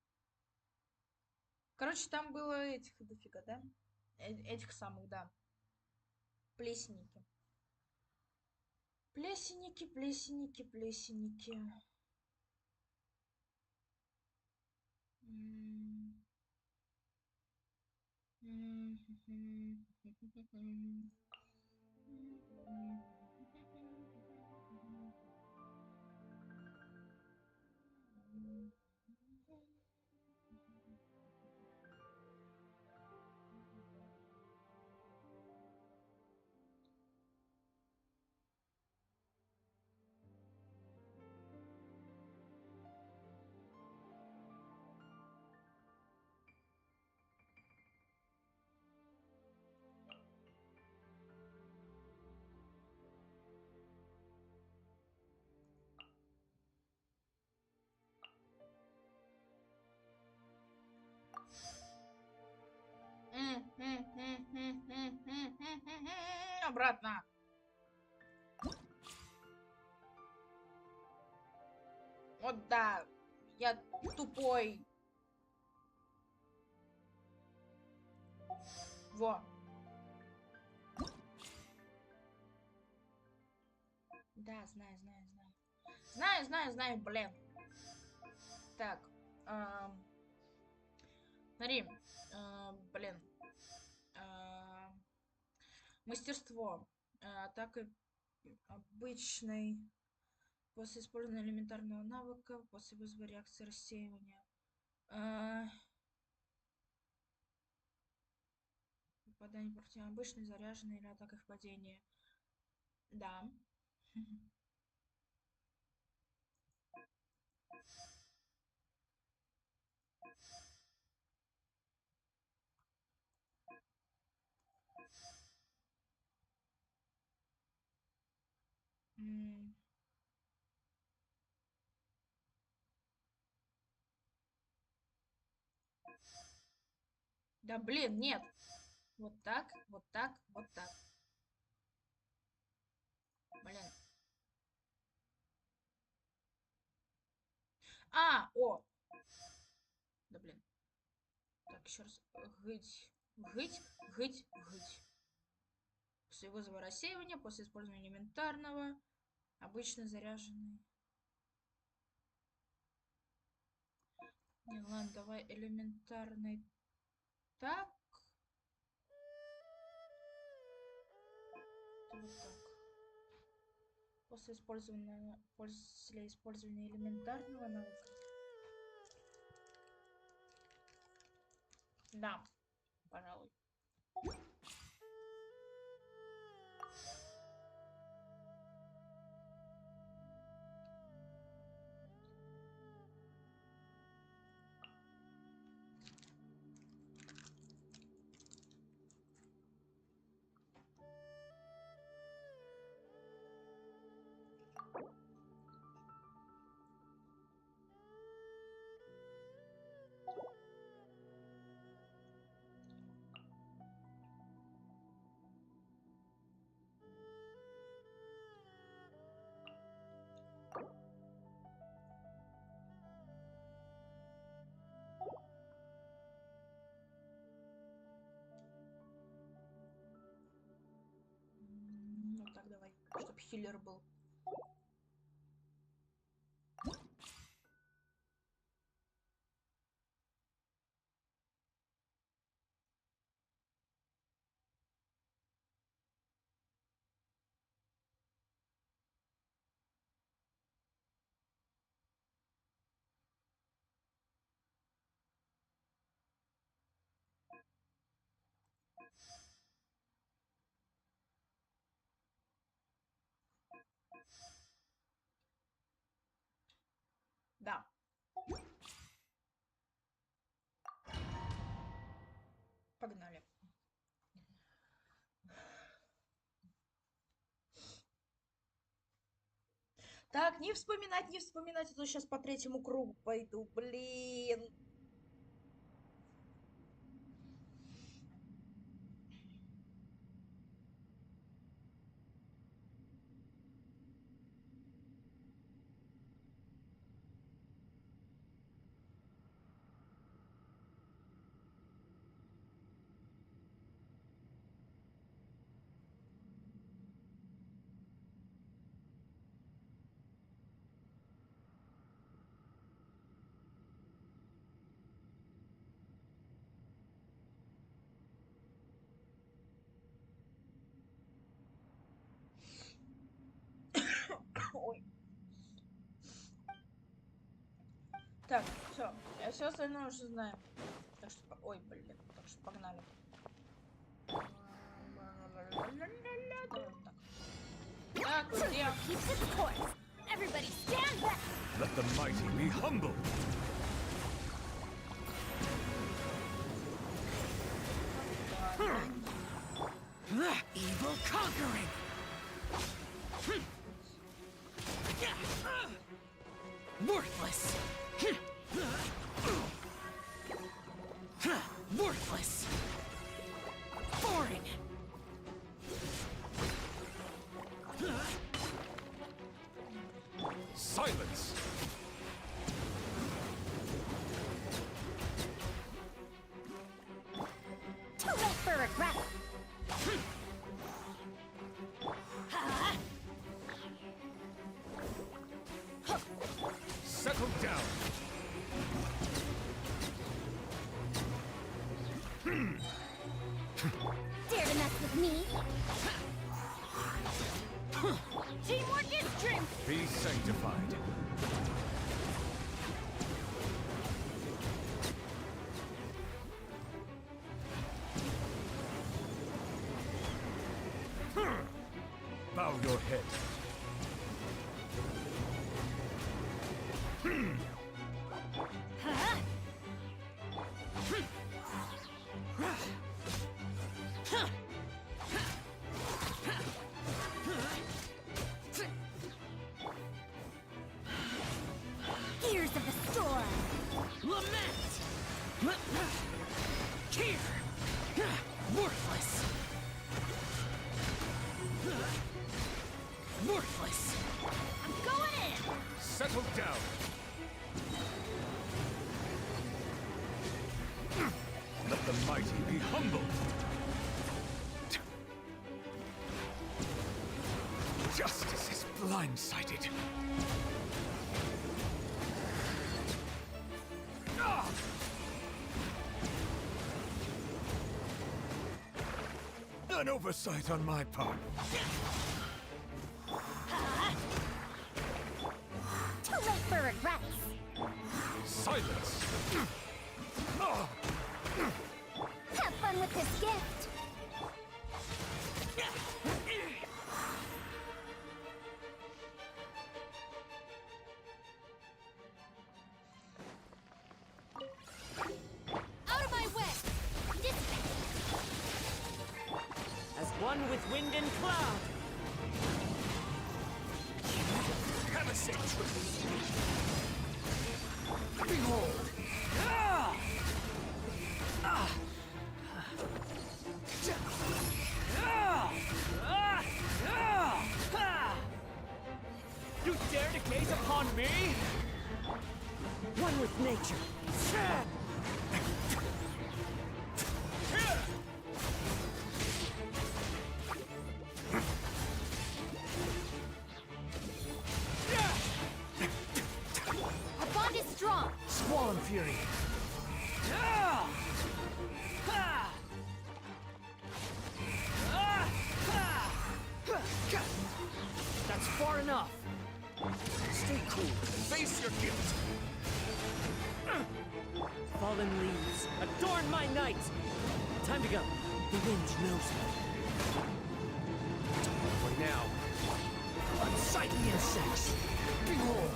S1: Короче, там было этих дофига, да? Этих самых, да. Плесенники. Плесенники. Обратно. Вот да, я тупой. Во. Да, знаю. Знаю, блин. Так. Смотри. Блин. Мастерство. Так и обычный. После использования элементарного навыка, после вызова реакции рассеивания. Попадание против обычной, заряженной или атак их падения. Да. Да блин, нет. Вот так. Блин. О! Да блин. Так, еще раз. Гыть. После вызова рассеивания, после использования элементарного, обычно заряженный. Не, ладно, давай элементарный. Так. Вот так. После использования элементарного навыка. Да, пожалуй. Ну так, давай, чтоб хиллер был. Да. Погнали. Так, не вспоминать, а то сейчас по третьему кругу пойду, блин. Ой. Так, все. Я все остальное уже знаю. Так что... Ой, блин. Так что погнали. Так, где?
S16: Let the mighty be humble.
S11: Evil conquering. Worthless. Worthless.
S8: Dare to mess with me? Teamwork is strength!
S16: Be sanctified. Bow your head.
S8: Gears of the storm!
S5: Lament! Here! Worthless! Worthless!
S8: I'm going in!
S16: Settle down. Let the mighty be humble. Justice is blindsided. An oversight on my part.
S8: Too late for regrets!
S16: Silence!
S8: Have fun with this gift! Out of my way! Dissipate!
S5: As one with wind and cloud!
S16: Have a seat.
S5: Behold! You dare to gaze upon me? One with nature.
S8: Our bond is strong!
S5: Swan fury. That's far enough.
S16: Stay cool. Face your guilt.
S5: Fallen leaves, adorn my night. Time to go. The wind knows me.
S16: For now.
S5: Unsightly insects. Behold.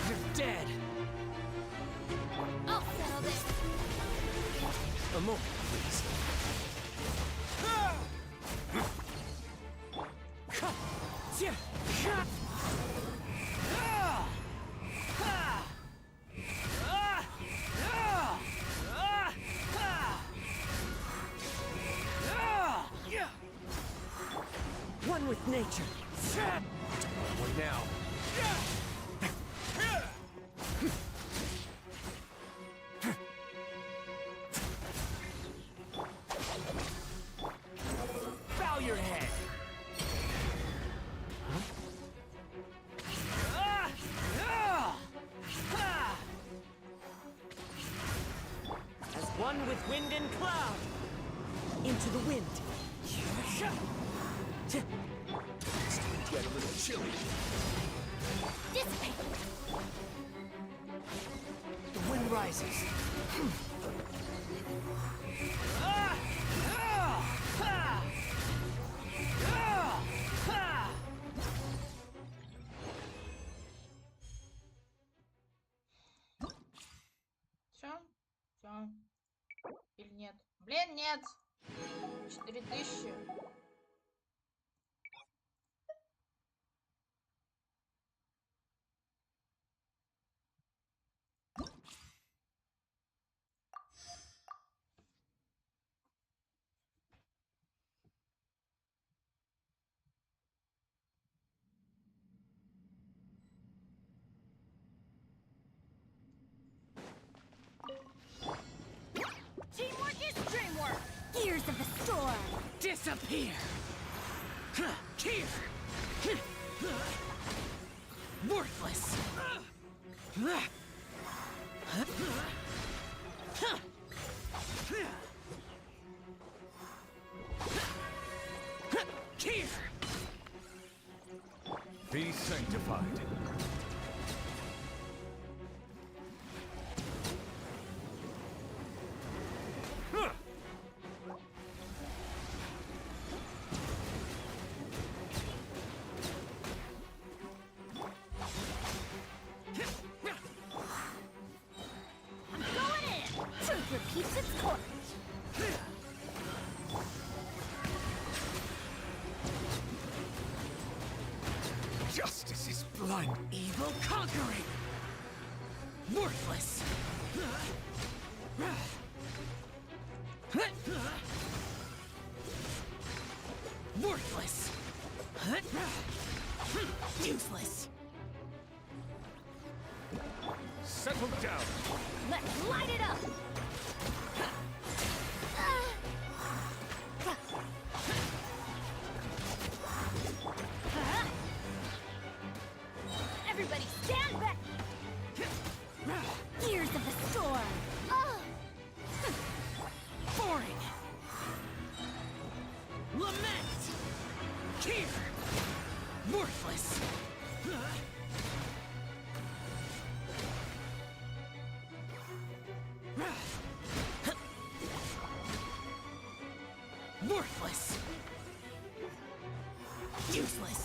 S5: You're dead.
S8: I'll settle this!
S16: A moment, please.
S5: One with nature.
S16: For now.
S5: Bow your head. As one with wind and cloud. Into the wind.
S16: Get a little chilly.
S8: Dissipate!
S5: The wind rises.
S1: Все? Все. Или нет? Блин, нет! 4000.
S8: Teamwork is dreamwork! Gears of the storm!
S5: Disappear! Here! Worthless! Here!
S16: Be sanctified.
S2: I'm going in! Truth repeats its course.
S16: Justice is blind.
S5: Evil conquering! Worthless! Worthless! Useless!
S16: Settle down.
S2: Let's light it up! Everybody stand back! Gears of the storm!
S5: Boring! Lament! Here! Worthless! Worthless! Useless!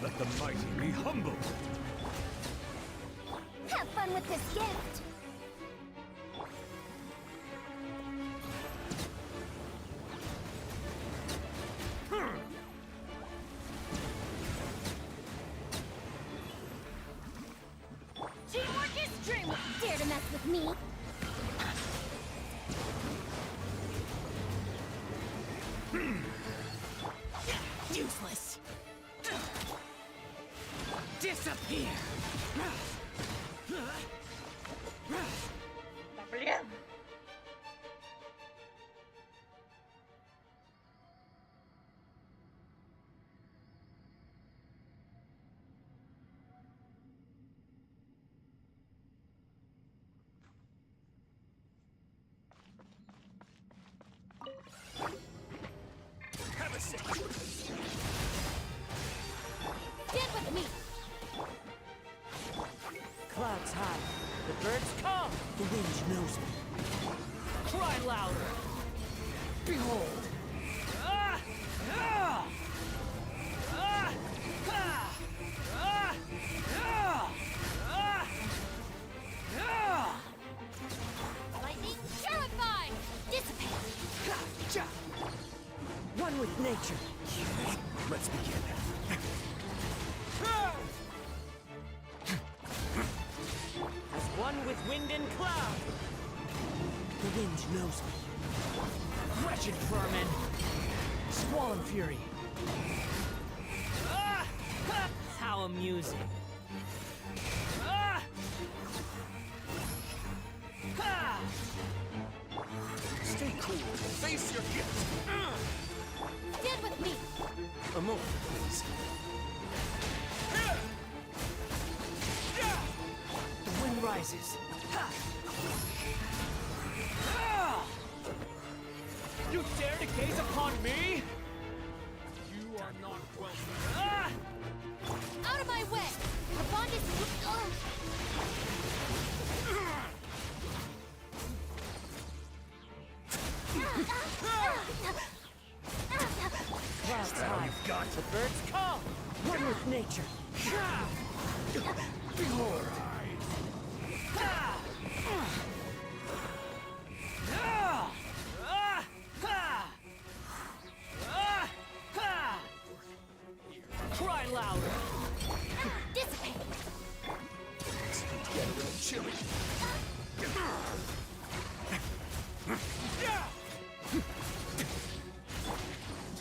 S16: Let the mighty be humbled.
S2: Have fun with this gift! Teamwork is dreamwork! Dare to mess with me?
S5: Useless! Disappear!
S1: Да блин!
S16: Have a seat.
S2: Get with me!
S5: Clouds high, the birds come! The wind knows me. Cry louder! Behold! Ah! Ah! Ah! Ah! Ah! Ah! Ah! Ah!
S2: Lightning terrified! Dissipate!
S11: One with nature.
S16: Let's begin.
S5: As one with wind and cloud!
S11: The wind knows me.
S5: Wretched vermin! Squall and fury! Ah! Ah! How amusing! Ah! Ah!
S16: Stay cool. Face your gift.
S2: Get with me!
S16: A moment, please.
S5: The wind rises. Ha! Ah! You dare to gaze upon me?
S16: You are not welcome.
S5: Ah!
S2: Out of my way! The bond is...
S5: Clouds high.
S16: Got
S5: The birds come.
S11: One with nature.
S5: Behold. Ah! Ah! Ah! Ah! Ah! Ah! Cry louder.
S2: Dissipate!
S16: Get a little chilly.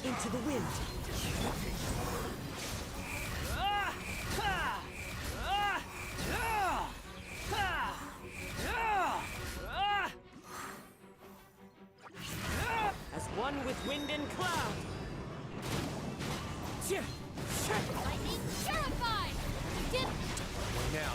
S11: Into the wind.
S5: Ah! Ah! Ah! Ah! Ah! Ah! Ah! As one with wind and cloud.
S2: Lightning terrified! Dip!
S16: Now.